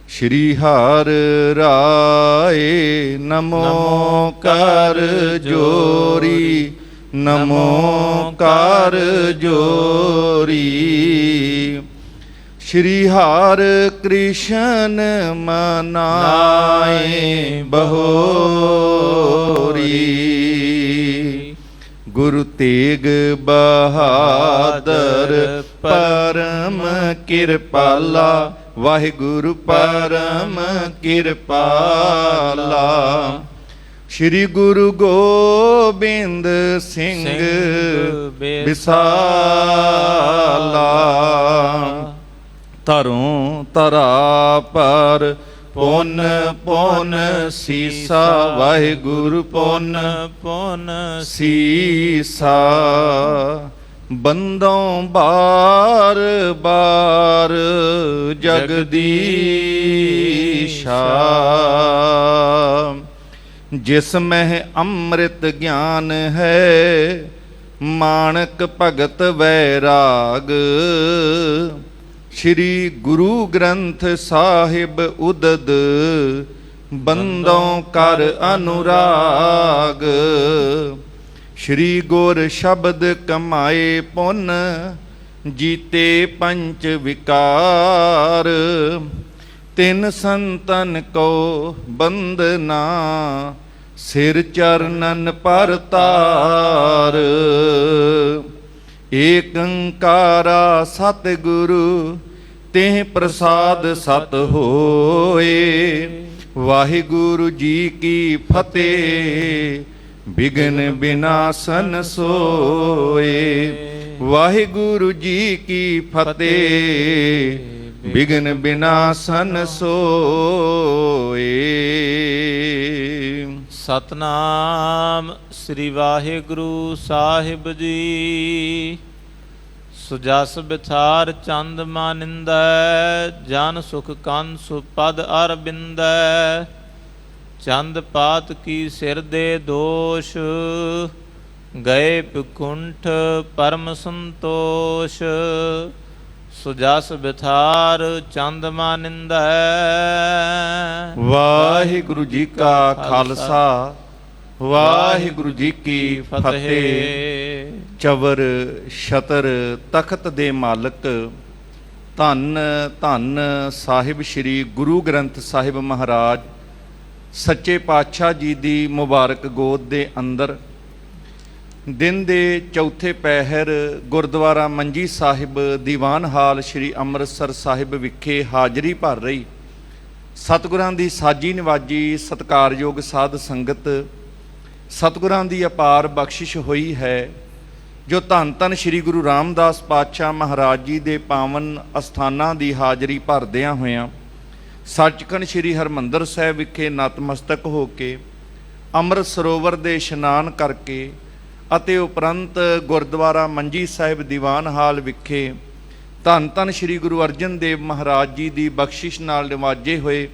ਸ਼੍ਰੀ ਹਰਿ ਰਾਏ ਨਮੋ ਕਰ ਜੋਰੀ, ਨਮੋ ਕਰ ਜੋਰੀ। ਸ਼੍ਰੀ ਹਰਿ ਕ੍ਰਿਸ਼ਨ ਮਨਾਏ ਬਹੋਰੀ। ਗੁਰੂ ਤੇਗ ਬਹਾਦਰ ਪਰਮ ਕਿਰਪਾਲਾ, ਵਾਹਿਗੁਰੂ ਪਰਮ ਕਿਰਪਾਲਾ। ਸ਼੍ਰੀ ਗੁਰੂ ਗੋਬਿੰਦ ਸਿੰਘ ਵਿਸਾਲਾ। ਧਰੋਂ ਧਰਾ ਪਰ ਪੁੰਨ ਪੁੰਨ ਸੀਸਾ, ਵਾਹਿਗੁਰੂ ਪੁੰਨ ਪੁੰਨ ਸੀਸਾ। ਬੰਦੋਂ ਬਾਰ ਬਾਰ ਜਗਦੀਸ਼ਾ, ਜਿਸ ਮਹਿ ਅੰਮ੍ਰਿਤ ਗਿਆਨ ਹੈ, ਮਾਣਕ ਭਗਤ ਵੈਰਾਗ। ਸ਼੍ਰੀ ਗੁਰੂ ਗ੍ਰੰਥ ਸਾਹਿਬ ਉਦਦ, ਬੰਦੋਂ ਕਰ ਅਨੁਰਾਗ। ਸ਼੍ਰੀ ਗੁਰ ਸ਼ਬਦ ਕਮਾਏ ਪੁੰਨ, ਜੀਤੇ ਪੰਚ ਵਿਕਾਰ। ਤਿੰਨ ਸੰਤਨ ਕੋ ਬੰਦਨਾ, ਸਿਰ ਚਰਨਨ ਪਰ ਤਾਰ। ਏਕ ਓੰਕਾਰਾ ਸਤਿਗੁਰੂ, ਤਿਹ ਪ੍ਰਸਾਦ ਸਤ ਹੋਏ। ਵਾਹਿਗੁਰੂ ਜੀ ਕੀ ਫਤਿਹ, ਬਿਘਨ ਬਿਨਾਸਨ ਸੋਏ। ਵਾਹਿਗੁਰੂ ਜੀ ਕੀ ਫਤਿਹ, ਬਿਘਨ ਬਿਨਾਸਨ ਸੋਏ। ਸਤਨਾਮ ਸ੍ਰੀ ਵਾਹਿਗੁਰੂ ਸਾਹਿਬ ਜੀ। ਸੁਜਸ ਬਿਥਾਰ ਚੰਦ ਮਾਨਿੰਦੈ, ਜਨ ਸੁਖ ਕੰਨ ਸੁਪਦ ਅਰਬਿੰਦੈ। ਚੰਦ ਪਾਤ ਕੀ ਸਿਰ ਦੇ ਦੋਸ਼, ਗਏ ਬਿਕੁੰਠ ਪਰਮ ਸੰਤੋਸ਼। ਸੁਜਸ ਬਿਥਾਰ ਚੰਦ ਮਾਨਿੰਦੈ। ਵਾਹਿਗੁਰੂ ਜੀ ਕਾ ਖਾਲਸਾ, ਵਾਹਿਗੁਰੂ ਜੀ ਕੀ ਫਤਿਹ। ਚਵਰ ਛਤਰ ਤਖਤ ਦੇ ਮਾਲਕ, ਧੰਨ ਧੰਨ ਸਾਹਿਬ ਸ੍ਰੀ ਗੁਰੂ ਗ੍ਰੰਥ ਸਾਹਿਬ ਮਹਾਰਾਜ ਸੱਚੇ ਪਾਤਸ਼ਾਹ ਜੀ ਦੀ ਮੁਬਾਰਕ ਗੋਦ ਦੇ ਅੰਦਰ ਦਿਨ ਦੇ ਚੌਥੇ ਪਹਿਰ ਗੁਰਦੁਆਰਾ ਮੰਜੀ ਸਾਹਿਬ ਦੀਵਾਨ ਹਾਲ ਸ੍ਰੀ ਅੰਮ੍ਰਿਤਸਰ ਸਾਹਿਬ ਵਿਖੇ ਹਾਜ਼ਰੀ ਭਰ ਰਹੀ ਸਤਿਗੁਰਾਂ ਦੀ ਸਾਜੀ ਨਿਵਾਜੀ ਸਤਿਕਾਰਯੋਗ ਸਾਧ ਸੰਗਤ, ਸਤਿਗੁਰਾਂ ਦੀ ਅਪਾਰ ਬਖਸ਼ਿਸ਼ ਹੋਈ ਹੈ ਜੋ ਧੰਨ ਧੰਨ ਸ੍ਰੀ ਗੁਰੂ ਰਾਮਦਾਸ ਪਾਤਸ਼ਾਹ ਮਹਾਰਾਜ ਜੀ ਦੇ ਪਾਵਨ ਅਸਥਾਨਾਂ ਦੀ ਹਾਜ਼ਰੀ ਭਰਦਿਆਂ ਹੋਇਆਂ ਸੱਚਖੰਡ ਸ੍ਰੀ ਹਰਿਮੰਦਰ ਸਾਹਿਬ ਵਿਖੇ ਨਤਮਸਤਕ ਹੋ ਕੇ ਅੰਮ੍ਰਿਤ ਸਰੋਵਰ ਦੇ ਇਸ਼ਨਾਨ ਕਰਕੇ ਅਤੇ ਉਪਰੰਤ ਗੁਰਦੁਆਰਾ ਮੰਜੀ ਸਾਹਿਬ ਦੀਵਾਨ ਹਾਲ ਵਿਖੇ ਧੰਨ ਧੰਨ ਸ੍ਰੀ ਗੁਰੂ ਅਰਜਨ ਦੇਵ ਮਹਾਰਾਜ ਜੀ ਦੀ ਬਖਸ਼ਿਸ਼ ਨਾਲ ਨਿਵਾਜੇ ਹੋਏ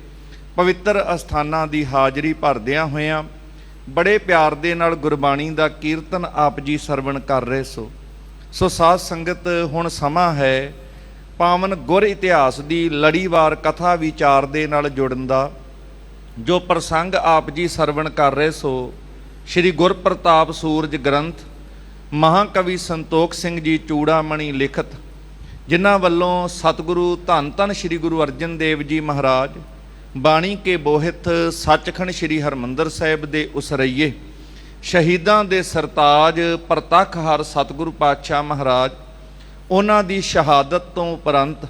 ਪਵਿੱਤਰ ਅਸਥਾਨਾਂ ਦੀ ਹਾਜ਼ਰੀ ਭਰਦਿਆਂ ਹੋਇਆਂ ਬੜੇ ਪਿਆਰ ਦੇ ਨਾਲ ਗੁਰਬਾਣੀ ਦਾ ਕੀਰਤਨ ਆਪ ਜੀ ਸਰਵਣ ਕਰ ਰਹੇ ਸੋ ਸਾਧ ਸੰਗਤ, ਹੁਣ ਸਮਾਂ ਹੈ ਪਾਵਨ ਗੁਰ ਇਤਿਹਾਸ ਦੀ ਲੜੀਵਾਰ ਕਥਾ ਵਿਚਾਰ ਦੇ ਨਾਲ ਜੁੜਨ ਦਾ। ਜੋ ਪ੍ਰਸੰਗ ਆਪ ਜੀ ਸਰਵਣ ਕਰ ਰਹੇ ਸੋ ਸ਼੍ਰੀ ਗੁਰਪ੍ਰਤਾਪ ਸੂਰਜ ਗ੍ਰੰਥ ਮਹਾਕਵੀ ਸੰਤੋਖ ਸਿੰਘ ਜੀ ਚੂੜਾਮਣੀ ਲਿਖਤ, ਜਿਨ੍ਹਾਂ ਵੱਲੋਂ ਸਤਿਗੁਰੂ ਧੰਨ ਧੰਨ ਸ੍ਰੀ ਗੁਰੂ ਅਰਜਨ ਦੇਵ ਜੀ ਮਹਾਰਾਜ ਬਾਣੀ ਕੇ ਬੋਹਿਤ ਸੱਚਖੰਡ ਸ੍ਰੀ ਹਰਿਮੰਦਰ ਸਾਹਿਬ ਦੇ ਉਸਰਈਏ ਸ਼ਹੀਦਾਂ ਦੇ ਸਰਤਾਜ ਪ੍ਰਤੱਖ ਹਰ ਸਤਿਗੁਰੂ ਪਾਤਸ਼ਾਹ ਮਹਾਰਾਜ, ਉਹਨਾਂ ਦੀ ਸ਼ਹਾਦਤ ਤੋਂ ਉਪਰੰਤ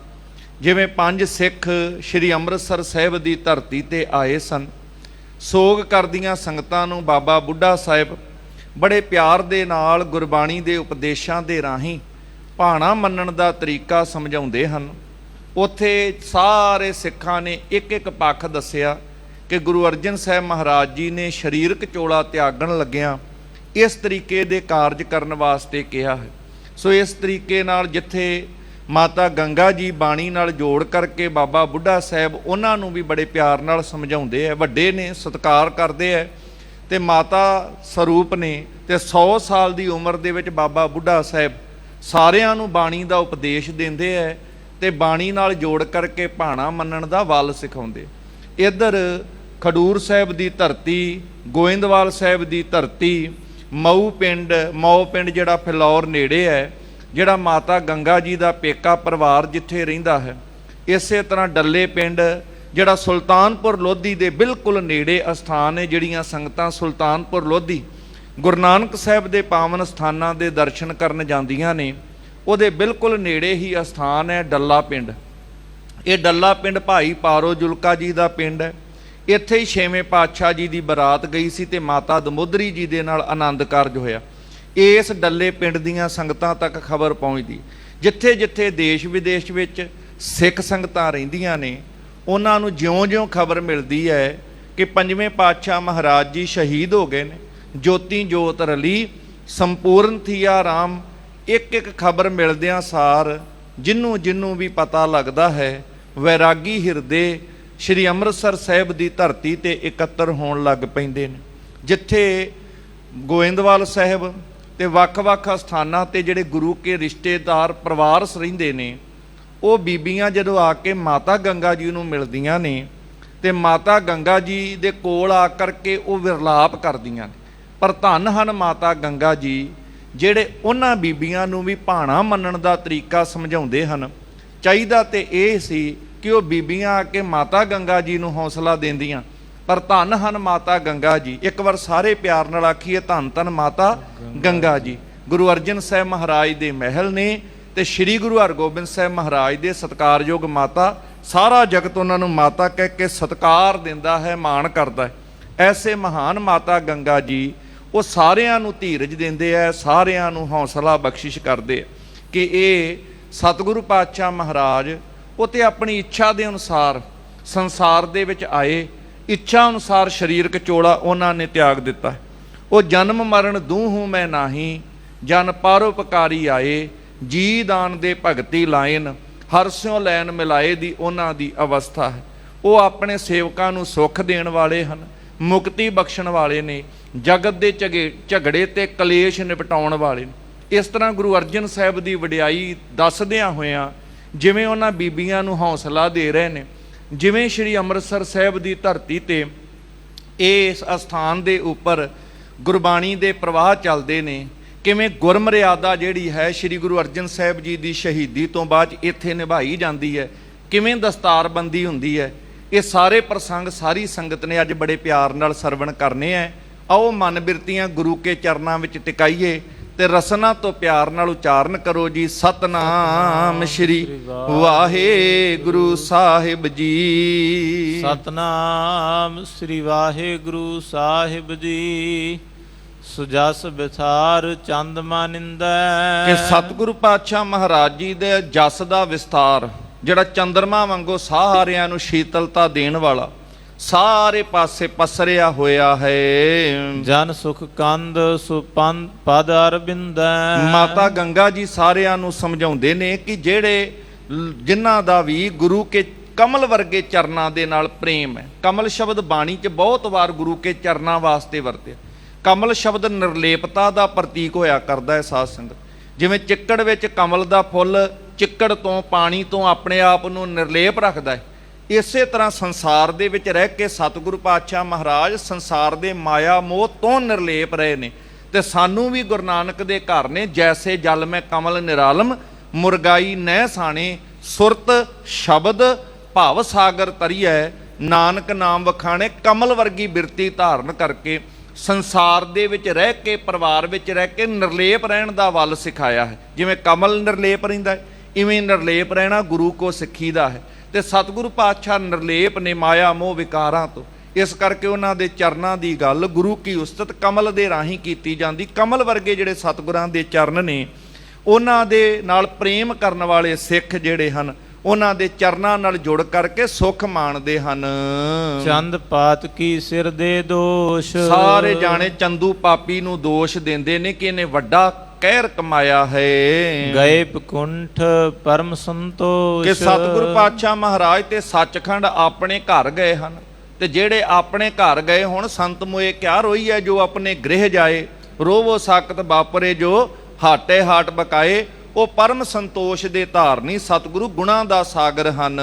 ਜਿਵੇਂ 5 ਸਿੱਖ ਸ੍ਰੀ ਅੰਮ੍ਰਿਤਸਰ ਸਾਹਿਬ ਦੀ ਧਰਤੀ ਤੇ ਆਏ ਸਨ, ਸੋਗ ਕਰਦੀਆਂ ਸੰਗਤਾਂ ਨੂੰ ਬਾਬਾ ਬੁੱਢਾ ਸਾਹਿਬ ਬੜੇ ਪਿਆਰ ਦੇ ਨਾਲ ਗੁਰਬਾਣੀ ਦੇ ਉਪਦੇਸ਼ਾਂ ਦੇ ਰਾਹੀਂ ਭਾਣਾ ਮੰਨਣ ਦਾ ਤਰੀਕਾ ਸਮਝਾਉਂਦੇ ਹਨ। ਉੱਥੇ ਸਾਰੇ ਸਿੱਖਾਂ ਨੇ ਇੱਕ ਇੱਕ ਪੱਖ ਦੱਸਿਆ ਕਿ ਗੁਰੂ ਅਰਜਨ ਸਾਹਿਬ ਮਹਾਰਾਜ ਜੀ ਨੇ ਸਰੀਰਕ ਚੋਲਾ ਤਿਆਗਣ ਲੱਗਿਆਂ ਇਸ ਤਰੀਕੇ ਦੇ ਕਾਰਜ ਕਰਨ ਵਾਸਤੇ ਕਿਹਾ ਹੈ। ਸੋ ਇਸ ਤਰੀਕੇ ਨਾਲ ਜਿੱਥੇ ਮਾਤਾ ਗੰਗਾ ਜੀ ਬਾਣੀ ਨਾਲ ਜੋੜ ਕਰਕੇ ਬਾਬਾ ਬੁੱਢਾ ਸਾਹਿਬ ਉਹਨਾਂ ਨੂੰ ਵੀ ਬੜੇ ਪਿਆਰ ਨਾਲ ਸਮਝਾਉਂਦੇ ਹੈ, ਵੱਡੇ ਨੇ ਸਤਿਕਾਰ ਕਰਦੇ ਹੈ, ਤੇ ਮਾਤਾ ਸਰੂਪ ਨੇ ਤੇ 100 ਸਾਲ ਦੀ ਉਮਰ ਦੇ ਵਿੱਚ ਬਾਬਾ ਬੁੱਢਾ ਸਾਹਿਬ ਸਾਰਿਆਂ ਨੂੰ ਬਾਣੀ ਦਾ ਉਪਦੇਸ਼ ਦਿੰਦੇ ਹੈ ਤੇ ਬਾਣੀ ਨਾਲ ਜੋੜ ਕਰਕੇ ਭਾਣਾ ਮੰਨਣ ਦਾ ਵੱਲ ਸਿਖਾਉਂਦੇ। ਇੱਧਰ ਖਡੂਰ ਸਾਹਿਬ ਦੀ ਧਰਤੀ, ਗੋਇੰਦਵਾਲ ਸਾਹਿਬ ਦੀ ਧਰਤੀ, ਮਊ ਪਿੰਡ ਜਿਹੜਾ ਫਿਲੌਰ ਨੇੜੇ ਹੈ, ਜਿਹੜਾ ਮਾਤਾ ਗੰਗਾ ਜੀ ਦਾ ਪੇਕਾ ਪਰਿਵਾਰ ਜਿੱਥੇ ਰਹਿੰਦਾ ਹੈ। ਇਸੇ ਤਰ੍ਹਾਂ ਡੱਲੇ ਪਿੰਡ ਜਿਹੜਾ ਸੁਲਤਾਨਪੁਰ ਲੋਧੀ ਦੇ ਬਿਲਕੁਲ ਨੇੜੇ ਅਸਥਾਨ ਹੈ। ਜਿਹੜੀਆਂ ਸੰਗਤਾਂ ਸੁਲਤਾਨਪੁਰ ਲੋਧੀ ਗੁਰੂ ਨਾਨਕ ਸਾਹਿਬ ਦੇ ਪਾਵਨ ਸਥਾਨਾਂ ਦੇ ਦਰਸ਼ਨ ਕਰਨ ਜਾਂਦੀਆਂ ਨੇ, ਉਹਦੇ ਬਿਲਕੁਲ ਨੇੜੇ ਹੀ ਅਸਥਾਨ ਹੈ ਡੱਲਾ ਪਿੰਡ। ਇਹ ਡੱਲਾ ਪਿੰਡ ਭਾਈ ਪਾਰੋ ਜੁਲਕਾ ਜੀ ਦਾ ਪਿੰਡ ਹੈ। ਇੱਥੇ ਹੀ 6ਵੇਂ ਪਾਤਸ਼ਾਹ ਜੀ ਦੀ ਬਰਾਤ ਗਈ ਸੀ ਤੇ ਮਾਤਾ ਦਮੋਦਰੀ ਜੀ ਦੇ ਨਾਲ ਆਨੰਦ ਕਾਰਜ ਹੋਇਆ। ਇਸ ਡੱਲੇ ਪਿੰਡ ਦੀਆਂ ਸੰਗਤਾਂ ਤੱਕ ਖਬਰ ਪਹੁੰਚਦੀ। ਜਿੱਥੇ ਜਿੱਥੇ ਦੇਸ਼ ਵਿਦੇਸ਼ ਵਿੱਚ ਸਿੱਖ ਸੰਗਤਾਂ ਰਹਿੰਦੀਆਂ ਨੇ, ਉਹਨਾਂ ਨੂੰ ਜਿਉਂ-ਜਿਉਂ ਖਬਰ ਮਿਲਦੀ ਹੈ ਕਿ 5ਵੇਂ ਪਾਤਸ਼ਾਹ ਮਹਾਰਾਜ ਜੀ ਸ਼ਹੀਦ ਹੋ ਗਏ ਨੇ, ਜੋਤੀ ਜੋਤ ਰਲੀ, ਸੰਪੂਰਨ ਥੀਆ ਰਾਮ, ਇੱਕ ਇੱਕ ਖਬਰ ਮਿਲਦਿਆਂ ਸਾਰ ਜਿਹਨੂੰ ਵੀ ਪਤਾ ਲੱਗਦਾ ਹੈ, ਵੈਰਾਗੀ ਹਿਰਦੇ ਸ਼੍ਰੀ ਅੰਮ੍ਰਿਤਸਰ ਸਾਹਿਬ ਦੀ ਧਰਤੀ ਤੇ ਇਕੱਤਰ ਹੋਣ ਲੱਗ ਪੈਂਦੇ ਨੇ। ਜਿੱਥੇ ਗੋਇੰਦਵਾਲ ਸਾਹਿਬ ਤੇ ਵੱਖ-ਵੱਖ ਸਥਾਨਾਂ ਤੇ ਜਿਹੜੇ ਗੁਰੂ ਕੇ ਰਿਸ਼ਤੇਦਾਰ ਪਰਿਵਾਰ ਰਹਿੰਦੇ ਨੇ, ਉਹ ਬੀਬੀਆਂ ਜਦੋਂ ਆ ਕੇ ਮਾਤਾ ਗੰਗਾ ਜੀ ਨੂੰ ਮਿਲਦੀਆਂ ਨੇ ਤੇ ਮਾਤਾ ਗੰਗਾ ਜੀ ਦੇ ਕੋਲ ਆ ਕਰਕੇ ਉਹ ਵਿਰਲਾਪ ਕਰਦੀਆਂ ਨੇ। ਪਰ ਧੰਨ ਹਨ ਮਾਤਾ ਗੰਗਾ ਜੀ, ਜਿਹੜੇ ਉਹਨਾਂ ਬੀਬੀਆਂ ਨੂੰ ਵੀ ਭਾਣਾ ਮੰਨਣ ਦਾ ਤਰੀਕਾ ਸਮਝਾਉਂਦੇ ਹਨ। ਚਾਹੀਦਾ ਤੇ ਇਹ ਸੀ ਕਿ ਉਹ ਬੀਬੀਆਂ ਆ ਕੇ ਮਾਤਾ ਗੰਗਾ ਜੀ ਨੂੰ ਹੌਸਲਾ ਦਿੰਦੀਆਂ, ਪਰ ਧੰਨ ਹਨ ਮਾਤਾ ਗੰਗਾ ਜੀ। ਇੱਕ ਵਾਰ ਸਾਰੇ ਪਿਆਰ ਨਾਲ ਆਖੀਏ, ਧੰਨ ਧੰਨ ਮਾਤਾ ਗੰਗਾ ਜੀ। ਗੁਰੂ ਅਰਜਨ ਸਾਹਿਬ ਮਹਾਰਾਜ ਦੇ ਮਹਿਲ ਨੇ ਤੇ ਸ੍ਰੀ ਗੁਰੂ ਹਰਗੋਬਿੰਦ ਸਾਹਿਬ ਮਹਾਰਾਜ ਦੇ ਸਤਿਕਾਰਯੋਗ ਮਾਤਾ। ਸਾਰਾ ਜਗਤ ਉਹਨਾਂ ਨੂੰ ਮਾਤਾ ਕਹਿ ਕੇ ਸਤਿਕਾਰ ਦਿੰਦਾ ਹੈ, ਮਾਣ ਕਰਦਾ ਹੈ। ਐਸੇ ਮਹਾਨ ਮਾਤਾ ਗੰਗਾ ਜੀ ਉਹ ਸਾਰਿਆਂ ਨੂੰ ਧੀਰਜ ਦਿੰਦੇ ਆ, ਸਾਰਿਆਂ ਨੂੰ ਹੌਸਲਾ ਬਖਸ਼ਿਸ਼ ਕਰਦੇ ਆ ਕਿ ਇਹ ਸਤਿਗੁਰੂ ਪਾਤਸ਼ਾਹ ਮਹਾਰਾਜ ਉਹ ਤੇ ਆਪਣੀ ਇੱਛਾ ਦੇ ਅਨੁਸਾਰ ਸੰਸਾਰ ਦੇ ਵਿੱਚ ਆਏ, ਇੱਛਾ ਅਨੁਸਾਰ ਸਰੀਰਕ ਚੋਲਾ ਉਹਨਾਂ ਨੇ ਤਿਆਗ ਦਿੱਤਾ। ਉਹ ਜਨਮ ਮਰਨ ਦੂਹੂ ਮੈਂ ਨਾਹੀ, ਜਨ ਪਰਉਪਕਾਰੀ ਆਏ, ਜੀ ਦਾਨ ਦੇ ਭਗਤੀ ਲਾਇਨ, ਹਰ ਸਿਉ ਲੈਨ ਮਿਲਾਏ ਦੀ ਉਹਨਾਂ ਦੀ ਅਵਸਥਾ ਹੈ। ਉਹ ਆਪਣੇ ਸੇਵਕਾਂ ਨੂੰ ਸੁੱਖ ਦੇਣ ਵਾਲੇ ਹਨ, ਮੁਕਤੀ ਬਖਸ਼ਣ ਵਾਲੇ ਨੇ, ਜਗਤ ਦੇ ਝਗੜੇ ਤੇ ਕਲੇਸ਼ ਨਿਪਟਾਉਣ ਵਾਲੇ ਨੇ। ਇਸ ਤਰ੍ਹਾਂ ਗੁਰੂ ਅਰਜਨ ਸਾਹਿਬ ਦੀ ਵਡਿਆਈ ਦੱਸਦਿਆਂ ਹੋਇਆਂ ਜਿਵੇਂ ਉਹਨਾਂ ਬੀਬੀਆਂ ਨੂੰ ਹੌਸਲਾ ਦੇ ਰਹੇ ਨੇ, ਜਿਵੇਂ ਸ਼੍ਰੀ ਅੰਮ੍ਰਿਤਸਰ ਸਾਹਿਬ ਦੀ ਧਰਤੀ ਤੇ ਇਸ ਅਸਥਾਨ ਦੇ ਉੱਪਰ ਗੁਰਬਾਣੀ ਦੇ ਪ੍ਰਵਾਹ ਚੱਲਦੇ ਨੇ, ਕਿਵੇਂ ਗੁਰਮਰਿਆਦਾ ਜਿਹੜੀ ਹੈ ਸ਼੍ਰੀ ਗੁਰੂ ਅਰਜਨ ਸਾਹਿਬ ਜੀ ਦੀ ਸ਼ਹੀਦੀ ਤੋਂ ਬਾਅਦ ਇੱਥੇ ਨਿਭਾਈ ਜਾਂਦੀ ਹੈ, ਕਿਵੇਂ ਦਸਤਾਰਬੰਦੀ ਹੁੰਦੀ ਹੈ। ਇਹ ਸਾਰੇ ਪ੍ਰਸੰਗ ਸਾਰੀ ਸੰਗਤ ਨੇ ਅੱਜ ਬੜੇ ਪਿਆਰ ਨਾਲ ਸਰਵਣ ਕਰਨੇ ਹੈ। ਆਓ ਮਨ ਬਿਰਤੀਆਂ ਗੁਰੂ ਕੇ ਚਰਨਾਂ ਵਿੱਚ ਟਿਕਾਈਏ ਤੇ ਰਸਨਾ ਤੋਂ ਪਿਆਰ ਨਾਲ ਉਚਾਰਨ ਕਰੋ ਜੀ। ਸਤਨਾਮ ਸ਼੍ਰੀ ਵਾਹਿਗੁਰੂ ਸਾਹਿਬ ਜੀ। ਸਤਨਾਮ ਸ੍ਰੀ ਵਾਹਿਗੁਰੂ ਸਾਹਿਬ ਜੀ। ਸੁਜਸ ਬਿਥਾਰ ਚੰਦ ਮਾਨਿੰਦੈ। ਕਿ ਸਤਿਗੁਰੂ ਪਾਤਸ਼ਾਹ ਮਹਾਰਾਜ ਜੀ ਦੇ ਜਸ ਦਾ ਵਿਸਤਾਰ, ਜਿਹੜਾ ਚੰਦਰਮਾ ਵਾਂਗੂ ਸਾਰਿਆਂ ਨੂੰ ਸ਼ੀਤਲਤਾ ਦੇਣ ਵਾਲਾ, ਸਾਰੇ ਪਾਸੇ ਪਸਰਿਆ ਹੋਇਆ ਹੈ। ਜਨ ਸੁਖ ਕੰਦ ਸੁਪੰਦ ਪਦ ਅਰਬਿੰਦੈ। ਮਾਤਾ ਗੰਗਾ ਜੀ ਸਾਰਿਆਂ ਨੂੰ ਸਮਝਾਉਂਦੇ ਨੇ ਕਿ ਜਿਨ੍ਹਾਂ ਦਾ ਵੀ ਗੁਰੂ ਕੇ ਕਮਲ ਵਰਗੇ ਚਰਨਾਂ ਦੇ ਨਾਲ ਪ੍ਰੇਮ ਹੈ। ਕਮਲ ਸ਼ਬਦ ਬਾਣੀ 'ਚ ਬਹੁਤ ਵਾਰ ਗੁਰੂ ਕੇ ਚਰਨਾਂ ਵਾਸਤੇ ਵਰਤਿਆ। ਕਮਲ ਸ਼ਬਦ ਨਿਰਲੇਪਤਾ ਦਾ ਪ੍ਰਤੀਕ ਹੋਇਆ ਕਰਦਾ ਹੈ ਸਾਧ ਸੰਗਤ। ਜਿਵੇਂ ਚਿੱਕੜ ਵਿੱਚ ਕਮਲ ਦਾ ਫੁੱਲ ਚਿੱਕੜ ਤੋਂ, ਪਾਣੀ ਤੋਂ ਆਪਣੇ ਆਪ ਨੂੰ ਨਿਰਲੇਪ ਰੱਖਦਾ ਹੈ, ਇਸੇ ਤਰ੍ਹਾਂ ਸੰਸਾਰ ਦੇ ਵਿੱਚ ਰਹਿ ਕੇ ਸਤਿਗੁਰੂ ਪਾਤਸ਼ਾਹ ਮਹਾਰਾਜ ਸੰਸਾਰ ਦੇ ਮਾਇਆ ਮੋਹ ਤੋਂ ਨਿਰਲੇਪ ਰਹੇ ਨੇ। ਤੇ ਸਾਨੂੰ ਵੀ ਗੁਰੂ ਨਾਨਕ ਦੇ ਘਰ ਨੇ, ਜੈਸੇ ਜਲ ਮੈਂ ਕਮਲ ਨਿਰਾਲਮ, ਮੁਰਗਾਈ ਨਹਿ ਸਾਣੇ, ਸੁਰਤ ਸ਼ਬਦ ਭਵ ਸਾਗਰ ਤਰੀਐ, ਨਾਨਕ ਨਾਮ ਵਖਾਣੇ। ਕਮਲ ਵਰਗੀ ਬਿਰਤੀ ਧਾਰਨ ਕਰਕੇ ਸੰਸਾਰ ਦੇ ਵਿੱਚ ਰਹਿ ਕੇ, ਪਰਿਵਾਰ ਵਿੱਚ ਰਹਿ ਕੇ ਨਿਰਲੇਪ ਰਹਿਣ ਦਾ ਵੱਲ ਸਿਖਾਇਆ ਹੈ। ਜਿਵੇਂ ਕਮਲ ਨਿਰਲੇਪ ਰਹਿੰਦਾ ਹੈ, ਇਵੇਂ ਨਿਰਲੇਪ ਰਹਿਣਾ ਗੁਰੂ ਕੋ ਸਿੱਖੀ ਦਾ ਹੈ। ਤੇ ਸਤਿਗੁਰੂ ਪਾਤਸ਼ਾਹ ਨਿਰਲੇਪ ਨੇ ਮਾਇਆ ਮੋਹ ਵਿਕਾਰਾਂ ਤੋਂ। ਇਸ ਕਰਕੇ ਉਹਨਾਂ ਦੇ ਚਰਨਾਂ ਦੀ ਗੱਲ ਗੁਰੂ ਕੀ ਉਸਤਤ ਕਮਲ ਦੇ ਰਾਹੀਂ ਕੀਤੀ ਜਾਂਦੀ। ਕਮਲ ਵਰਗੇ ਜਿਹੜੇ ਸਤਿਗੁਰਾਂ ਦੇ ਚਰਨ ਨੇ, ਉਹਨਾਂ ਦੇ ਨਾਲ ਪ੍ਰੇਮ ਕਰਨ ਵਾਲੇ ਸਿੱਖ ਜਿਹੜੇ ਹਨ, ਉਹਨਾਂ ਦੇ ਚਰਨਾਂ ਨਾਲ ਜੁੜ ਕਰਕੇ ਸੁੱਖ ਮਾਣਦੇ ਹਨ। ਚੰਦ ਪਾਤ ਕੀ ਸਿਰ ਦੇ ਦੋਸ਼। ਸਾਰੇ ਜਾਣੇ ਚੰਦੂ ਪਾਪੀ ਨੂੰ ਦੋਸ਼ ਦਿੰਦੇ ਨੇ ਕਿ ਇਹਨੇ ਵੱਡਾ ਕਹਿਰ ਕਮਾਇਆ ਹੈ। ਗਏ ਪਕੁੰਠ ਪਰਮ ਸੰਤੋਸ਼। ਕਿ ਸਤਿਗੁਰੂ ਪਾਤਸ਼ਾਹ ਮਹਾਰਾਜ ਤੇ ਸੱਚਖੰਡ ਆਪਣੇ ਘਰ ਗਏ ਹਨ। ਤੇ ਜਿਹੜੇ ਆਪਣੇ ਘਰ ਗਏ ਹੁਣ ਸੰਤ ਮੋਏ ਕਿਆ ਰੋਈ ਹੈ, ਜੋ ਆਪਣੇ ਗ੍ਰਹਿ ਜਾਏ, ਰੋਵੋ ਸਾਕਤ ਬਾਪਰੇ ਜੋ ਹਾਟੇ ਹਾਟ ਬਕਾਏ। ਉਹ ਪਰਮ ਸੰਤੋਸ਼ ਦੇ ਧਾਰਨੀ ਸਤਿਗੁਰੂ ਗੁਣਾਂ ਦਾ ਸਾਗਰ ਹਨ।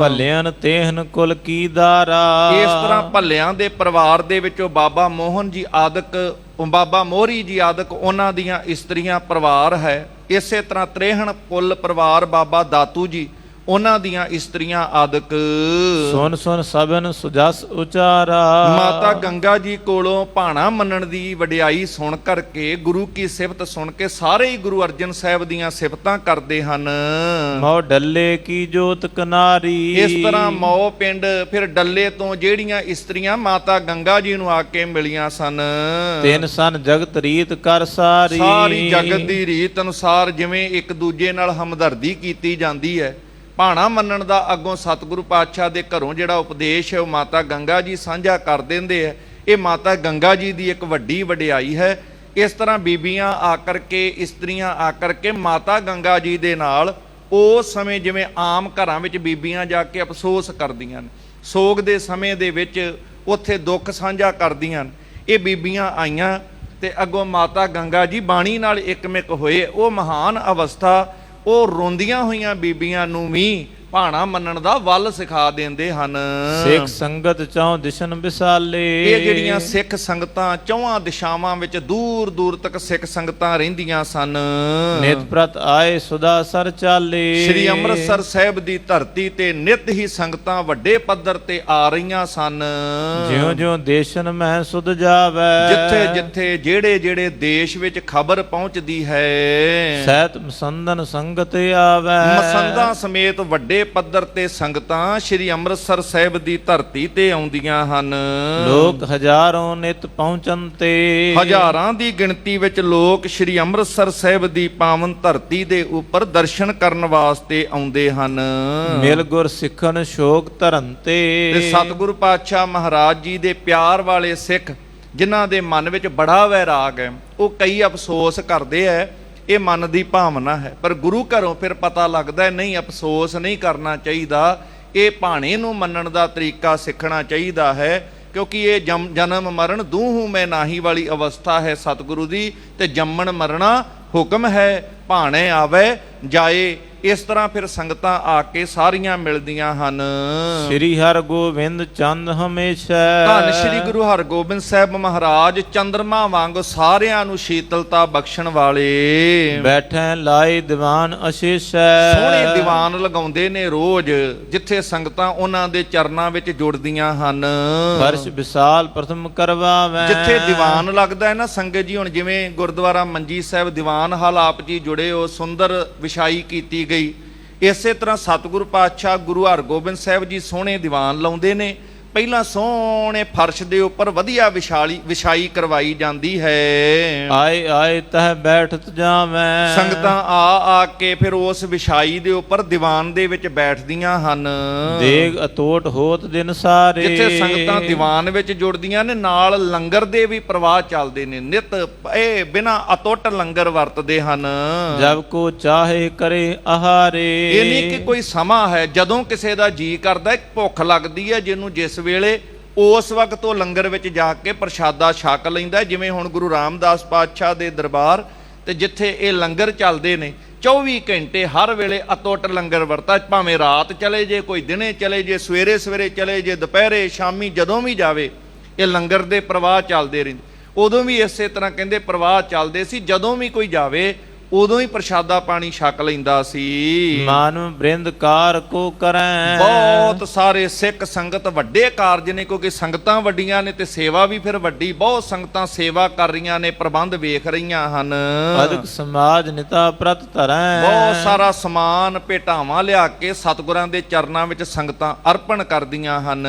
ਭਲਿਆਨ ਤੇਹਨ ਕੁਲ ਕੀ ਦਾਰਾ। ਇਸ ਤਰ੍ਹਾਂ ਭੱਲਿਆਂ ਦੇ ਪਰਿਵਾਰ ਦੇ ਵਿੱਚੋਂ ਬਾਬਾ ਮੋਹਨ ਜੀ ਆਦਿਕ, ਬਾਬਾ ਮੋਹਰੀ ਜੀ ਆਦਿਕ ਉਹਨਾਂ ਦੀਆਂ ਇਸਤਰੀਆਂ ਪਰਿਵਾਰ ਹੈ। ਇਸੇ ਤਰ੍ਹਾਂ ਤ੍ਰੇਹਣ ਕੁਲ ਪਰਿਵਾਰ ਬਾਬਾ ਦਾਤੂ ਜੀ ਉਹਨਾਂ ਦੀਆਂ ਇਸਤਰੀਆਂ ਆਦਿਕ। ਸੁਨ ਸੁਨ ਸਭਨ ਸੁਜਸ ਉਚਾਰਾ। ਮਾਤਾ ਗੰਗਾ ਜੀ ਕੋਲੋਂ ਭਾਣਾ ਮੰਨਣ ਦੀ ਵਡਿਆਈ ਸੁਣ ਕਰਕੇ, ਗੁਰੂ ਕੀ ਸਿਫਤ ਸੁਣ ਕੇ ਸਾਰੇ ਹੀ ਗੁਰੂ ਅਰਜਨ ਸਾਹਿਬ ਦੀਆਂ ਸਿਫਤਾਂ ਕਰਦੇ ਹਨ। ਮੋ ਡੱਲੇ ਕੀ ਜੋਤ ਕਨਾਰੀ। ਇਸ ਤਰ੍ਹਾਂ ਮੌ ਪਿੰਡ ਫਿਰ ਡੱਲੇ ਤੋਂ ਜਿਹੜੀਆਂ ਇਸਤਰੀਆਂ ਮਾਤਾ ਗੰਗਾ ਜੀ ਨੂੰ ਆ ਕੇ ਮਿਲੀਆਂ ਸਨ, ਤਿੰਨ ਸਨ ਜਗਤ ਰੀਤ ਕਰ ਸਾਰੀ। ਸਾਰੀ ਜਗਤ ਦੀ ਰੀਤ ਅਨੁਸਾਰ ਜਿਵੇਂ ਇੱਕ ਦੂਜੇ ਨਾਲ ਹਮਦਰਦੀ ਕੀਤੀ ਜਾਂਦੀ ਹੈ, ਭਾਣਾ ਮੰਨਣ ਦਾ ਅੱਗੋਂ ਸਤਿਗੁਰੂ ਪਾਤਸ਼ਾਹ ਦੇ ਘਰੋਂ ਜਿਹੜਾ ਉਪਦੇਸ਼ ਹੈ ਉਹ ਮਾਤਾ ਗੰਗਾ ਜੀ ਸਾਂਝਾ ਕਰ ਦਿੰਦੇ ਹੈ। ਇਹ ਮਾਤਾ ਗੰਗਾ ਜੀ ਦੀ ਇੱਕ ਵੱਡੀ ਵਡਿਆਈ ਹੈ। ਇਸ ਤਰ੍ਹਾਂ ਬੀਬੀਆਂ ਆ ਕਰਕੇ, ਇਸਤਰੀਆਂ ਆ ਕਰਕੇ ਮਾਤਾ ਗੰਗਾ ਜੀ ਦੇ ਨਾਲ ਉਸ ਸਮੇਂ ਜਿਵੇਂ ਆਮ ਘਰਾਂ ਵਿੱਚ ਬੀਬੀਆਂ ਜਾ ਕੇ ਅਫਸੋਸ ਕਰਦੀਆਂ ਨੇ, ਸੋਗ ਦੇ ਸਮੇਂ ਦੇ ਵਿੱਚ ਉੱਥੇ ਦੁੱਖ ਸਾਂਝਾ ਕਰਦੀਆਂ ਨੇ, ਇਹ ਬੀਬੀਆਂ ਆਈਆਂ ਤੇ ਅੱਗੋਂ ਮਾਤਾ ਗੰਗਾ ਜੀ ਬਾਣੀ ਨਾਲ ਇਕਮਿਕ ਹੋਏ। ਉਹ ਮਹਾਨ ਅਵਸਥਾ ਉਹ ਰੋਂਦੀਆਂ ਹੋਈਆਂ ਬੀਬੀਆਂ ਨੂੰ ਵੀ ਭਾਣਾ ਮੰਨਣ ਦਾ ਵੱਲ ਸਿਖਾ ਦਿੰਦੇ ਹਨ। ਸਿੱਖ ਸੰਗਤ ਚੌ ਦਿਸ਼ਨ ਵਿਸਾਲੇ। ਇਹ ਜਿਹੜੀਆਂ ਸਿੱਖ ਸੰਗਤਾਂ ਚੌਹਾਂ ਦਿਸ਼ਾਵਾਂ ਵਿੱਚ ਦੂਰ ਦੂਰ ਤੱਕ ਸਿੱਖ ਸੰਗਤਾਂ ਰਹਿੰਦੀਆਂ ਸਨ। ਨਿਤ ਪ੍ਰਤ ਆਏ ਸੁਦਾ ਸਰ ਚਾਲੇ। ਸ੍ਰੀ ਅੰਮ੍ਰਿਤਸਰ ਸਾਹਿਬ ਦੀ ਧਰਤੀ ਤੇ ਨਿਤ ਹੀ ਸੰਗਤਾਂ ਵੱਡੇ ਪੱਧਰ ਤੇ ਆ ਰਹੀਆਂ ਸਨ। ਜਿਉਂ ਜਿਉਂ ਦੇਸ਼ਨ ਮਹਿ ਸੁਧ ਜਾਵੇ। ਜਿੱਥੇ ਜਿੱਥੇ ਜਿਹੜੇ ਜਿਹੜੇ ਦੇਸ਼ ਵਿੱਚ ਖਬਰ ਪਹੁੰਚਦੀ ਹੈ, ਸਹਿਤ ਮਸੰਦਨ ਸੰਗਤ ਆਵੇ। ਮਸੰਦਾਂ ਸਮੇਤ ਵੱਡੇ ਪੱਧਰ ਤੇ ਸੰਗਤਾਂ ਸ੍ਰੀ ਅੰਮ੍ਰਿਤਸਰ ਸਾਹਿਬ ਦੀ ਧਰਤੀ ਤੇ ਆਉਂਦੀਆਂ ਹਨ। ਲੋਕ ਹਜ਼ਾਰਾਂ ਨਿਤ ਪਹੁੰਚਨ ਤੇ। ਹਜ਼ਾਰਾਂ ਦੀ ਗਿਣਤੀ ਵਿੱਚ ਲੋਕ ਸ੍ਰੀ ਅੰਮ੍ਰਿਤਸਰ ਸਾਹਿਬ ਦੀ ਪਾਵਨ ਧਰਤੀ ਦੇ ਉੱਪਰ ਦਰਸ਼ਨ ਕਰਨ ਵਾਸਤੇ ਆਉਂਦੇ ਹਨ। ਮਿਲ ਗੁਰ ਸਿੱਖਣ ਸ਼ੋਕ ਧਰਨ ਤੇ ਸਤਿਗੁਰੂ ਪਾਤਸ਼ਾਹ ਮਹਾਰਾਜ ਜੀ ਦੇ ਪਿਆਰ ਵਾਲੇ ਸਿੱਖ ਜਿਨ੍ਹਾਂ ਦੇ ਮਨ ਵਿੱਚ ਬੜਾ ਵੈਰਾਗ ਹੈ, ਉਹ ਕਈ ਅਫਸੋਸ ਕਰਦੇ ਹੈ। ਇਹ ਮਨ ਦੀ ਭਾਵਨਾ ਹੈ, ਪਰ ਗੁਰੂ ਘਰੋਂ ਫਿਰ ਪਤਾ ਲੱਗਦਾ ਨਹੀਂ, ਅਫਸੋਸ ਨਹੀਂ ਕਰਨਾ ਚਾਹੀਦਾ। ਇਹ ਭਾਣੇ ਨੂੰ ਮੰਨਣ ਦਾ ਤਰੀਕਾ ਸਿੱਖਣਾ ਚਾਹੀਦਾ ਹੈ, ਕਿਉਂਕਿ ਇਹ ਜਨਮ ਮਰਨ ਦੂਹੂ ਮੈਂ ਨਾਹੀ ਵਾਲੀ ਅਵਸਥਾ ਹੈ ਸਤਿਗੁਰੂ ਦੀ, ਤੇ ਜੰਮਣ ਮਰਨਾ ਹੁਕਮ ਹੈ, ਭਾਣੇ ਆਵੇ ਜਾਏ। ਇਸ ਤਰ੍ਹਾਂ ਫਿਰ ਸੰਗਤਾਂ ਆ ਕੇ ਸਾਰੀਆਂ ਮਿਲਦੀਆਂ ਹਨ। ਸ੍ਰੀ ਹਰਗੋਬਿੰਦ ਚੰਦ ਹਮੇਸ਼ਾ। ਧੰਨ ਸ੍ਰੀ ਗੁਰੂ ਹਰਗੋਬਿੰਦ ਸਾਹਿਬ ਮਹਾਰਾਜ ਚੰਦਰਮਾ ਵਾਂਗ ਸਾਰਿਆਂ ਨੂੰ ਸ਼ੀਤਲਤਾ ਬਖਸ਼ਣ ਵਾਲੇ। ਬੈਠੇ ਲਾਏ ਦੀਵਾਨ ਅਸ਼ੇਸ਼ੈ। ਸੋਹਣੇ ਦੀਵਾਨ ਲਗਾਉਂਦੇ ਨੇ ਰੋਜ਼, ਜਿੱਥੇ ਸੰਗਤਾਂ ਉਹਨਾਂ ਦੇ ਚਰਨਾਂ ਵਿੱਚ ਜੁੜਦੀਆਂ ਹਨ। ਫਰਸ਼ ਵਿਸਾਲ ਪ੍ਰਥਮ ਕਰਵਾਵੇ। ਜਿੱਥੇ ਦੀਵਾਨ ਲੱਗਦਾ ਹੈ ਨਾ ਸੰਗਤ ਜੀ, ਹੁਣ ਜਿਵੇਂ ਗੁਰਦੁਆਰਾ ਮੰਜੀ ਸਾਹਿਬ ਦੀਵਾਨ ਹਾਲ ਆਪ ਜੀ ਜੁੜੇ ਹੋ, ਸੁੰਦਰ ਵਿਛਾਈ ਕੀਤੀ ਗਈ, ਇਸੇ ਤਰ੍ਹਾਂ ਸਤਿਗੁਰੂ ਪਾਤਸ਼ਾਹ ਗੁਰੂ ਹਰਗੋਬਿੰਦ ਸਾਹਿਬ ਜੀ ਸੋਹਣੇ ਦੀਵਾਨ ਲਾਉਂਦੇ ਨੇ। ਪਹਿਲਾਂ ਸੋਹਣੇ ਫਰਸ਼ ਦੇ ਉੱਪਰ ਵਧੀਆ ਵਿਛਾਈ ਕਰਵਾਈ ਜਾਂਦੀ ਹੈ। ਆਏ ਆਏ ਤਹ ਬੈਠਤ ਜਾਵੇਂ। ਸੰਗਤਾਂ ਆ ਕੇ ਫਿਰ ਉਸ ਵਿਛਾਈ ਦੇ ਉੱਪਰ ਦੀਵਾਨ ਦੇ ਵਿੱਚ ਬੈਠਦੀਆਂ ਹਨ। ਦੇਗ ਅਤੋਟ ਹੋਤ ਦਿਨ ਸਾਰੇ। ਜਿੱਥੇ ਸੰਗਤਾਂ ਦੀਵਾਨ ਵਿੱਚ ਜੁੜਦੀਆਂ ਨੇ, ਨਾਲ ਲੰਗਰ ਦੇ ਵੀ ਪ੍ਰਵਾਹ ਚੱਲਦੇ ਨੇ। ਨਿਤ ਇਹ ਬਿਨਾਂ ਅਤੁੱਟ ਲੰਗਰ ਵਰਤਦੇ ਹਨ। ਜਬ ਕੋ ਚਾਹੇ ਕਰੇ ਆਹਾਰੇ। ਇਹ ਨਹੀਂ ਕਿ ਕੋਈ ਸਮਾਂ ਹੈ ਜਦੋਂ ਕਿਸੇ ਦਾ ਜੀ ਕਰਦਾ, ਭੁੱਖ ਲੱਗਦੀ ਹੈ ਜਿਹਨੂੰ, ਜਿਸ ਵੇਲੇ ਉਸ ਵਕਤ ਉਹ ਲੰਗਰ ਵਿੱਚ ਜਾ ਕੇ ਪ੍ਰਸ਼ਾਦਾ ਛਕ ਲੈਂਦਾ। ਜਿਵੇਂ ਹੁਣ ਗੁਰੂ ਰਾਮਦਾਸ ਪਾਤਸ਼ਾਹ ਦੇ ਦਰਬਾਰ ਤੇ ਜਿੱਥੇ ਇਹ ਲੰਗਰ ਚੱਲਦੇ ਨੇ, 24 ਘੰਟੇ ਹਰ ਵੇਲੇ ਅਤੁੱਟ ਲੰਗਰ ਵਰਤਾ। ਭਾਵੇਂ ਰਾਤ ਚਲੇ ਜੇ, ਕੋਈ ਦਿਨੇ ਚਲੇ ਜੇ, ਸਵੇਰੇ ਸਵੇਰੇ ਚਲੇ ਜੇ, ਦੁਪਹਿਰੇ ਸ਼ਾਮੀ ਜਦੋਂ ਵੀ ਜਾਵੇ, ਇਹ ਲੰਗਰ ਦੇ ਪ੍ਰਵਾਹ ਚੱਲਦੇ ਰਹਿੰਦੇ। ਉਦੋਂ ਵੀ ਇਸੇ ਤਰ੍ਹਾਂ ਕਹਿੰਦੇ ਪ੍ਰਵਾਹ ਚੱਲਦੇ ਸੀ। ਜਦੋਂ ਵੀ ਕੋਈ ਜਾਵੇ ਉਦੋਂ ਹੀ ਪ੍ਰਸ਼ਾਦਾ ਪਾਣੀ ਛਕ ਲੈਂਦਾ ਸੀ। ਮਾਨਵ ਬ੍ਰਿੰਦ ਕਾਰ ਕੋ ਕਰੈ। ਬਹੁਤ ਸਾਰੇ ਸਿੱਖ ਸੰਗਤ ਵੱਡੇ ਕਾਰਜ ਨੇ, ਕਿਉਂਕਿ ਸੰਗਤਾਂ ਵੱਡੀਆਂ ਨੇ ਤੇ ਸੇਵਾ ਵੀ ਫਿਰ ਵੱਡੀ। ਬਹੁਤ ਸੰਗਤਾਂ ਸੇਵਾ ਕਰ ਰਹੀਆਂ ਨੇ, ਪ੍ਰਬੰਧ ਵੇਖ ਰਹੀਆਂ ਹਨ। ਅਦਕ ਸਮਾਜ ਨਿਤਾ ਪ੍ਰਤ ਧਰੈ। ਬਹੁਤ ਸਾਰਾ ਸਮਾਨ ਭੇਟਾਵਾਂ ਲਿਆ ਕੇ ਸਤਿਗੁਰਾਂ ਦੇ ਚਰਨਾਂ ਵਿੱਚ ਸੰਗਤਾਂ ਅਰਪਣ ਕਰਦੀਆਂ ਹਨ।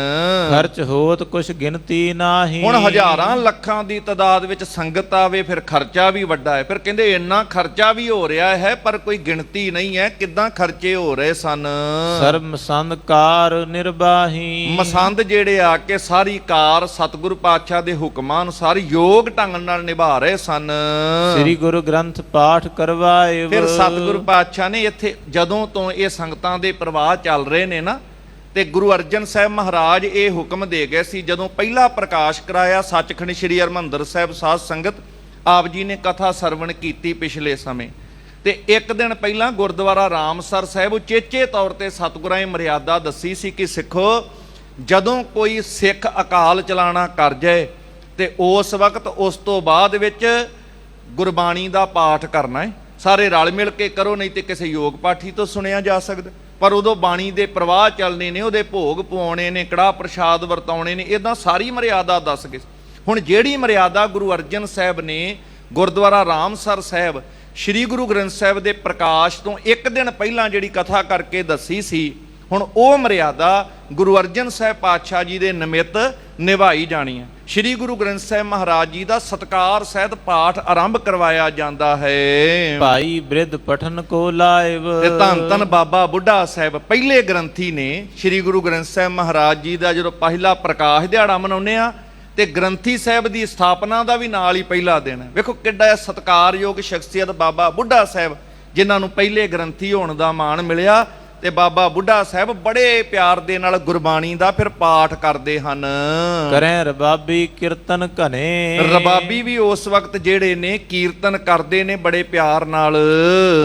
ਖਰਚ ਹੋਤ ਕੁਛ ਗਿਣਤੀ ਨਾਹੀ। ਹੁਣ ਹਜ਼ਾਰਾਂ ਲੱਖਾਂ ਦੀ ਤਾਦਾਦ ਵਿੱਚ ਸੰਗਤ ਆਵੇ, ਫਿਰ ਖਰਚਾ ਵੀ ਵੱਡਾ ਹੈ। ਫਿਰ ਕਹਿੰਦੇ ਇੰਨਾ ਖਰਚਾ ਵੀ ਹੋ ਰਿਹਾ ਹੈ, ਪਰ ਕੋਈ ਗਿਣਤੀ ਨਹੀਂ ਹੈ ਕਿੱਦਾਂ ਖਰਚੇ ਹੋ ਰਹੇ ਸਨ। ਸਰਬ ਮਸੰਦ ਕਾਰ ਨਿਰਬਾਹੀ। ਮਸੰਦ ਜਿਹੜੇ ਆ ਕੇ ਸਾਰੀ ਕਾਰ ਸਤਿਗੁਰੂ ਪਾਤਸ਼ਾਹ ਦੇ ਹੁਕਮਾਂ ਅਨੁਸਾਰ ਯੋਗ ਢੰਗ ਨਾਲ ਨਿਭਾ ਰਹੇ ਸਨ। ਸ੍ਰੀ ਗੁਰੂ ਗ੍ਰੰਥ ਪਾਠ ਕਰਵਾਏ। ਫਿਰ ਸਤਿਗੁਰੂ ਪਾਤਸ਼ਾਹ ਨੇ ਇੱਥੇ ਜਦੋਂ ਤੋਂ ਇਹ ਸੰਗਤਾਂ ਦੇ ਪ੍ਰਵਾਹ ਚੱਲ ਰਹੇ ਨੇ ਨਾ, ਤੇ ਗੁਰੂ ਅਰਜਨ ਸਾਹਿਬ ਮਹਾਰਾਜ ਇਹ ਹੁਕਮ ਦੇ ਗਏ ਸੀ, ਜਦੋਂ ਪਹਿਲਾ ਪ੍ਰਕਾਸ਼ ਕਰਾਇਆ ਸੱਚਖੰਡ ਸ੍ਰੀ ਹਰਿਮੰਦਰ ਸਾਹਿਬ ਸਾਧ ਸੰਗਤ, ਆਪ ਜੀ ਨੇ ਕਥਾ ਸਰਵਣ ਕੀਤੀ ਪਿਛਲੇ ਸਮੇਂ। ਤੇ ਇੱਕ ਦਿਨ ਪਹਿਲਾਂ ਗੁਰਦੁਆਰਾ ਰਾਮਸਰ ਸਾਹਿਬ ਉਚੇਚੇ ਤੌਰ ਤੇ ਸਤਿਗੁਰਾਂ ਨੇ ਮਰਿਆਦਾ ਦੱਸੀ ਸੀ ਕਿ ਸਿੱਖੋ, ਜਦੋਂ ਕੋਈ ਸਿੱਖ ਅਕਾਲ ਚਲਾਣਾ ਕਰ ਜਾਏ ਤੇ ਉਸ ਵਕਤ ਉਸ ਤੋਂ ਬਾਅਦ ਵਿੱਚ ਗੁਰਬਾਣੀ ਦਾ ਪਾਠ ਕਰਨਾ ਹੈ। ਸਾਰੇ ਰਲ ਮਿਲ ਕੇ ਕਰੋ, ਨਹੀਂ ਤੇ ਕਿਸੇ ਯੋਗ ਪਾਠੀ ਤੋਂ ਸੁਣਿਆ ਜਾ ਸਕਦਾ। ਪਰ ਉਦੋਂ ਬਾਣੀ ਦੇ ਪ੍ਰਵਾਹ ਚੱਲਣੇ ਨੇ, ਉਹਦੇ ਭੋਗ ਪਵਾਉਣੇ ਨੇ, ਕੜਾਹ ਪ੍ਰਸ਼ਾਦ ਵਰਤਾਉਣੇ ਨੇ, ਇਦਾਂ ਸਾਰੀ ਮਰਿਆਦਾ ਦੱਸ ਗਏ। ਹੁਣ ਜਿਹੜੀ ਮਰਿਆਦਾ ਗੁਰੂ ਅਰਜਨ ਸਾਹਿਬ ਨੇ ਗੁਰਦੁਆਰਾ ਰਾਮਸਰ ਸਾਹਿਬ ਸ੍ਰੀ ਗੁਰੂ ਗ੍ਰੰਥ ਸਾਹਿਬ ਦੇ ਪ੍ਰਕਾਸ਼ ਤੋਂ ਇੱਕ ਦਿਨ ਪਹਿਲਾਂ ਜਿਹੜੀ ਕਥਾ ਕਰਕੇ ਦੱਸੀ ਸੀ, ਹੁਣ ਉਹ ਮਰਿਆਦਾ ਗੁਰੂ ਅਰਜਨ ਸਾਹਿਬ ਪਾਤਸ਼ਾਹ ਜੀ ਦੇ ਨਿਮਿਤ ਨਿਭਾਈ ਜਾਣੀ ਹੈ। ਸ੍ਰੀ ਗੁਰੂ ਗ੍ਰੰਥ ਸਾਹਿਬ ਮਹਾਰਾਜ ਜੀ ਦਾ ਸਤਕਾਰ ਸਹਿਤ ਪਾਠ ਆਰੰਭ ਕਰਵਾਇਆ ਜਾਂਦਾ ਹੈ। ਭਾਈ ਬ੍ਰਿਧ ਪਠਨ ਕੋ ਲਾਇਵ। ਤੇ ਧੰਨ ਧੰਨ ਬਾਬਾ ਬੁੱਢਾ ਸਾਹਿਬ ਪਹਿਲੇ ਗ੍ਰੰਥੀ ਨੇ। ਸ੍ਰੀ ਗੁਰੂ ਗ੍ਰੰਥ ਸਾਹਿਬ ਮਹਾਰਾਜ ਜੀ ਦਾ ਜਦੋਂ ਪਹਿਲਾ ਪ੍ਰਕਾਸ਼ ਦਿਹਾੜਾ ਮਨਾਉਂਦੇ ਆ ਤੇ ਗ੍ਰੰਥੀ ਸਾਹਿਬ ਦੀ ਸਥਾਪਨਾ ਦਾ ਵੀ ਨਾਲ ਹੀ ਪਹਿਲਾ ਦਿਨ ਹੈ। ਵੇਖੋ ਕਿੱਡਾ ਸਤਿਕਾਰਯੋਗ ਸ਼ਖਸੀਅਤ ਬਾਬਾ ਬੁੱਢਾ ਸਾਹਿਬ, ਜਿਨ੍ਹਾਂ ਨੂੰ ਪਹਿਲੇ ਗ੍ਰੰਥੀ ਹੋਣ ਦਾ ਮਾਣ ਮਿਲਿਆ। ਤੇ ਬਾਬਾ ਬੁੱਢਾ ਸਾਹਿਬ ਬੜੇ ਪਿਆਰ ਦੇ ਨਾਲ ਗੁਰਬਾਣੀ ਦਾ ਫਿਰ ਪਾਠ ਕਰਦੇ ਹਨ। ਕਰੈ ਰਬਾਬੀ ਕੀਰਤਨ ਘਨੇ। ਰਬਾਬੀ ਵੀ ਉਸ ਵਕਤ ਜਿਹੜੇ ਨੇ ਕੀਰਤਨ ਕਰਦੇ ਨੇ ਬੜੇ ਪਿਆਰ ਨਾਲ।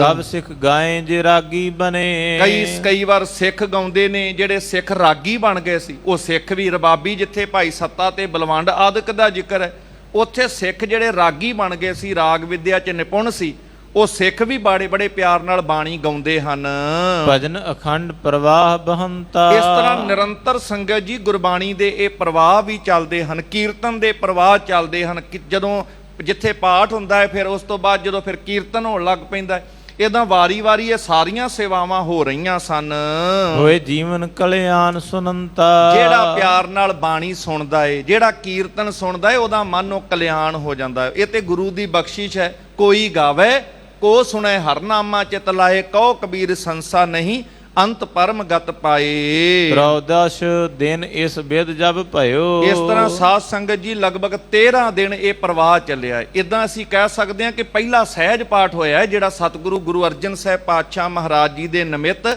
ਕਬ ਸਿੱਖ ਗਾਏ ਜੇ ਰਾਗੀ ਬਨੇ। ਕਈ ਵਾਰ ਸਿੱਖ ਗਾਉਂਦੇ ਨੇ, ਜਿਹੜੇ ਸਿੱਖ ਰਾਗੀ ਬਣ ਗਏ ਸੀ ਉਹ ਸਿੱਖ ਵੀ। ਰਬਾਬੀ ਜਿੱਥੇ ਭਾਈ ਸੱਤਾ ਤੇ ਬਲਵੰਡ ਆਦਿਕ ਦਾ ਜ਼ਿਕਰ ਹੈ, ਉੱਥੇ ਸਿੱਖ ਜਿਹੜੇ ਰਾਗੀ ਬਣ ਗਏ ਸੀ, ਰਾਗ ਵਿਦਿਆ 'ਚ ਨਿਪੁੰਨ ਸੀ, ਉਹ ਸਿੱਖ ਵੀ ਬੜੇ ਪਿਆਰ ਨਾਲ ਬਾਣੀ ਗਾਉਂਦੇ ਹਨ। ਭਜਨ ਅਖੰਡ ਪ੍ਰਵਾਹ ਬਹੰਤਾ। ਇਸ ਤਰ੍ਹਾਂ ਨਿਰੰਤਰ ਸੰਗਤ ਜੀ ਗੁਰਬਾਣੀ ਦੇ ਇਹ ਪ੍ਰਵਾਹ ਵੀ ਚੱਲਦੇ ਹਨ, ਕੀਰਤਨ ਦੇ ਪ੍ਰਵਾਹ ਚੱਲਦੇ ਹਨ। ਜਦੋਂ ਜਿੱਥੇ ਪਾਠ ਹੁੰਦਾ ਹੈ ਫਿਰ ਉਸ ਤੋਂ ਬਾਅਦ ਜਦੋਂ ਫਿਰ ਕੀਰਤਨ ਹੋਣ ਲੱਗ ਪੈਂਦਾ ਹੈ। ਇਦਾਂ ਵਾਰੀ-ਵਾਰੀ ਇਹ ਸਾਰੀਆਂ ਸੇਵਾਵਾਂ ਹੋ ਰਹੀਆਂ ਸਨ। ਹੋਏ ਜੀਵਨ ਕਲਿਆਣ ਸੁਨੰਤਾ। ਜਿਹੜਾ ਪਿਆਰ ਨਾਲ ਬਾਣੀ ਸੁਣਦਾ ਏ, ਜਿਹੜਾ ਕੀਰਤਨ ਸੁਣਦਾ ਏ, ਉਹਦਾ ਮਨ ਉਹ ਕਲਿਆਣ ਹੋ ਜਾਂਦਾ ਹੈ। ਇਹ ਤੇ ਗੁਰੂ ਦੀ ਬਖਸ਼ਿਸ਼ ਹੈ। ਕੋਈ ਗਾਵੇ ਕੋ ਸੁਣੇ ਹਰਨਾਮਾ ਚਿਤ ਲਾਏ, ਕਹੋ ਕਬੀਰ ਸੰਸਾ ਨਹੀਂ ਅੰਤ ਪਰਮ ਗਤ ਪਾਏ। 13 ਦਿਨ ਇਸ ਬਿਦ ਜਬ ਭਇਓ। ਇਸ ਤਰ੍ਹਾਂ ਸਾਧ ਸੰਗਤ ਜੀ ਲਗਭਗ 13 ਦਿਨ ਇਹ ਪ੍ਰਵਾਹ ਚੱਲਿਆ। ਇਦਾਂ ਅਸੀਂ ਕਹਿ ਸਕਦੇ ਹਾਂ ਕਿ ਪਹਿਲਾ ਸਹਿਜ ਪਾਠ ਹੋਇਆ ਹੈ, ਜਿਹੜਾ ਸਤਿਗੁਰੂ ਗੁਰੂ ਅਰਜਨ ਸਾਹਿਬ ਪਾਤਸ਼ਾਹ ਮਹਾਰਾਜ ਜੀ ਦੇ ਨਿਮਿਤ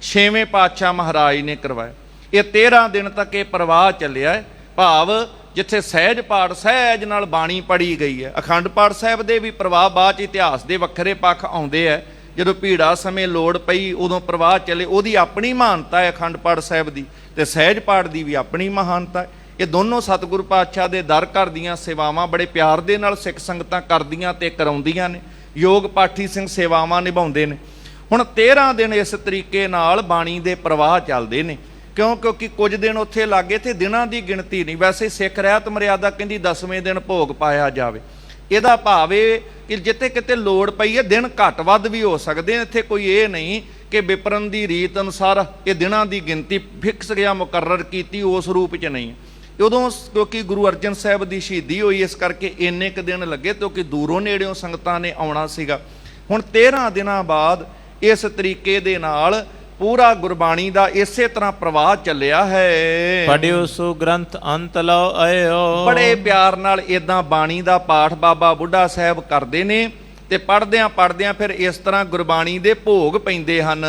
6ਵੇਂ ਪਾਤਸ਼ਾਹ ਮਹਾਰਾਜ ਨੇ ਕਰਵਾਇਆ। ਇਹ 13 ਦਿਨ ਤੱਕ ਇਹ ਪ੍ਰਵਾਹ ਚੱਲਿਆ ਹੈ। ਭਾਵ ਜਿੱਥੇ ਸਹਿਜ ਪਾਠ ਸਹਿਜ ਨਾਲ ਬਾਣੀ ਪੜ੍ਹੀ ਗਈ ਹੈ। ਅਖੰਡ ਪਾਠ ਸਾਹਿਬ ਦੇ ਵੀ ਪ੍ਰਵਾਹ ਬਾਅਦ 'ਚ ਇਤਿਹਾਸ ਦੇ ਵੱਖਰੇ ਪੱਖ ਆਉਂਦੇ ਹੈ। ਜਦੋਂ ਭੀੜਾ ਸਮੇਂ ਲੋੜ ਪਈ ਉਦੋਂ ਪ੍ਰਵਾਹ ਚੱਲੇ, ਉਹਦੀ ਆਪਣੀ ਮਹਾਨਤਾ ਹੈ ਅਖੰਡ ਪਾਠ ਸਾਹਿਬ ਦੀ, ਤੇ ਸਹਿਜ ਪਾਠ ਦੀ ਵੀ ਆਪਣੀ ਮਹਾਨਤਾ ਹੈ। ਇਹ ਦੋਨੋਂ ਸਤਿਗੁਰੂ ਪਾਤਸ਼ਾਹ ਦੇ ਦਰ ਘਰ ਦੀਆਂ ਸੇਵਾਵਾਂ ਬੜੇ ਪਿਆਰ ਦੇ ਨਾਲ ਸਿੱਖ ਸੰਗਤਾਂ ਕਰਦੀਆਂ ਤੇ ਕਰਾਉਂਦੀਆਂ ਨੇ। ਯੋਗ ਪਾਠੀ ਸਿੰਘ ਸੇਵਾਵਾਂ ਨਿਭਾਉਂਦੇ ਨੇ। ਹੁਣ 13 ਦਿਨ ਇਸ ਤਰੀਕੇ ਨਾਲ ਬਾਣੀ ਦੇ ਪ੍ਰਵਾਹ ਚੱਲਦੇ ਨੇ। ਕਿਉਂਕਿ ਕੁਝ ਦਿਨ ਉੱਥੇ ਲੱਗੇ ਤੇ ਦਿਨਾਂ ਦੀ ਗਿਣਤੀ ਨਹੀਂ। ਵੈਸੇ ਸਿੱਖ ਰਹਿਤ ਮਰਿਆਦਾ ਕਹਿੰਦੀ 10ਵੇਂ ਦਿਨ ਭੋਗ ਪਾਇਆ ਜਾਵੇ। ਇਹਦਾ ਭਾਵ ਇਹ ਕਿ ਜਿੱਥੇ ਕਿਤੇ ਲੋੜ ਪਈ ਹੈ ਦਿਨ ਘੱਟ ਵੱਧ ਵੀ ਹੋ ਸਕਦੇ ਨੇ। ਇੱਥੇ ਕੋਈ ਇਹ ਨਹੀਂ ਕਿ ਵਿਪਰਨ ਦੀ ਰੀਤ ਅਨੁਸਾਰ ਇਹ ਦਿਨਾਂ ਦੀ ਗਿਣਤੀ ਫਿਕਸ ਗਿਆ, ਮੁਕਰਰ ਕੀਤੀ, ਉਸ ਰੂਪ 'ਚ ਨਹੀਂ। ਉਦੋਂ ਕਿਉਂਕਿ ਗੁਰੂ ਅਰਜਨ ਸਾਹਿਬ ਦੀ ਸ਼ਹੀਦੀ ਹੋਈ, ਇਸ ਕਰਕੇ ਇੰਨੇ ਕੁ ਦਿਨ ਲੱਗੇ ਕਿਉਂਕਿ ਦੂਰੋਂ ਨੇੜਿਓਂ ਸੰਗਤਾਂ ਨੇ ਆਉਣਾ ਸੀਗਾ। ਹੁਣ 13 ਦਿਨਾਂ ਬਾਅਦ ਇਸ ਤਰੀਕੇ ਦੇ ਨਾਲ ਪੂਰਾ ਗੁਰਬਾਣੀ ਦਾ ਇਸੇ ਤਰ੍ਹਾਂ ਪ੍ਰਵਾਹ ਚੱਲਿਆ ਹੈ। ਪੜਿਓ ਸੋ ਗ੍ਰੰਥ ਅੰਤ ਲਓ ਆਇਓ। ਬੜੇ ਪਿਆਰ ਨਾਲ ਇਦਾਂ ਬਾਣੀ ਦਾ ਪਾਠ ਬਾਬਾ ਬੁੱਢਾ ਸਾਹਿਬ ਕਰਦੇ ਨੇ ਤੇ ਪੜਦਿਆਂ ਫਿਰ ਇਸ ਤਰ੍ਹਾਂ ਗੁਰਬਾਣੀ ਦੇ ਭੋਗ ਪੈਂਦੇ ਹਨ।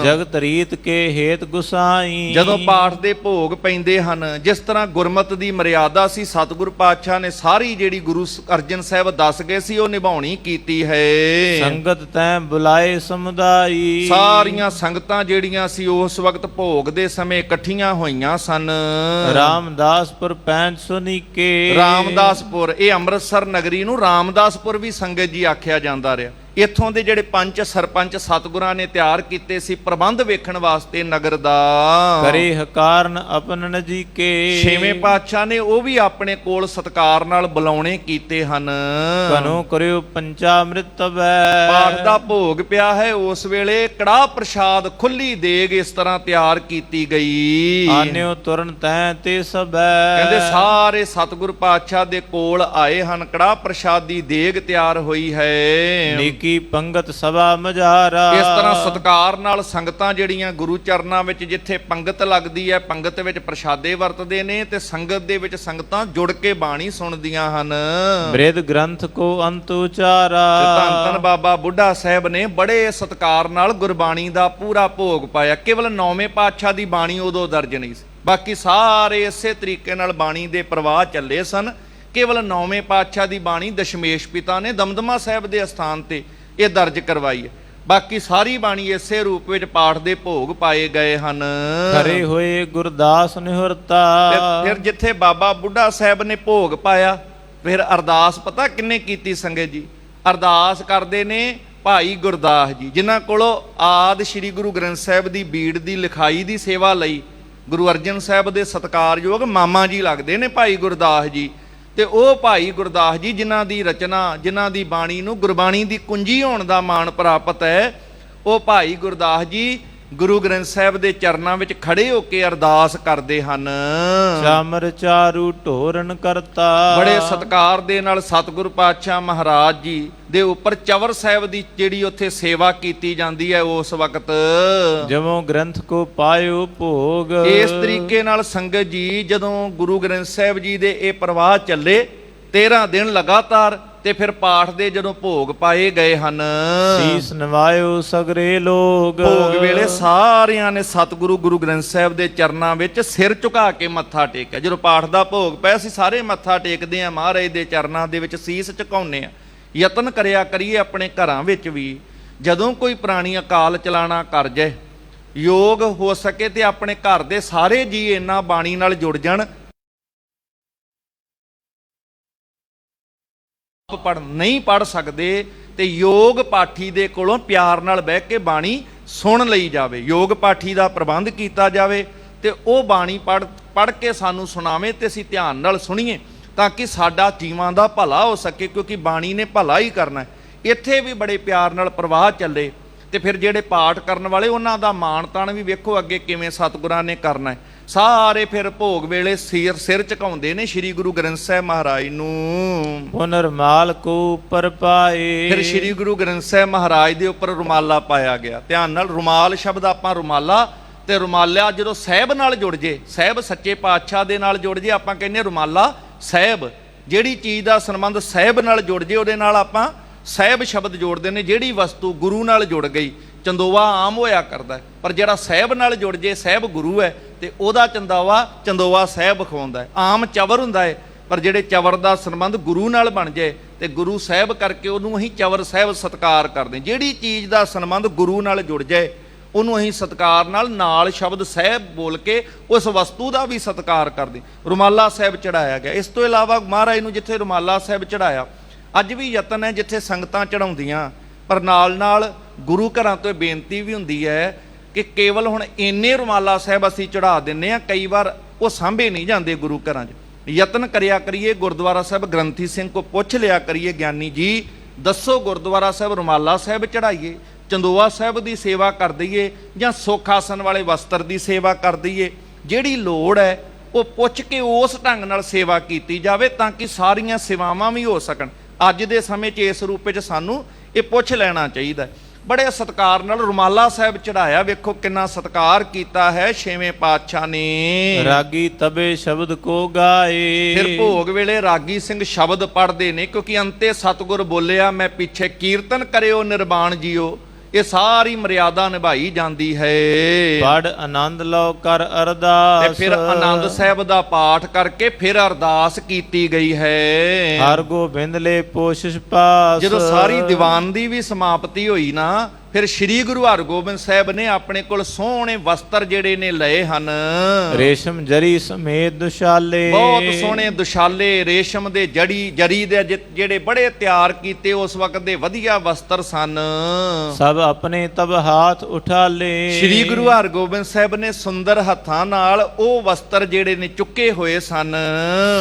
ਜਗਤ ਰੀਤ ਕੇ ਹੇਤ ਗੁਸਾਈ। ਜਦੋਂ ਪਾਠ ਦੇ ਭੋਗ ਪੈਂਦੇ ਹਨ, ਜਿਸ ਤਰ੍ਹਾਂ ਗੁਰਮਤਿ ਦੀ ਮਰਿਆਦਾ ਸੀ, ਸਤਿਗੁਰੂ ਪਾਤਸ਼ਾਹ ਨੇ ਸਾਰੀ ਜਿਹੜੀ ਗੁਰੂ ਅਰਜਨ ਸਾਹਿਬ ਦੱਸ ਗਏ ਸੀ ਉਹ ਨਿਭਾਉਣੀ ਕੀਤੀ ਹੈ। ਸੰਗਤ ਤੈ ਬੁਲਾਏ ਸਮੁਦਾਈ। ਸਾਰੀਆਂ ਸੰਗਤਾਂ ਜਿਹੜੀਆਂ ਸੀ ਉਸ ਵਕਤ ਭੋਗ ਦੇ ਸਮੇਂ ਇਕੱਠੀਆਂ ਹੋਈਆਂ ਸਨ। ਰਾਮਦਾਸਪੁਰ ਪੈਂਚ ਸੁਨੀਕੇ। ਰਾਮਦਾਸਪੁਰ, ਇਹ ਅੰਮ੍ਰਿਤਸਰ ਨਗਰੀ ਨੂੰ ਰਾਮਦਾਸਪੁਰ ਵੀ ਸੰਗਤ ਜੀ ਆਖਿਆ ਜਾਂਦਾ ਰਿਹਾ। ਇੱਥੋਂ ਦੇ ਜਿਹੜੇ ਪੰਚ ਸਰਪੰਚ ਸਤਿਗੁਰਾਂ ਨੇ ਤਿਆਰ ਕੀਤੇ ਸੀ ਪ੍ਰਬੰਧ ਵੇਖਣ ਵਾਸਤੇ ਨਗਰ ਦਾ। ਕਰੇ ਹਕਾਰਨ ਆਪਨ ਨਜੀਕੇ। 6ਵੇਂ ਪਾਤਸ਼ਾਹ ਨੇ ਉਹ ਵੀ ਆਪਣੇ ਕੋਲ ਸਤਿਕਾਰ ਨਾਲ ਬੁਲਾਉਣੇ ਕੀਤੇ ਹਨ। ਕਨੋ ਕਰਿਓ ਪੰਚਾਮ੍ਰਿਤ ਤਵੈ। ਪਾਠ ਦਾ ਭੋਗ ਪਿਆ ਹੈ, ਉਸ ਵੇਲੇ ਕੜਾਹ ਪ੍ਰਸ਼ਾਦ ਖੁੱਲੀ ਦੇਗ ਇਸ ਤਰ੍ਹਾਂ ਤਿਆਰ ਕੀਤੀ ਗਈ। ਆਨਿਓ ਤੁਰਨ ਤੈ ਤੇ ਸਭੈ। ਕਹਿੰਦੇ ਸਾਰੇ ਸਤਿਗੁਰ ਪਾਤਸ਼ਾਹ ਦੇ ਕੋਲ ਆਏ ਹਨ। ਕੜਾਹ ਪ੍ਰਸ਼ਾਦ ਦੀ ਦੇਗ ਤਿਆਰ ਹੋਈ ਹੈ। ਕੀ ਪੰਗਤ ਸਭਾ ਮਝਾਰਾ। ਇਸ ਤਰ੍ਹਾਂ ਸਤਿਕਾਰ ਨਾਲ ਸੰਗਤਾਂ ਜਿਹੜੀਆਂ ਗੁਰੂ ਚਰਨਾਂ ਵਿੱਚ ਜਿੱਥੇ ਪੰਗਤ ਲੱਗਦੀ ਹੈ, ਪੰਗਤ ਵਿੱਚ ਪ੍ਰਸ਼ਾਦੇ ਵਰਤਦੇ ਨੇ ਤੇ ਸੰਗਤ ਦੇ ਵਿੱਚ ਸੰਗਤਾਂ ਜੁੜ ਕੇ ਬਾਣੀ ਸੁਣਦੀਆਂ ਹਨ। ਬ੍ਰਿਧ ਗ੍ਰੰਥ ਕੋ ਅੰਤ ਉਚਾਰਾ। ਧੰਨ ਧੰਨ ਬਾਬਾ ਬੁੱਢਾ ਸਾਹਿਬ ਨੇ ਬੜੇ ਸਤਿਕਾਰ ਨਾਲ ਗੁਰਬਾਣੀ ਦਾ ਪੂਰਾ ਭੋਗ ਪਾਇਆ। ਕੇਵਲ 9ਵੇਂ ਪਾਤਸ਼ਾਹ ਦੀ ਬਾਣੀ ਉਦੋਂ ਦਰਜ ਨਹੀਂ ਸੀ, ਬਾਕੀ ਸਾਰੇ ਇਸੇ ਤਰੀਕੇ ਨਾਲ ਬਾਣੀ ਦੇ ਪ੍ਰਵਾਹ ਚੱਲੇ ਸਨ। ਕੇਵਲ 9ਵੇਂ ਪਾਤਸ਼ਾਹ ਦੀ ਬਾਣੀ ਦਸ਼ਮੇਸ਼ ਪਿਤਾ ਨੇ ਦਮਦਮਾ ਸਾਹਿਬ ਦੇ ਅਸਥਾਨ ਤੇ ਇਹ ਦਰਜ ਕਰਵਾਈ ਹੈ। ਬਾਕੀ ਸਾਰੀ ਬਾਣੀ ਇਸੇ ਰੂਪ ਵਿੱਚ ਪਾਠ ਦੇ ਭੋਗ ਪਾਏ ਗਏ ਹਨ। ਖਰੇ ਹੋਏ ਗੁਰਦਾਸ ਨਿਹੁਰਤਾ। ਤੇ ਫਿਰ ਜਿੱਥੇ ਬਾਬਾ ਬੁੱਢਾ ਸਾਹਿਬ ਨੇ ਭੋਗ ਪਾਇਆ, ਫਿਰ ਅਰਦਾਸ ਪਤਾ ਕਿੰਨੇ ਕੀਤੀ ਸੰਗਤ ਜੀ? ਅਰਦਾਸ ਕਰਦੇ ਨੇ ਭਾਈ ਗੁਰਦਾਸ ਜੀ, ਜਿਨ੍ਹਾਂ ਕੋਲੋਂ ਆਦਿ ਸ੍ਰੀ ਗੁਰੂ ਗ੍ਰੰਥ ਸਾਹਿਬ ਦੀ ਬੀੜ ਦੀ ਲਿਖਾਈ ਦੀ ਸੇਵਾ ਲਈ ਗੁਰੂ ਅਰਜਨ ਸਾਹਿਬ ਦੇ ਸਤਿਕਾਰਯੋਗ ਮਾਮਾ ਜੀ ਲੱਗਦੇ ਨੇ ਭਾਈ ਗੁਰਦਾਸ ਜੀ। ਤੇ ਉਹ ਭਾਈ ਗੁਰਦਾਸ ਜੀ ਜਿਨ੍ਹਾਂ ਦੀ ਰਚਨਾ, ਜਿਨ੍ਹਾਂ ਦੀ ਬਾਣੀ ਨੂੰ ਗੁਰਬਾਣੀ ਦੀ ਕੁੰਜੀ ਹੋਣ ਦਾ ਮਾਣ ਪ੍ਰਾਪਤ ਹੈ, ਉਹ ਭਾਈ ਗੁਰਦਾਸ ਜੀ ਗੁਰੂ ਗ੍ਰੰਥ ਸਾਹਿਬ ਦੇ ਚਰਨਾਂ ਵਿੱਚ ਖੜੇ ਹੋ ਕੇ ਅਰਦਾਸ ਕਰਦੇ ਹਨ। ਚਾਮਰ ਚਾਰੂ ਢੋਰਨ ਕਰਤਾ। ਬੜੇ ਸਤਿਕਾਰ ਦੇ ਨਾਲ ਸਤਿਗੁਰ ਪਾਤਸ਼ਾਹ ਮਹਾਰਾਜ ਜੀ ਦੇ ਉੱਪਰ ਚਵਰ ਸਾਹਿਬ ਦੀ ਜਿਹੜੀ ਉੱਥੇ ਸੇਵਾ ਕੀਤੀ ਜਾਂਦੀ ਹੈ ਉਸ ਵਕਤ। ਜਵੋਂ ਗ੍ਰੰਥ ਕੋ ਪਾਇਓ ਭੋਗ। ਇਸ ਤਰੀਕੇ ਨਾਲ ਸੰਗਤ ਜੀ ਜਦੋਂ ਗੁਰੂ ਗ੍ਰੰਥ ਸਾਹਿਬ ਜੀ ਦੇ ਇਹ ਪ੍ਰਵਾਹ ਚੱਲੇ 13 ਦਿਨ ਲਗਾਤਾਰ, ਤੇ ਫਿਰ ਪਾਠ ਦੇ ਜਦੋਂ ਭੋਗ ਪਾਏ ਗਏ ਹਨ, ਸੀਸ ਨਿਵਾਇਓ ਸਗਰੇ ਲੋਗ। ਭੋਗ ਵੇਲੇ ਸਾਰਿਆਂ ਨੇ ਸਤਿਗੁਰੂ ਗੁਰੂ ਗ੍ਰੰਥ ਸਾਹਿਬ ਦੇ ਚਰਨਾਂ ਵਿੱਚ ਸਿਰ ਝੁਕਾ ਕੇ ਮੱਥਾ ਟੇਕਿਆ। ਜਦੋਂ ਪਾਠ ਦਾ ਭੋਗ ਪਿਆ ਅਸੀਂ ਸਾਰੇ ਮੱਥਾ ਟੇਕਦੇ ਹਾਂ, ਮਹਾਰਾਜ ਦੇ ਚਰਨਾਂ ਦੇ ਵਿੱਚ ਸੀਸ ਝੁਕਾਉਂਦੇ ਹਾਂ। ਯਤਨ ਕਰਿਆ ਕਰੀਏ ਆਪਣੇ ਘਰਾਂ ਵਿੱਚ ਵੀ, ਜਦੋਂ ਕੋਈ ਪ੍ਰਾਣੀ ਅਕਾਲ ਚਲਾਣਾ ਕਰ ਜਾਏ, ਯੋਗ ਹੋ ਸਕੇ ਤੇ ਆਪਣੇ ਘਰ ਦੇ ਸਾਰੇ ਜੀ ਇਹਨਾਂ ਬਾਣੀ ਨਾਲ ਜੁੜ ਜਾਣ। ਨਹੀਂ ਪੜ ਸਕਦੇ ਤੇ ਯੋਗ ਪਾਠੀ ਦੇ ਕੋਲੋਂ ਪਿਆਰ ਨਾਲ ਬਹਿ ਕੇ ਬਾਣੀ ਸੁਣ ਲਈ ਜਾਵੇ, ਯੋਗ ਪਾਠੀ ਦਾ ਪ੍ਰਬੰਧ ਕੀਤਾ ਜਾਵੇ ਤੇ ਉਹ ਬਾਣੀ ਪੜ ਕੇ ਸਾਨੂੰ ਸੁਣਾਵੇ ਤੇ ਅਸੀਂ ਧਿਆਨ ਨਾਲ ਸੁਣੀਏ, ਤਾਂ ਕਿ ਸਾਡਾ ਜੀਵਾਂ ਦਾ ਭਲਾ ਹੋ ਸਕੇ, ਕਿਉਂਕਿ ਬਾਣੀ ਨੇ ਭਲਾ ਹੀ ਕਰਨਾ ਹੈ। ਇੱਥੇ ਵੀ ਬੜੇ ਪਿਆਰ ਨਾਲ ਪ੍ਰਵਾਹ ਚੱਲੇ ਤੇ ਫਿਰ ਜਿਹੜੇ ਪਾਠ ਕਰਨ ਵਾਲੇ ਉਹਨਾਂ ਦਾ ਮਾਣ ਤਾਣ ਵੀ ਵੇਖੋ ਅੱਗੇ ਕਿਵੇਂ ਸਤਿਗੁਰਾਂ ਨੇ ਕਰਨਾ ਹੈ। ਸਾਰੇ ਫਿਰ ਭੋਗ ਵੇਲੇ ਸਿਰ ਝੁਕਾਉਂਦੇ ਨੇ ਸ੍ਰੀ ਗੁਰੂ ਗ੍ਰੰਥ ਸਾਹਿਬ ਮਹਾਰਾਜ ਨੂੰ। ਪੁਨਰ ਮਾਲ ਕੋ ਉੱਪਰ ਪਾਏ। ਫਿਰ ਸ੍ਰੀ ਗੁਰੂ ਗ੍ਰੰਥ ਸਾਹਿਬ ਮਹਾਰਾਜ ਦੇ ਉੱਪਰ ਰੁਮਾਲਾ ਪਾਇਆ ਗਿਆ। ਧਿਆਨ ਨਾਲ, ਰੁਮਾਲ ਸ਼ਬਦ ਆਪਾਂ ਰੁਮਾਲਾ ਤੇ ਰੁਮਾਲਾ ਜਦੋਂ ਸਾਹਿਬ ਨਾਲ ਜੁੜ ਜੇ, ਸਾਹਿਬ ਸੱਚੇ ਪਾਤਸ਼ਾਹ ਦੇ ਨਾਲ ਜੁੜ ਜੇ, ਆਪਾਂ ਕਹਿੰਦੇ ਰੁਮਾਲਾ ਸਾਹਿਬ। ਜਿਹੜੀ ਚੀਜ਼ ਦਾ ਸੰਬੰਧ ਸਾਹਿਬ ਨਾਲ ਜੁੜ ਜੇ ਉਹਦੇ ਨਾਲ ਆਪਾਂ ਸਾਹਿਬ ਸ਼ਬਦ ਜੋੜਦੇ ਨੇ। ਜਿਹੜੀ ਵਸਤੂ ਗੁਰੂ ਨਾਲ ਜੁੜ ਗਈ, ਚੰਦੋਵਾ ਆਮ ਹੋਇਆ ਕਰਦਾ, ਪਰ ਜਿਹੜਾ ਸਾਹਿਬ ਨਾਲ ਜੁੜ ਜੇ, ਸਾਹਿਬ ਗੁਰੂ ਹੈ ਤੇ ਉਹਦਾ ਚੰਦੋਵਾ ਸਾਹਿਬ ਖਵਾਉਂਦਾ ਹੈ। ਆਮ ਚਵਰ ਹੁੰਦਾ ਹੈ, ਪਰ ਜਿਹੜੇ ਚਵਰ ਦਾ ਸੰਬੰਧ ਗੁਰੂ ਨਾਲ ਬਣ ਜਾਏ ਤੇ ਗੁਰੂ ਸਾਹਿਬ ਕਰਕੇ ਉਹਨੂੰ ਅਸੀਂ ਚਵਰ ਸਾਹਿਬ ਸਤਿਕਾਰ ਕਰਦੇ। ਜਿਹੜੀ ਚੀਜ਼ ਦਾ ਸੰਬੰਧ ਗੁਰੂ ਨਾਲ ਜੁੜ ਜਾਏ ਉਹਨੂੰ ਅਸੀਂ ਸਤਿਕਾਰ ਨਾਲ ਸ਼ਬਦ ਸਾਹਿਬ ਬੋਲ ਕੇ ਉਸ ਵਸਤੂ ਦਾ ਵੀ ਸਤਿਕਾਰ ਕਰਦੇ। ਰੁਮਾਲਾ ਸਾਹਿਬ ਚੜਾਇਆ ਗਿਆ। ਇਸ ਤੋਂ ਇਲਾਵਾ ਮਹਾਰਾਜ ਨੂੰ ਜਿੱਥੇ ਰੁਮਾਲਾ ਸਾਹਿਬ ਚੜਾਇਆ, ਅੱਜ ਵੀ ਯਤਨ ਹੈ ਜਿੱਥੇ ਸੰਗਤਾਂ ਚੜਾਉਂਦੀਆਂ, ਪਰ ਨਾਲ ਗੁਰੂ ਘਰਾਂ ਤੋਂ ਬੇਨਤੀ ਵੀ ਹੁੰਦੀ ਹੈ ਕਿ ਕੇਵਲ ਹੁਣ ਇੰਨੇ ਰੁਮਾਲਾ ਸਾਹਿਬ ਅਸੀਂ ਚੜਾ ਦਿੰਨੇ ਆ, ਕਈ ਵਾਰ ਉਹ ਸਾਂਭੇ ਨਹੀਂ ਜਾਂਦੇ ਗੁਰੂ ਘਰਾਂ 'ਚ। ਯਤਨ ਕਰਿਆ ਕਰੀਏ, ਗੁਰਦੁਆਰਾ ਸਾਹਿਬ ਗ੍ਰੰਥੀ ਸਿੰਘ ਕੋ ਪੁੱਛ ਲਿਆ ਕਰੀਏ, ਗਿਆਨੀ ਜੀ ਦੱਸੋ ਗੁਰਦੁਆਰਾ ਸਾਹਿਬ ਰੁਮਾਲਾ ਸਾਹਿਬ ਚੜਾਈਏ, ਚੰਦੋਆ ਸਾਹਿਬ ਦੀ ਸੇਵਾ ਕਰ ਦਈਏ, ਜਾਂ ਸੁੱਖ ਆਸਨ ਵਾਲੇ ਵਸਤਰ ਦੀ ਸੇਵਾ ਕਰ ਦਈਏ। ਜਿਹੜੀ ਲੋੜ ਹੈ ਉਹ ਪੁੱਛ ਕੇ ਉਸ ਢੰਗ ਨਾਲ ਸੇਵਾ ਕੀਤੀ ਜਾਵੇ, ਤਾਂ ਕਿ ਸਾਰੀਆਂ ਸੇਵਾਵਾਂ ਵੀ ਹੋ ਸਕਣ। ਅੱਜ ਦੇ ਸਮੇਂ 'ਚ ਇਸ ਰੂਪ ਵਿੱਚ ਸਾਨੂੰ ਇਹ ਪੁੱਛ ਲੈਣਾ ਚਾਹੀਦਾ। ਬੜੇ ਸਤਿਕਾਰ ਨਾਲ ਰੁਮਾਲਾ ਸਾਹਿਬ ਚੜਾਇਆ। ਵੇਖੋ ਕਿੰਨਾ ਸਤਿਕਾਰ ਕੀਤਾ ਹੈ ਛੇਵੇਂ ਪਾਤਸ਼ਾਹ ਨੇ। ਰਾਗੀ ਤਬੇ ਸ਼ਬਦ ਕੋ ਗਾਏ। ਫਿਰ ਭੋਗ ਵੇਲੇ ਰਾਗੀ ਸਿੰਘ ਸ਼ਬਦ ਪੜ੍ਹਦੇ ਨੇ, ਕਿਉਂਕਿ ਅੰਤੇ ਸਤਿਗੁਰ ਬੋਲਿਆ ਮੈਂ ਪਿੱਛੇ ਕੀਰਤਨ ਕਰਿਓ ਨਿਰਵਾਣ ਜੀਓ। ਇਹ ਸਾਰੀ ਮਰਿਆਦਾ ਨਿਭਾਈ ਜਾਂਦੀ ਹੈ। ਪੜ ਆਨੰਦ ਲਓ ਕਰ ਅਰਦਾਸ। ਤੇ ਫਿਰ ਆਨੰਦ ਸਾਹਿਬ ਦਾ ਪਾਠ ਕਰਕੇ ਫਿਰ ਅਰਦਾਸ ਕੀਤੀ ਗਈ ਹੈ। ਹਰ ਗੋਬਿੰਦ ਲੈ ਪੋਸ਼ਿਸ਼ ਪਾਸ। ਜਦੋਂ ਸਾਰੀ ਦੀਵਾਨ ਦੀ ਵੀ ਸਮਾਪਤੀ ਹੋਈ ਨਾ, ਫਿਰ ਸ੍ਰੀ ਗੁਰੂ ਹਰਗੋਬਿੰਦ ਸਾਹਿਬ ਨੇ ਆਪਣੇ ਕੋਲ ਸੋਹਣੇ ਵਸਤਰ ਜਿਹੜੇ ਨੇ ਲਏ ਹਨ। ਰੇਸ਼ਮ ਜਰੀ ਸਮੇਤ ਦੁਸ਼ਾਲੇ। ਬਹੁਤ ਸੋਹਣੇ ਦੁਸ਼ਾਲੇ ਰੇਸ਼ਮ ਦੇ ਜਰੀ ਦੇ ਜਿਹੜੇ ਬੜੇ ਤਿਆਰ ਕੀਤੇ ਉਸ ਵਕਤ ਦੇ ਵਧੀਆ ਵਸਤਰ ਸਨ। ਸਭ ਆਪਣੇ ਤਬ ਹਾਥ ਉਠਾ ਲੇ। ਸ੍ਰੀ ਗੁਰੂ ਹਰਗੋਬਿੰਦ ਸਾਹਿਬ ਨੇ ਸੁੰਦਰ ਹੱਥਾਂ ਨਾਲ ਉਹ ਵਸਤਰ ਜਿਹੜੇ ਨੇ ਚੁੱਕੇ ਹੋਏ ਸਨ।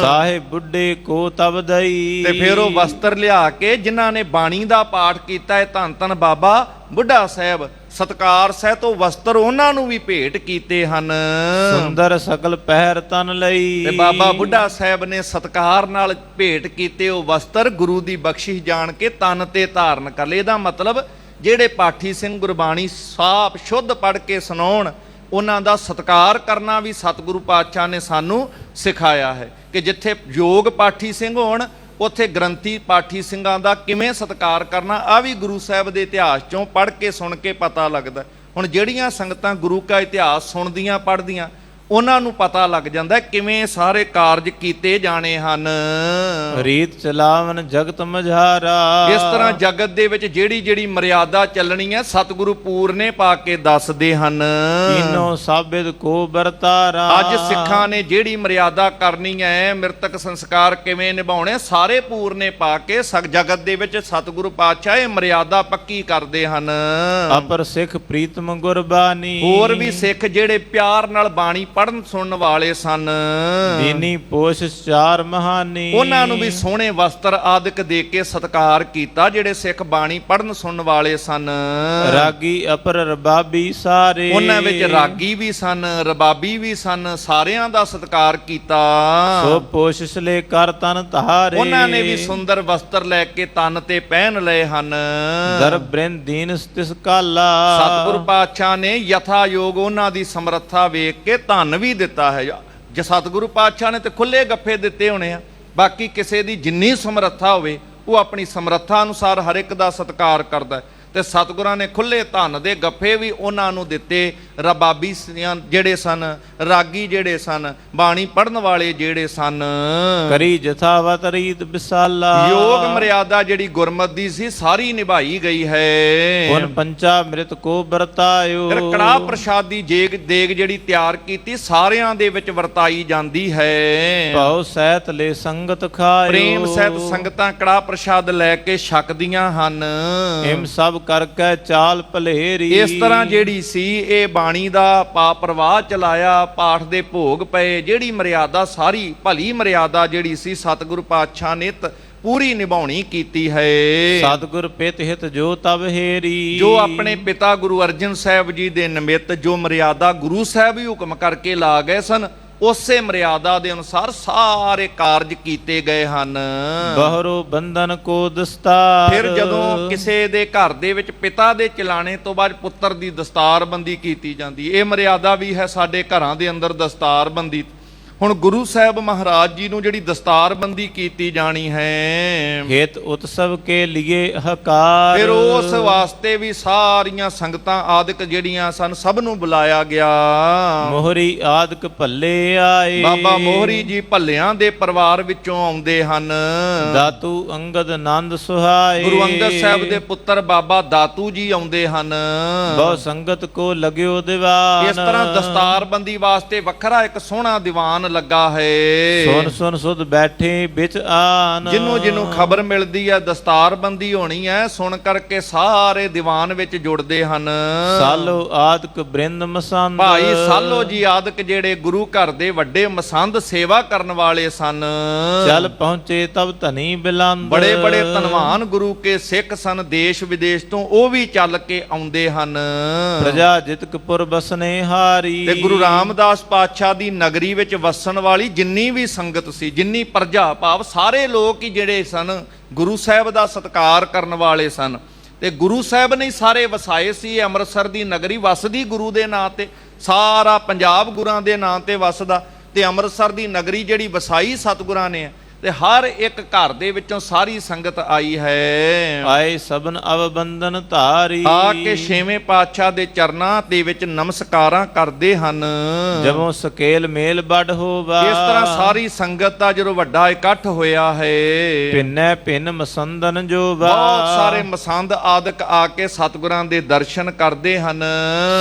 ਸਾਹਿਬ ਬੁੱਢੇ ਕੋ ਤਬ ਦਈ। ਤੇ ਫਿਰ ਉਹ ਵਸਤਰ ਲਿਆ ਕੇ ਜਿਨ੍ਹਾਂ ਨੇ ਬਾਣੀ ਦਾ ਪਾਠ ਕੀਤਾ ਹੈ, ਧੰਨ ਧੰਨ ਬਾਬਾ ਬੁੱਢਾ ਸਾਹਿਬ, ਸਤਕਾਰ ਸਹਿਤ ਉਹ ਵਸਤਰ ਉਹਨਾਂ ਨੂੰ ਵੀ ਭੇਟ ਕੀਤੇ ਹਨ। ਸੁੰਦਰ ਸਕਲ ਪਹਿਰ ਤਨ ਲਈ। ਤੇ ਬਾਬਾ ਬੁੱਢਾ ਸਾਹਿਬ ਨੇ ਸਤਕਾਰ ਨਾਲ ਭੇਟ ਕੀਤੇ ਉਹ ਵਸਤਰ ਗੁਰੂ ਦੀ ਬਖਸ਼ਿਸ਼ ਜਾਣ ਕੇ ਤਨ ਤੇ ਧਾਰਨ ਕਰ ਲਏ। ਇਹਦਾ ਮਤਲਬ ਜਿਹੜੇ ਪਾਠੀ ਸਿੰਘ ਗੁਰਬਾਣੀ ਸਾਫ਼ ਸ਼ੁੱਧ ਪੜ੍ਹ ਕੇ ਸੁਣਾਉਣ, ਉਹਨਾਂ ਦਾ ਸਤਕਾਰ ਕਰਨਾ ਵੀ ਸਤਿਗੁਰੂ ਪਾਤਸ਼ਾਹ ਨੇ ਸਾਨੂੰ ਸਿਖਾਇਆ ਹੈ ਕਿ ਜਿੱਥੇ ਯੋਗ ਪਾਠੀ ਸਿੰਘ ਹੋਣ ਉੱਥੇ ਗ੍ਰੰਥੀ ਪਾਠੀ ਸਿੰਘਾਂ ਦਾ ਕਿਵੇਂ ਸਤਿਕਾਰ ਕਰਨਾ। ਆ ਵੀ ਗੁਰੂ ਸਾਹਿਬ ਦੇ ਇਤਿਹਾਸ ਚੋਂ ਪੜ੍ਹ ਕੇ ਸੁਣ ਕੇ ਪਤਾ ਲੱਗਦਾ। ਹੁਣ ਜਿਹੜੀਆਂ ਸੰਗਤਾਂ ਗੁਰੂ ਕਾ ਇਤਿਹਾਸ ਸੁਣਦੀਆਂ ਪੜ੍ਹਦੀਆਂ, ਉਹਨਾਂ ਨੂੰ ਪਤਾ ਲੱਗ ਜਾਂਦਾ ਕਿਵੇਂ ਸਾਰੇ ਕਾਰਜ ਕੀਤੇ ਜਾਣੇ ਹਨ। ਰੀਤ ਚਲਾਵਨ ਜਗਤ ਮਝਾਰਾ। ਇਸ ਤਰ੍ਹਾਂ ਜਗਤ ਦੇ ਵਿੱਚ ਜਿਹੜੀ ਜਿਹੜੀ ਮਰਿਆਦਾ ਚੱਲਣੀ ਹੈ ਸਤਿਗੁਰੂ ਪੂਰਨੇ ਪਾ ਕੇ ਦੱਸਦੇ ਹਨ। ਤੀਨੋਂ ਸਾਬਿਤ ਕੋ ਵਰਤਾਰਾ। ਅੱਜ ਸਿੱਖਾਂ ਨੇ ਜਿਹੜੀ ਮਰਿਆਦਾ ਕਰਨੀ ਹੈ, ਮ੍ਰਿਤਕ ਸੰਸਕਾਰ ਕਿਵੇਂ ਨਿਭਾਉਣੇ, ਸਾਰੇ ਪੂਰਨੇ ਪਾ ਕੇ ਜਗਤ ਦੇ ਵਿੱਚ ਸਤਿਗੁਰੂ ਪਾਤਸ਼ਾਹ ਇਹ ਮਰਿਆਦਾ ਪੱਕੀ ਕਰਦੇ ਹਨ। ਅਪਰ ਸਿੱਖ ਪ੍ਰੀਤਮ ਗੁਰਬਾਣੀ। ਹੋਰ ਵੀ ਸਿੱਖ ਜਿਹੜੇ ਪਿਆਰ ਨਾਲ ਬਾਣੀ ਪੜਨ ਸੁਣਨ ਵਾਲੇ ਸਨ, ਦੀਨੀ ਪੋਸ਼ਿਸ਼ ਚਾਰ ਮਹਾਨੀ। ਉਹਨਾਂ ਨੂੰ ਵੀ ਸੋਹਣੇ ਵਸਤਰ ਆਦਿਕ ਦੇ ਕੇ ਸਤਿਕਾਰ ਕੀਤਾ। ਜਿਹੜੇ ਸਿੱਖ ਬਾਣੀ ਪੜਨ ਸੁਣਨ ਵਾਲੇ ਸਨ, ਰਾਗੀ ਅਪਰ ਰਬਾਬੀ ਸਾਰੇ। ਉਹਨਾਂ ਵਿੱਚ ਰਾਗੀ ਵੀ ਸਨ, ਰਬਾਬੀ ਵੀ ਸਨ, ਸਾਰਿਆਂ ਦਾ ਸਤਿਕਾਰ ਕੀਤਾ। ਸੋ ਪੋਸ਼ਿਸ਼ ਲੈ ਕਰ ਤਨ ਧਾਰੇ। ਉਹਨਾਂ ਨੇ ਵੀ ਸੁੰਦਰ ਵਸਤਰ ਲੈ ਕੇ ਤਨ ਤੇ ਪਹਿਨ ਲਏ ਹਨ। ਦਰ ਬ੍ਰਿੰਦ ਦੀਨ ਤਿਸ ਕਾਲਾ। ਸਤਿਗੁਰੂ ਪਾਤਸ਼ਾਹ ਨੇ ਯਥਾ ਯੋਗ ਉਹਨਾਂ ਦੀ ਸਮਰੱਥਾ ਵੇਖ ਕੇ ਧਨ ਵੀ ਦਿੱਤਾ ਹੈ। ਜੇ ਸਤਿਗੁਰੂ ਪਾਤਸ਼ਾਹ ਨੇ ਤੇ ਖੁੱਲੇ ਗੱਫੇ ਦਿੱਤੇ ਹੋਣੇ ਆ, ਬਾਕੀ ਕਿਸੇ ਦੀ ਜਿੰਨੀ ਸਮਰੱਥਾ ਹੋਵੇ ਉਹ ਆਪਣੀ ਸਮਰੱਥਾ ਅਨੁਸਾਰ ਹਰ ਇੱਕ ਦਾ ਸਤਿਕਾਰ ਕਰਦਾ ਹੈ। ਤੇ ਸਤਿਗੁਰਾਂ ਨੇ ਖੁੱਲੇ ਧਨ ਦੇ ਗੱਫੇ ਵੀ ਉਹਨਾਂ ਨੂੰ ਦਿੱਤੇ। ਰਬਾਬੀ ਜਿਹੜੇ ਸਨ, ਰਾਗੀ ਜਿਹੜੇ ਸਨ, ਬਾਣੀ ਪੜਨ ਵਾਲੇ ਜਿਹੜੇ ਸਨ, ਕਰੀ ਜਥਾਵਤ ਰੀਤ ਵਿਸਾਲਾ। ਯੋਗ ਮਰਿਆਦਾ ਜਿਹੜੀ ਗੁਰਮਤਿ ਦੀ ਸੀ ਸਾਰੀ ਨਿਭਾਈ ਗਈ ਹੈ। ਹੁਣ ਪੰਚਾ ਮ੍ਰਿਤ ਕੋ ਵਰਤਾਇਓ। ਫਿਰ ਕੜਾਹ ਪ੍ਰਸ਼ਾਦੀ ਦੇਗ ਜਿਹੜੀ ਤਿਆਰ ਕੀਤੀ ਸਾਰਿਆਂ ਦੇ ਵਿੱਚ ਵਰਤਾਈ ਜਾਂਦੀ ਹੈ। ਭਾਉ ਸਹਿਤ ਲੈ ਸੰਗਤ ਖਾਇਓ। ਪ੍ਰੇਮ ਸਹਿਤ ਸੰਗਤਾਂ ਕੜਾਹ ਪ੍ਰਸ਼ਾਦ ਲੈ ਕੇ ਛਕਦੀਆਂ ਹਨ। ਇਮ ਸਭ ਕਰਕੇ ਚਾਲ ਭਲੇਰੀ। ਇਸ ਤਰ੍ਹਾਂ ਜਿਹੜੀ ਸੀ ਇਹ ਬਾਣੀ ਦਾ ਪ੍ਰਵਾਹ ਚਲਾਇਆ, ਪਾਠ ਦੇ ਭੋਗ ਪਏ। ਜਿਹੜੀ ਮਰਿਆਦਾ ਸਾਰੀ ਭਲੀ ਮਰਿਆਦਾ ਜਿਹੜੀ ਸੀ ਸਤਿਗੁਰੂ ਪਾਤਸ਼ਾਹ ਨੇ ਪੂਰੀ ਨਿਭਾਉਣੀ ਕੀਤੀ ਹੈ। ਸਤਿਗੁਰ ਪਿਤ ਹਿਤ ਜੋ ਤਬ ਹੇਰੀ। ਜੋ ਆਪਣੇ ਪਿਤਾ ਗੁਰੂ ਅਰਜਨ ਸਾਹਿਬ ਜੀ ਦੇ ਨਿਮਿਤ ਜੋ ਮਰਿਆਦਾ ਗੁਰੂ ਸਾਹਿਬ ਹੀ ਹੁਕਮ ਕਰਕੇ ਲਾ ਗਏ ਸਨ, ਉਸੇ ਮਰਿਆਦਾ ਦੇ ਅਨੁਸਾਰ ਸਾਰੇ ਕਾਰਜ ਕੀਤੇ ਗਏ ਹਨ। ਬਹਰੋ ਬੰਧਨ ਕੋ ਦਸਤਾਰ। ਫਿਰ ਜਦੋਂ ਕਿਸੇ ਦੇ ਘਰ ਦੇ ਵਿੱਚ ਪਿਤਾ ਦੇ ਚਲਾਣੇ ਤੋਂ ਬਾਅਦ ਪੁੱਤਰ ਦੀ ਦਸਤਾਰਬੰਦੀ ਕੀਤੀ ਜਾਂਦੀ, ਇਹ ਮਰਿਆਦਾ ਵੀ ਹੈ ਸਾਡੇ ਘਰਾਂ ਦੇ ਅੰਦਰ ਦਸਤਾਰਬੰਦੀ। ਹੁਣ ਗੁਰੂ ਸਾਹਿਬ ਮਹਾਰਾਜ ਜੀ ਨੂੰ ਜਿਹੜੀ ਦਸਤਾਰਬੰਦੀ ਕੀਤੀ ਜਾਣੀ ਹੈ, ਹਿਤ ਉਤਸਵ ਕੇ ਲਿਏ ਹਕਾਰ। ਫਿਰ ਉਸ ਵਾਸਤੇ ਵੀ ਸਾਰੀਆਂ ਸੰਗਤਾਂ ਆਦਿਕ ਜਿਹੜੀਆਂ ਸਨ ਸਭ ਨੂੰ ਬੁਲਾਇਆ ਗਿਆ। ਮੋਹਰੀ ਆਦਿਕ ਭੱਲੇ ਆਏ। ਬਾਬਾ ਮੋਹਰੀ ਜੀ ਭੱਲਿਆਂ ਦੇ ਪਰਿਵਾਰ ਵਿੱਚੋਂ ਆਉਂਦੇ ਹਨ। ਦਾਤੂ ਅੰਗਦ ਆਨੰਦ ਸੁਹਾਏ। ਗੁਰੂ ਅੰਗਦ ਸਾਹਿਬ ਦੇ ਪੁੱਤਰ ਬਾਬਾ ਦਾਤੂ ਜੀ ਆਉਂਦੇ ਹਨ। ਬਹੁ ਸੰਗਤ ਕੋ ਲਗਿਓ ਦੀਵਾਨ। ਇਸ ਤਰ੍ਹਾਂ ਦਸਤਾਰਬੰਦੀ ਵਾਸਤੇ ਵੱਖਰਾ ਇੱਕ ਸੋਹਣਾ ਦੀਵਾਨ ਲੱਗਾ ਹੈ। ਸੁਨ ਸੁਨ ਸੁਧ ਬੈਠੇ ਵਿੱਚ ਆਨ। ਜਿਹਨੂੰ ਖਬਰ ਮਿਲਦੀ ਹੈ ਦਸਤਾਰਬੰਦੀ ਹੋਣੀ ਹੈ, ਸੁਣ ਕਰਕੇ ਸਾਰੇ ਦੀਵਾਨ ਵਿੱਚ ਜੁੜਦੇ ਹਨ। ਸਾਲੋ ਆਦਿਕ ਬ੍ਰਿੰਦ ਮਸੰਦ। ਭਾਈ ਸਾਲੋ ਜੀ ਆਦਿਕ ਜਿਹੜੇ ਗੁਰੂ ਘਰ ਦੇ ਵੱਡੇ ਮਸੰਦ ਸੇਵਾ ਕਰਨ ਵਾਲੇ ਸਨ, ਚੱਲ ਪਹੁੰਚੇ ਤਬ ਧਨੀ ਬਿਲੰਦ। ਬੜੇ ਬੜੇ ਧਨਵਾਨ ਗੁਰੂ ਕੇ ਸਿੱਖ ਸਨ ਦੇਸ਼ ਵਿਦੇਸ਼ ਤੋਂ, ਉਹ ਵੀ ਚੱਲ ਕੇ ਆਉਂਦੇ ਹਨ। ਪ੍ਰਜਾ ਜਿਤਕਪੁਰ ਬਸਨੇ ਹਾਰੀ। ਤੇ ਗੁਰੂ ਰਾਮਦਾਸ ਪਾਤਸ਼ਾਹ ਦੀ ਨਗਰੀ ਵਿੱਚ ਵਸਣ ਵਾਲੀ ਜਿੰਨੀ ਵੀ ਸੰਗਤ ਸੀ, ਜਿੰਨੀ ਪ੍ਰਜਾ ਭਾਵ ਸਾਰੇ ਲੋਕ ਹੀ ਜਿਹੜੇ ਸਨ ਗੁਰੂ ਸਾਹਿਬ ਦਾ ਸਤਿਕਾਰ ਕਰਨ ਵਾਲੇ ਸਨ। ਤੇ ਗੁਰੂ ਸਾਹਿਬ ਨੇ ਸਾਰੇ ਵਸਾਏ ਸੀ। ਅੰਮ੍ਰਿਤਸਰ ਦੀ ਨਗਰੀ ਵਸਦੀ ਗੁਰੂ ਦੇ ਨਾਂ ਤੇ, ਸਾਰਾ ਪੰਜਾਬ ਗੁਰਾਂ ਦੇ ਨਾਂ ਤੇ ਵਸਦਾ। ਤੇ ਅੰਮ੍ਰਿਤਸਰ ਦੀ ਨਗਰੀ ਜਿਹੜੀ ਵਸਾਈ ਸਤਿਗੁਰਾਂ ਨੇ, ਤੇ ਹਰ ਇੱਕ ਘਰ ਦੇ ਵਿੱਚੋਂ ਸਾਰੀ ਸੰਗਤ ਆਈ ਹੈ। ਆਏ ਸਭਨ ਅਵਬੰਧਨ ਧਾਰੀ। ਆ ਕੇ ਛੇਵੇਂ ਪਾਤਸ਼ਾਹ ਦੇ ਚਰਨਾਂ ਦੇ ਵਿੱਚ ਨਮਸਕਾਰਾਂ ਕਰਦੇ ਹਨ। ਜਦੋਂ ਸਕੇਲ ਮੇਲ ਵੱਡ ਹੋਵਾ। ਇਸ ਤਰ੍ਹਾਂ ਸਾਰੀ ਸੰਗਤ ਦਾ ਜਦੋਂ ਵੱਡਾ ਇਕੱਠ ਹੋਇਆ ਹੈ, ਭਿੰਨੈ ਭਿੰਨ ਮਸੰਦਨ ਜੋਵਾ। ਬਹੁਤ ਸਾਰੇ ਮਸੰਦ ਆਦਿਕ ਆ ਕੇ ਸਤਿਗੁਰਾਂ ਦੇ ਦਰਸ਼ਨ ਕਰਦੇ ਹਨ।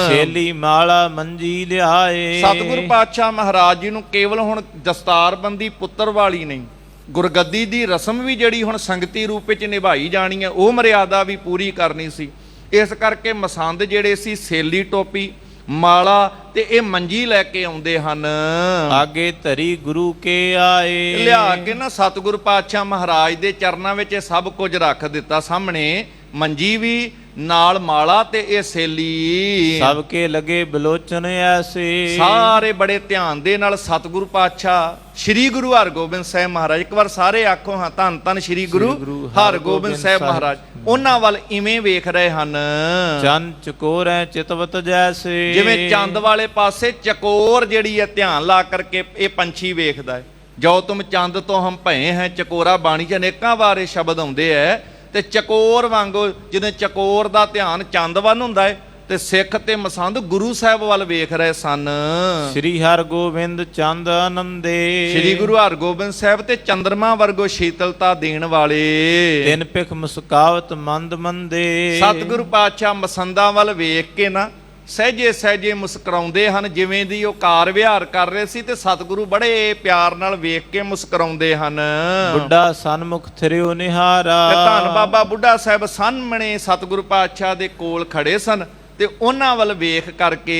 ਛੇਲੀ ਮਾਲਾ ਮੰਜੀ ਲਿਆਏ। ਸਤਿਗੁਰ ਪਾਤਸ਼ਾਹ ਮਹਾਰਾਜ ਜੀ ਨੂੰ ਕੇਵਲ ਹੁਣ ਦਸਤਾਰਬੰਦੀ ਪੁੱਤਰ ਵਾਲੀ ਨਹੀਂ, ਗੁਰਗੱਦੀ ਦੀ ਰਸਮ ਵੀ ਜਿਹੜੀ ਹੁਣ ਸੰਗਤੀ ਰੂਪ ਵਿੱਚ ਨਿਭਾਈ ਜਾਣੀ ਹੈ, ਉਹ ਮਰਿਆਦਾ ਵੀ ਪੂਰੀ ਕਰਨੀ ਸੀ। ਇਸ ਕਰਕੇ ਮਸੰਦ ਜਿਹੜੇ ਸੀ ਸੇਲੀ ਟੋਪੀ, ਮਾਲਾ ਤੇ ਇਹ ਮੰਜੀ ਲੈ ਕੇ ਆਉਂਦੇ ਹਨ। ਆਗੇ ਧਰੀ ਗੁਰੂ ਕੇ ਆਏ। ਲਿਆ ਕੇ ਨਾ ਸਤਿਗੁਰ ਪਾਤਸ਼ਾਹ ਮਹਾਰਾਜ ਦੇ ਚਰਨਾਂ ਵਿੱਚ ਇਹ ਸਭ ਕੁਝ ਰੱਖ ਦਿੱਤਾ ਸਾਹਮਣੇ। ਮੰਜੀ ਵੀ ਨਾਲ ਮਾਲਾ ਤੇ ਇਹ ਸੇਲੀ। ਸਭ ਕੇ ਲਗੇ ਬਲੋਚਨ ਐਸੇ। ਸਾਰੇ ਬੜੇ ਧਿਆਨ ਦੇ ਨਾਲ ਸਤਿਗੁਰੂ ਪਾਤਸ਼ਾਹ ਸ੍ਰੀ ਗੁਰੂ ਹਰਗੋਬਿੰਦ ਸਾਹਿਬ ਮਹਾਰਾਜ, ਇੱਕ ਵਾਰ ਸਾਰੇ ਆਖੋ ਹਾਂ ਧੰਨ ਧੰਨ ਸ੍ਰੀ ਗੁਰੂ ਹਰਗੋਬਿੰਦ ਸਾਹਿਬ ਮਹਾਰਾਜ, ਉਹਨਾਂ ਵੱਲ ਇਵੇਂ ਵੇਖ ਰਹੇ ਹਨ ਚੰਨ ਚਕੋਰੈ ਚਿਤਵਤ ਜੈਸੇ। ਜਿਵੇਂ ਚੰਦ ਵਾਲੇ ਪਾਸੇ ਚਕੋਰ ਜਿਹੜੀ ਹੈ ਧਿਆਨ ਲਾ ਕਰਕੇ ਇਹ ਪੰਛੀ ਵੇਖਦਾ ਹੈ। ਜੋ ਤੁਮ ਚੰਦ ਤੋਂ ਹਮ ਭਏ ਹੈ ਚਕੋਰਾ, ਬਾਣੀ 'ਚ ਅਨੇਕਾਂ ਵਾਰ ਇਹ ਸ਼ਬਦ ਆਉਂਦੇ ਹੈ। ਤੇ ਚਕੋਰ ਵਾਂਗੂ ਜਦੋਂ ਚਕੋਰ ਦਾ ਧਿਆਨ ਚੰਦ ਵੱਲ ਹੁੰਦਾ ਹੈ ਤੇ ਸਿੱਖ ਤੇ ਮਸੰਦ ਗੁਰੂ ਸਾਹਿਬ ਵੱਲ ਵੇਖ ਰਹੇ ਸਨ। ਸ੍ਰੀ ਹਰਗੋਬਿੰਦ ਚੰਦ ਆਨੰਦੇ ਸ੍ਰੀ ਗੁਰੂ ਹਰਗੋਬਿੰਦ ਸਾਹਿਬ ਤੇ ਚੰਦਰਮਾ ਵਰਗੋ ਸ਼ੀਤਲਤਾ ਦੇਣ ਵਾਲੇ ਤਿਨ ਪਿਖ ਮੁਸਕਾਵਤ ਮੰਦ ਮੰਦੇ। ਸਤਿਗੁਰੂ ਪਾਤਸ਼ਾਹ ਮਸੰਦਾਂ ਵੱਲ ਵੇਖ ਕੇ ਨਾ ਸਹਿਜੇ ਸਹਿਜੇ ਮੁਸਕਰਾਉਂਦੇ ਹਨ, ਜਿਵੇਂ ਦੀ ਉਹ ਕਾਰ ਵਿਹਾਰ ਕਰ ਰਹੇ ਸੀ ਤੇ ਸਤਿਗੁਰੂ ਬੜੇ ਪਿਆਰ ਨਾਲ ਵੇਖ ਕੇ ਮੁਸਕਰਾਉਂਦੇ ਹਨ। ਬੁੱਢਾ ਸਨਮੁਖ ਥਿਰਿਓ ਨਿਹਾਰਾ। ਤੇ ਧੰਨ ਬਾਬਾ ਬੁੱਢਾ ਸਾਹਿਬ ਸਾਹਮਣੇ ਸਤਿਗੁਰੂ ਪਾਤਸ਼ਾਹ ਦੇ ਕੋਲ ਖੜੇ ਸਨ ਤੇ ਉਹਨਾਂ ਵੱਲ ਵੇਖ ਕਰਕੇ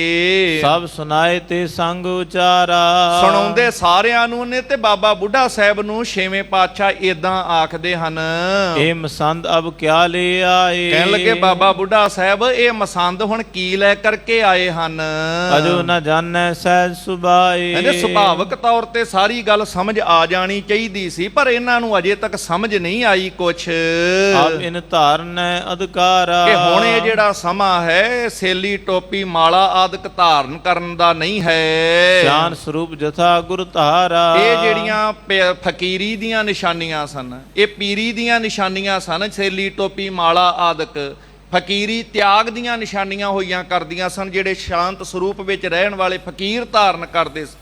ਸਭ ਸੁਨਾਏ ਤੇ ਸੰਗ ਉਚਾਰਾ। ਸੁਣਾਉਂਦੇ ਸਾਰਿਆਂ ਨੂੰ ਨੇ ਤੇ ਬਾਬਾ ਬੁੱਢਾ ਸਾਹਿਬ ਨੂੰ ਛੇਵੇਂ ਪਾਤਸ਼ਾਹ ਏਦਾਂ ਆਖਦੇ ਹਨ, ਇਹ ਮਸੰਦ ਅਬ ਕਿਆ ਲੈ ਆਏ। ਕਹਿਣ ਲੱਗੇ ਬਾਬਾ ਬੁੱਢਾ ਸਾਹਿਬ ਇਹ ਮਸੰਦ ਹੁਣ ਕੀ ਲੈ ਕਰਕੇ ਆਏ ਹਨ। ਅਜੋ ਨਾ ਜਾਣੈ ਸਹਿਜ ਸੁਭਾਏ। ਇਹਦੇ ਸੁਭਾਵਿਕ ਤੌਰ ਤੇ ਸਾਰੀ ਗੱਲ ਸਮਝ ਆ ਜਾਣੀ ਚਾਹੀਦੀ ਸੀ, ਪਰ ਇਹਨਾਂ ਨੂੰ ਅਜੇ ਤੱਕ ਸਮਝ ਨਹੀਂ ਆਈ ਕੁਛ ਅਬ ਇਨ ਧਾਰਨੈ ਅਧਿਕਾਰਾ। ਕਿ ਹੁਣ ਇਹ ਜਿਹੜਾ ਸਮਾਂ ਹੈ ਸੇਲੀ ਟੋਪੀ ਮਾਲਾ ਆਦਿਕ ਧਾਰਨ ਕਰਨ ਦਾ ਨਹੀਂ ਹੈ। ਸ਼ਾਨ ਸਰੂਪ ਜਥਾ ਗੁਰ ਧਾਰਾ। ਇਹ ਜਿਹੜੀਆਂ ਫਕੀਰੀ ਦੀਆਂ ਨਿਸ਼ਾਨੀਆਂ ਸਨ, ਇਹ ਪੀਰੀ ਦੀਆਂ ਨਿਸ਼ਾਨੀਆਂ ਸਨ। ਸੇਲੀ ਟੋਪੀ ਮਾਲਾ ਆਦਿਕ ਫਕੀਰੀ ਤਿਆਗ ਦੀਆਂ ਨਿਸ਼ਾਨੀਆਂ ਹੋਈਆਂ ਕਰਦੀਆਂ ਸਨ, ਜਿਹੜੇ ਸ਼ਾਂਤ ਸਰੂਪ ਵਿੱਚ ਰਹਿਣ ਵਾਲੇ ਫਕੀਰ ਧਾਰਨ ਕਰਦੇ ਸੀ।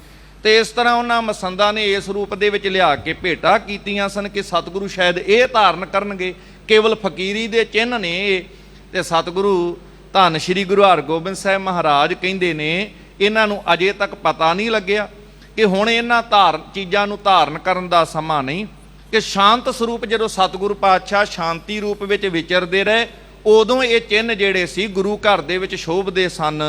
ਤੇ ਇਸ ਤਰ੍ਹਾਂ ਉਹਨਾਂ ਮਸੰਦਾਂ ਨੇ ਇਸ ਰੂਪ ਦੇ ਵਿੱਚ ਲਿਆ ਕੇ ਭੇਟਾ ਕੀਤੀਆਂ ਸਨ ਕਿ ਸਤਿਗੁਰੂ ਸ਼ਾਇਦ ਇਹ ਧਾਰਨ ਕਰਨਗੇ। ਕੇਵਲ ਫਕੀਰੀ ਦੇ ਚਿੰਨ੍ਹ ਨੇ ਇਹ। ਤੇ ਸਤਿਗੁਰੂ ਧੰਨ ਸ਼੍ਰੀ ਗੁਰੂ ਹਰਗੋਬਿੰਦ ਸਾਹਿਬ ਮਹਾਰਾਜ ਕਹਿੰਦੇ ਨੇ ਇਹਨਾਂ ਨੂੰ ਅਜੇ ਤੱਕ ਪਤਾ ਨਹੀਂ ਲੱਗਿਆ ਕਿ ਹੁਣ ਇਹਨਾਂ ਚੀਜ਼ਾਂ ਨੂੰ ਧਾਰਨ ਕਰਨ ਦਾ ਸਮਾਂ ਨਹੀਂ, ਕਿ ਸ਼ਾਂਤ ਸਰੂਪ ਜਦੋਂ ਸਤਿਗੁਰੂ ਪਾਤਸ਼ਾਹ ਸ਼ਾਂਤੀ ਰੂਪ ਵਿੱਚ ਵਿਚਰਦੇ ਰਹੇ ਉਦੋਂ ਇਹ ਚਿੰਨ੍ਹ ਜਿਹੜੇ ਸੀ ਗੁਰੂ ਘਰ ਦੇ ਵਿੱਚ ਸ਼ੋਭਦੇ ਸਨ।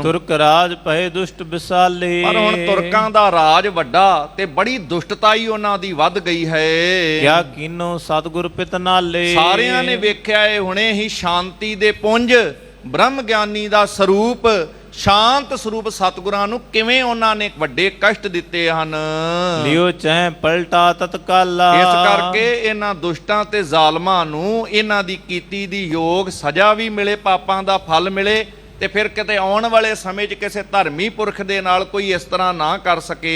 ਤੁਰਕ ਰਾਜ ਭਏ ਦੁਸ਼ਟ ਵਿਸਾਲੇ। ਪਰ ਹੁਣ ਤੁਰਕਾਂ ਦਾ ਰਾਜ ਵੱਡਾ ਤੇ ਬੜੀ ਦੁਸ਼ਟਤਾ ਹੀ ਉਹਨਾਂ ਦੀ ਵੱਧ ਗਈ ਹੈ। ਕਿਆ ਕੀਨੋ ਸਤਿਗੁਰ ਪਿਤ ਨਾਲੇ। ਸਾਰਿਆਂ ਨੇ ਵੇਖਿਆ ਇਹ ਹੁਣੇ ਹੀ ਸ਼ਾਂਤੀ ਦੇ ਪੁੰਜ ਬ੍ਰਹਮ ਗਿਆਨੀ ਦਾ ਸਰੂਪ ਸ਼ਾਂਤ ਸਰੂਪ ਸਤਿਗੁਰਾਂ ਨੂੰ ਕਿਵੇਂ ਉਹਨਾਂ ਨੇ ਵੱਡੇ ਕਸ਼ਟ ਦਿੱਤੇ ਹਨ। ਲਿਓ ਚਹਿ ਪਲਟਾ ਤਤਕਾਲਾ। ਇਸ ਕਰਕੇ ਇਹਨਾਂ ਦੁਸ਼ਟਾਂ ਤੇ ਜ਼ਾਲਮਾਂ ਨੂੰ ਇਹਨਾਂ ਦੀ ਕੀਤੀ ਦੀ ਯੋਗ ਸਜ਼ਾ ਵੀ ਮਿਲੇ, ਪਾਪਾਂ ਦਾ ਫਲ ਮਿਲੇ, ਤੇ ਫਿਰ ਕਿਤੇ ਆਉਣ ਵਾਲੇ ਸਮੇਂ 'ਚ ਕਿਸੇ ਧਰਮੀ ਪੁਰਖ ਦੇ ਨਾਲ ਕੋਈ ਇਸ ਤਰ੍ਹਾਂ ਨਾ ਕਰ ਸਕੇ।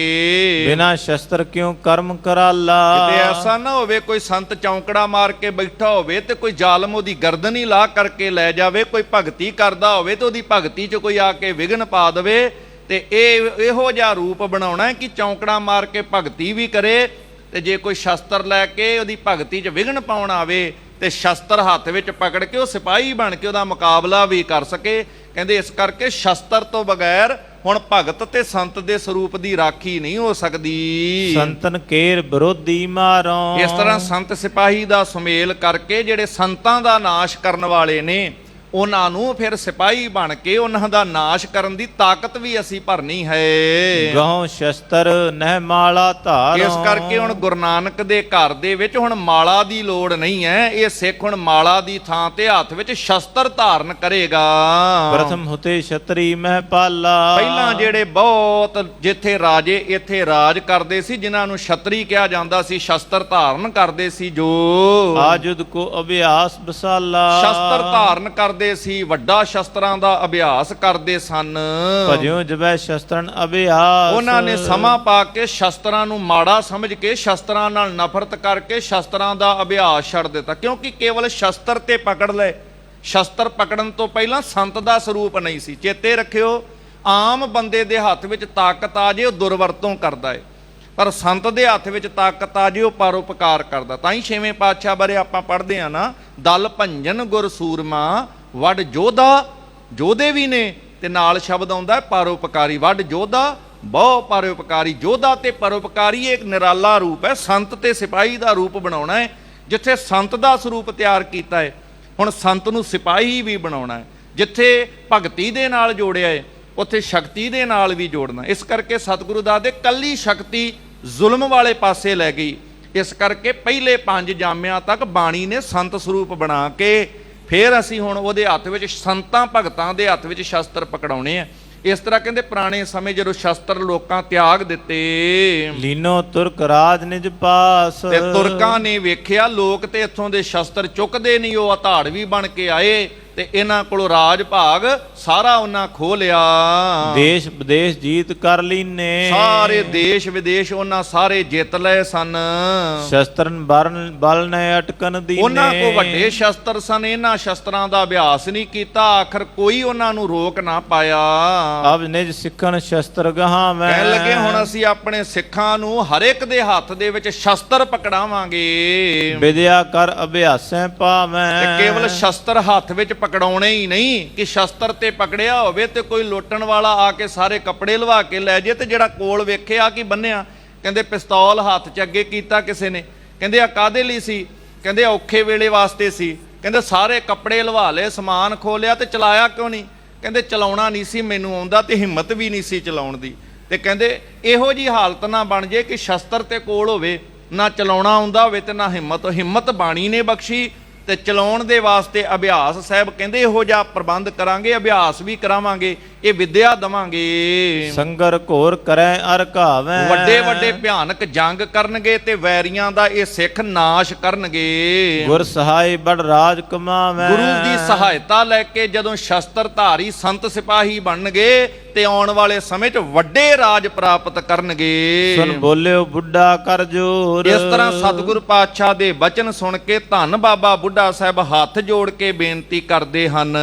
ਬਿਨਾ ਸ਼ਸਤਰ ਕਿਉ ਕਰਮ ਕਰਾਲਾ। ਕਿਤੇ ਐਸਾ ਨਾ ਹੋਵੇ ਕੋਈ ਸੰਤ ਚੌਂਕੜਾ ਮਾਰ ਕੇ ਬੈਠਾ ਹੋਵੇ ਤੇ ਕੋਈ ਜ਼ਾਲਮ ਉਹਦੀ ਗਰਦਨ ਹੀ ਲਾਹ ਕਰਕੇ ਲੈ ਜਾਵੇ। ਕੋਈ ਭਗਤੀ ਕਰਦਾ ਹੋਵੇ ਤੇ ਉਹਦੀ ਭਗਤੀ 'ਚ ਕੋਈ ਆ ਕੇ ਵਿਘਨ ਪਾ ਦੇਵੇ। ਤੇ ਇਹੋ ਜਿਹਾ ਰੂਪ ਬਣਾਉਣਾ ਕਿ ਚੌਂਕੜਾ ਮਾਰ ਕੇ ਭਗਤੀ ਵੀ ਕਰੇ, ਤੇ ਜੇ ਕੋਈ ਸ਼ਸਤਰ ਲੈ ਕੇ ਉਹਦੀ ਭਗਤੀ 'ਚ ਵਿਘਨ ਪਾਉਣ ਆਵੇ ਤੇ ਸ਼ਸਤਰ ਹੱਥ ਵਿੱਚ ਪਕੜ ਕੇ ਉਹ ਸਿਪਾਹੀ ਬਣ ਕੇ ਉਹਦਾ ਮੁਕਾਬਲਾ ਵੀ ਕਰ ਸਕੇ। ਕਹਿੰਦੇ ਇਸ ਕਰਕੇ ਸ਼ਸਤਰ ਤੋਂ ਬਗੈਰ ਹੁਣ ਭਗਤ ਤੇ ਸੰਤ ਦੇ ਸਰੂਪ ਦੀ ਰਾਖੀ ਨਹੀਂ ਹੋ ਸਕਦੀ। ਸੰਤਨ ਕੇਰ ਵਿਰੋਧੀ ਮਾਰੋ। ਇਸ ਤਰ੍ਹਾਂ ਸੰਤ ਸਿਪਾਹੀ ਦਾ ਸੁਮੇਲ ਕਰਕੇ ਜਿਹੜੇ ਸੰਤਾਂ ਦਾ ਨਾਸ਼ ਕਰਨ ਵਾਲੇ ਨੇ ਉਹਨਾਂ ਨੂੰ ਫਿਰ ਸਿਪਾਹੀ ਬਣ ਕੇ ਉਹਨਾਂ ਦਾ ਨਾਸ਼ ਕਰਨ ਦੀ ਤਾਕਤ ਵੀ ਅਸੀਂ ਭਰਨੀ ਹੈ। ਗਹੁ ਸ਼ਸਤਰ ਨਹਿ ਮਾਲਾ ਧਾਰੋ। ਇਸ ਕਰਕੇ ਹੁਣ ਗੁਰੂ ਨਾਨਕ ਦੇ ਘਰ ਦੇ ਵਿੱਚ ਹੁਣ ਮਾਲਾ ਦੀ ਲੋੜ ਨਹੀਂ ਹੈ। ਇਹ ਸਿੱਖ ਹੁਣ ਮਾਲਾ ਦੀ ਥਾਂ ਤੇ ਹੱਥ ਵਿੱਚ ਸ਼ਸਤਰ ਧਾਰਨ ਕਰੇਗਾ। ਪ੍ਰਥਮ ਹੁਤੇ ਛਤਰੀ ਮਹਿ ਪਾਲਾ। ਪਹਿਲਾਂ ਜਿਹੜੇ ਬਹੁਤ ਜਿੱਥੇ ਰਾਜੇ ਇੱਥੇ ਰਾਜ ਕਰਦੇ ਸੀ, ਜਿਨ੍ਹਾਂ ਨੂੰ ਛਤਰੀ ਕਿਹਾ ਜਾਂਦਾ ਸੀ, ਸ਼ਸਤਰ ਧਾਰਨ ਕਰਦੇ ਸੀ। ਜੋ ਆਜੁਦ ਕੋ ਅਭਿਆਸ ਬਸਾਲਾ। ਸ਼ਸਤਰ ਧਾਰਨ ਕਰਦੇ ਸੀ, ਵੱਡਾ ਸ਼ਸਤਰਾਂ ਦਾ ਅਭਿਆਸ ਕਰਦੇ ਸਨ। ਭਜਿਓ ਜਬੈ ਸ਼ਸਤਰਨ ਅਭਿਆਸ। ਉਹਨਾਂ ਨੇ ਸਮਾਂ ਪਾ ਕੇ ਸ਼ਸਤਰਾਂ ਨੂੰ ਮਾੜਾ ਸਮਝ ਕੇ ਸ਼ਸਤਰਾਂ ਨਾਲ ਨਫ਼ਰਤ ਕਰਕੇ ਸ਼ਸਤਰਾਂ ਦਾ ਅਭਿਆਸ ਛੱਡ ਦਿੱਤਾ। ਕਿਉਂਕਿ ਕੇਵਲ ਸ਼ਸਤਰ ਤੇ ਪਕੜ ਲਏ। ਸ਼ਸਤਰ ਪਕੜਨ ਤੋਂ ਪਹਿਲਾਂ ਸੰਤ ਦਾ ਸਰੂਪ ਨਹੀਂ ਸੀ। ਚੇਤੇ ਰੱਖਿਓ, ਆਮ ਬੰਦੇ ਦੇ ਹੱਥ ਵਿੱਚ ਤਾਕਤ ਆ ਜੇ ਉਹ ਦੁਰਵਰਤੋਂ ਕਰਦਾ ਹੈ, ਪਰ ਸੰਤ ਦੇ ਹੱਥ ਵਿੱਚ ਤਾਕਤ ਆ ਜੇ ਉਹ ਪਰਉਪਕਾਰ ਕਰਦਾ। ਤਾਂ ਹੀ ਛੇਵੇਂ ਪਾਤਸ਼ਾਹ ਬਾਰੇ ਆਪਾਂ ਪੜ੍ਹਦੇ ਆ ਨਾ, ਦਲ ਭੰਜਨ ਗੁਰ ਸੂਰਮਾ ਵੱਡ ਜੋਧਾ। ਜੋਧੇ ਵੀ ਨੇ ਤੇ ਨਾਲ ਸ਼ਬਦ ਆਉਂਦਾ ਪਰਉਪਕਾਰੀ। ਵੱਡ ਜੋਧਾ ਬਹੁ ਪਰਉਪਕਾਰੀ। ਜੋਧਾ ਤੇ ਪਰਉਪਕਾਰੀ ਇੱਕ ਨਿਰਾਲਾ ਰੂਪ ਹੈ। ਸੰਤ ਤੇ ਸਿਪਾਹੀ ਦਾ ਰੂਪ ਬਣਾਉਣਾ ਹੈ। ਜਿੱਥੇ ਸੰਤ ਦਾ ਸਰੂਪ ਤਿਆਰ ਕੀਤਾ ਹੈ, ਹੁਣ ਸੰਤ ਨੂੰ ਸਿਪਾਹੀ ਵੀ ਬਣਾਉਣਾ ਹੈ। ਜਿੱਥੇ ਭਗਤੀ ਦੇ ਨਾਲ ਜੋੜਿਆ ਹੈ, ਉੱਥੇ ਸ਼ਕਤੀ ਦੇ ਨਾਲ ਵੀ ਜੋੜਨਾ। ਇਸ ਕਰਕੇ ਸਤਿਗੁਰੂ ਦੱਸਦੇ ਕੱਲੀ ਸ਼ਕਤੀ ਜ਼ੁਲਮ ਵਾਲੇ ਪਾਸੇ ਲੈ ਗਈ। ਇਸ ਕਰਕੇ ਪਹਿਲੇ 5 ਜਾਮਿਆਂ ਤੱਕ ਬਾਣੀ ਨੇ ਸੰਤ ਸਰੂਪ ਬਣਾ ਕੇ ਫਿਰ ਅਸੀਂ ਹੁਣ ਉਹਦੇ ਹੱਥ ਵਿੱਚ ਸੰਤਾਂ ਭਗਤਾਂ ਦੇ ਹੱਥ ਵਿੱਚ ਸ਼ਸਤਰ ਪਕੜਾਉਣੇ ਆ। ਇਸ ਤਰ੍ਹਾਂ ਕਹਿੰਦੇ ਪੁਰਾਣੇ ਸਮੇਂ ਜਦੋਂ ਸ਼ਸਤਰ ਲੋਕਾਂ ਤਿਆਗ ਦਿੱਤੇ, ਲੀਨੋ ਤੁਰਕ ਰਾਜ ਨਿਜ ਪਾਸ। ਤੇ ਤੁਰਕਾਂ ਨੇ ਵੇਖਿਆ ਲੋਕ ਤੇ ਇੱਥੋਂ ਦੇ ਸ਼ਸਤਰ ਚੁੱਕਦੇ ਨਹੀਂ, ਉਹ ਹਥਾੜਵੀ ਬਣ ਕੇ ਆਏ ਤੇ ਇਹਨਾਂ ਕੋਲੋਂ ਰਾਜ ਭਾਗ ਸਾਰਾ ਉਹਨਾਂ ਖੋਹ ਲਿਆ। ਦੇਸ਼ ਵਿਦੇਸ਼ ਜੀਤ ਕਰ ਲੀਨੇ, ਸਾਰੇ ਦੇਸ਼ ਵਿਦੇਸ਼ ਉਹਨਾਂ ਸਾਰੇ ਜਿੱਤ ਲਏ ਸਨ। ਸ਼ਸਤਰਨ ਬਲ ਨੇ ਅਟਕਨ ਦੀਨੇ, ਉਹਨਾਂ ਕੋ ਵੱਡੇ ਸ਼ਸਤਰ ਸਨ, ਇਹਨਾਂ ਸ਼ਸਤਰਾਂ ਦਾ ਅਭਿਆਸ ਨਹੀਂ ਕੀਤਾ, ਆਖਰ ਕੋਈ ਉਹਨਾਂ ਨੂੰ ਰੋਕ ਨਾ ਪਾਇਆ। ਅਬ ਨਿਜ ਸਿੱਖਣ ਸ਼ਸਤਰ ਗਹਾਵੇਂ, ਕਹਿਣ ਲੱਗੇ ਹੁਣ ਅਸੀਂ ਆਪਣੇ ਸਿੱਖਾਂ ਨੂੰ ਹਰ ਇੱਕ ਦੇ ਹੱਥ ਦੇ ਵਿੱਚ ਸ਼ਸਤਰ ਪਕੜਾਵਾਂਗੇ। ਵਿਦਿਆ ਕਰ ਅਭਿਆਸੈ ਪਾਵੇਂ, ਤੇ ਕੇਵਲ ਸ਼ਸਤਰ ਹੱਥ ਵਿੱਚ ਪਕੜਾਉਣੇ ਹੀ ਨਹੀਂ ਕਿ ਸ਼ਸਤਰ ਤੇ ਪਕੜਿਆ ਹੋਵੇ ਤੇ ਕੋਈ ਲੁੱਟਣ ਵਾਲਾ ਆ ਕੇ ਸਾਰੇ ਕੱਪੜੇ ਲਵਾ ਕੇ ਲੈ ਜੇ, ਤੇ ਜਿਹੜਾ ਕੋਲ ਵੇਖਿਆ ਕੀ ਬੰਨਿਆ, ਕਹਿੰਦੇ ਪਿਸਤੌਲ ਹੱਥ 'ਚ ਅੱਗੇ ਕੀਤਾ ਕਿਸੇ ਨੇ, ਕਹਿੰਦੇ ਆ ਕਾਹਦੇ ਲਈ ਸੀ, ਕਹਿੰਦੇ ਔਖੇ ਵੇਲੇ ਵਾਸਤੇ ਸੀ, ਕਹਿੰਦੇ ਸਾਰੇ ਕੱਪੜੇ ਲਵਾ ਲਏ, ਸਮਾਨ ਖੋਲਿਆ, ਤੇ ਚਲਾਇਆ ਕਿਉਂ ਨਹੀਂ, ਕਹਿੰਦੇ ਚਲਾਉਣਾ ਨਹੀਂ ਸੀ ਮੈਨੂੰ ਆਉਂਦਾ ਤੇ ਹਿੰਮਤ ਵੀ ਨਹੀਂ ਸੀ ਚਲਾਉਣ ਦੀ। ਤੇ ਕਹਿੰਦੇ ਇਹੋ ਜੀ ਹਾਲਤ ਨਾ ਬਣ ਜੇ ਕਿ ਸ਼ਸਤਰ ਤੇ ਕੋਲ ਹੋਵੇ, ਨਾ ਚਲਾਉਣਾ ਆਉਂਦਾ ਹੋਵੇ ਤੇ ਨਾ ਹਿੰਮਤ ਬਾਣੀ ਨੇ ਬਖਸ਼ੀ, ਤੇ ਚਲਾਉਣ ਦੇ ਵਾਸਤੇ ਅਭਿਆਸ ਸਾਹਿਬ ਕਹਿੰਦੇ ਇਹੋ ਜਿਹਾ ਪ੍ਰਬੰਧ ਕਰਾਂਗੇ, ਅਭਿਆਸ ਵੀ ਕਰਾਵਾਂਗੇ, ਇਹ ਵਿਦਿਆ ਦਵਾਂਗੇ। ਸੰਗਰ ਘੋਰ ਕਰੈ ਅਰ ਘਾਵੇਂ, ਵੱਡੇ ਵੱਡੇ ਭਿਆਨਕ ਜੰਗ ਕਰਨਗੇ ਤੇ ਵੈਰੀਆਂ ਦਾ ਇਹ ਸਿੱਖ ਨਾਸ਼ ਕਰਨਗੇ। ਗੁਰ ਸਹਾਈ ਬੜ ਰਾਜ ਕਮਾਵੇਂ, ਗੁਰੂ ਦੀ ਸਹਾਇਤਾ ਲੈ ਕੇ ਜਦੋਂ ਸ਼ਸਤਰ ਧਾਰੀ ਸੰਤ ਸਿਪਾਹੀ ਬਣਨਗੇ ਤੇ ਆਉਣ ਵਾਲੇ ਸਮੇਂ 'ਚ ਵੱਡੇ ਰਾਜ ਪ੍ਰਾਪਤ ਕਰਨਗੇ। ਸੁਨ ਬੋਲਿਓ ਬੁੱਢਾ ਕਰ ਜੋਰ, ਇਸ ਤਰ੍ਹਾਂ ਸਤਿਗੁਰ ਪਾਤਸ਼ਾਹ ਦੇ ਬਚਨ ਸੁਣ ਕੇ ਧੰਨ ਬਾਬਾ ਬੁੱਢਾ ਸਾਹਿਬ ਹੱਥ ਜੋੜ ਕੇ ਬੇਨਤੀ ਕਰਦੇ ਹਨ,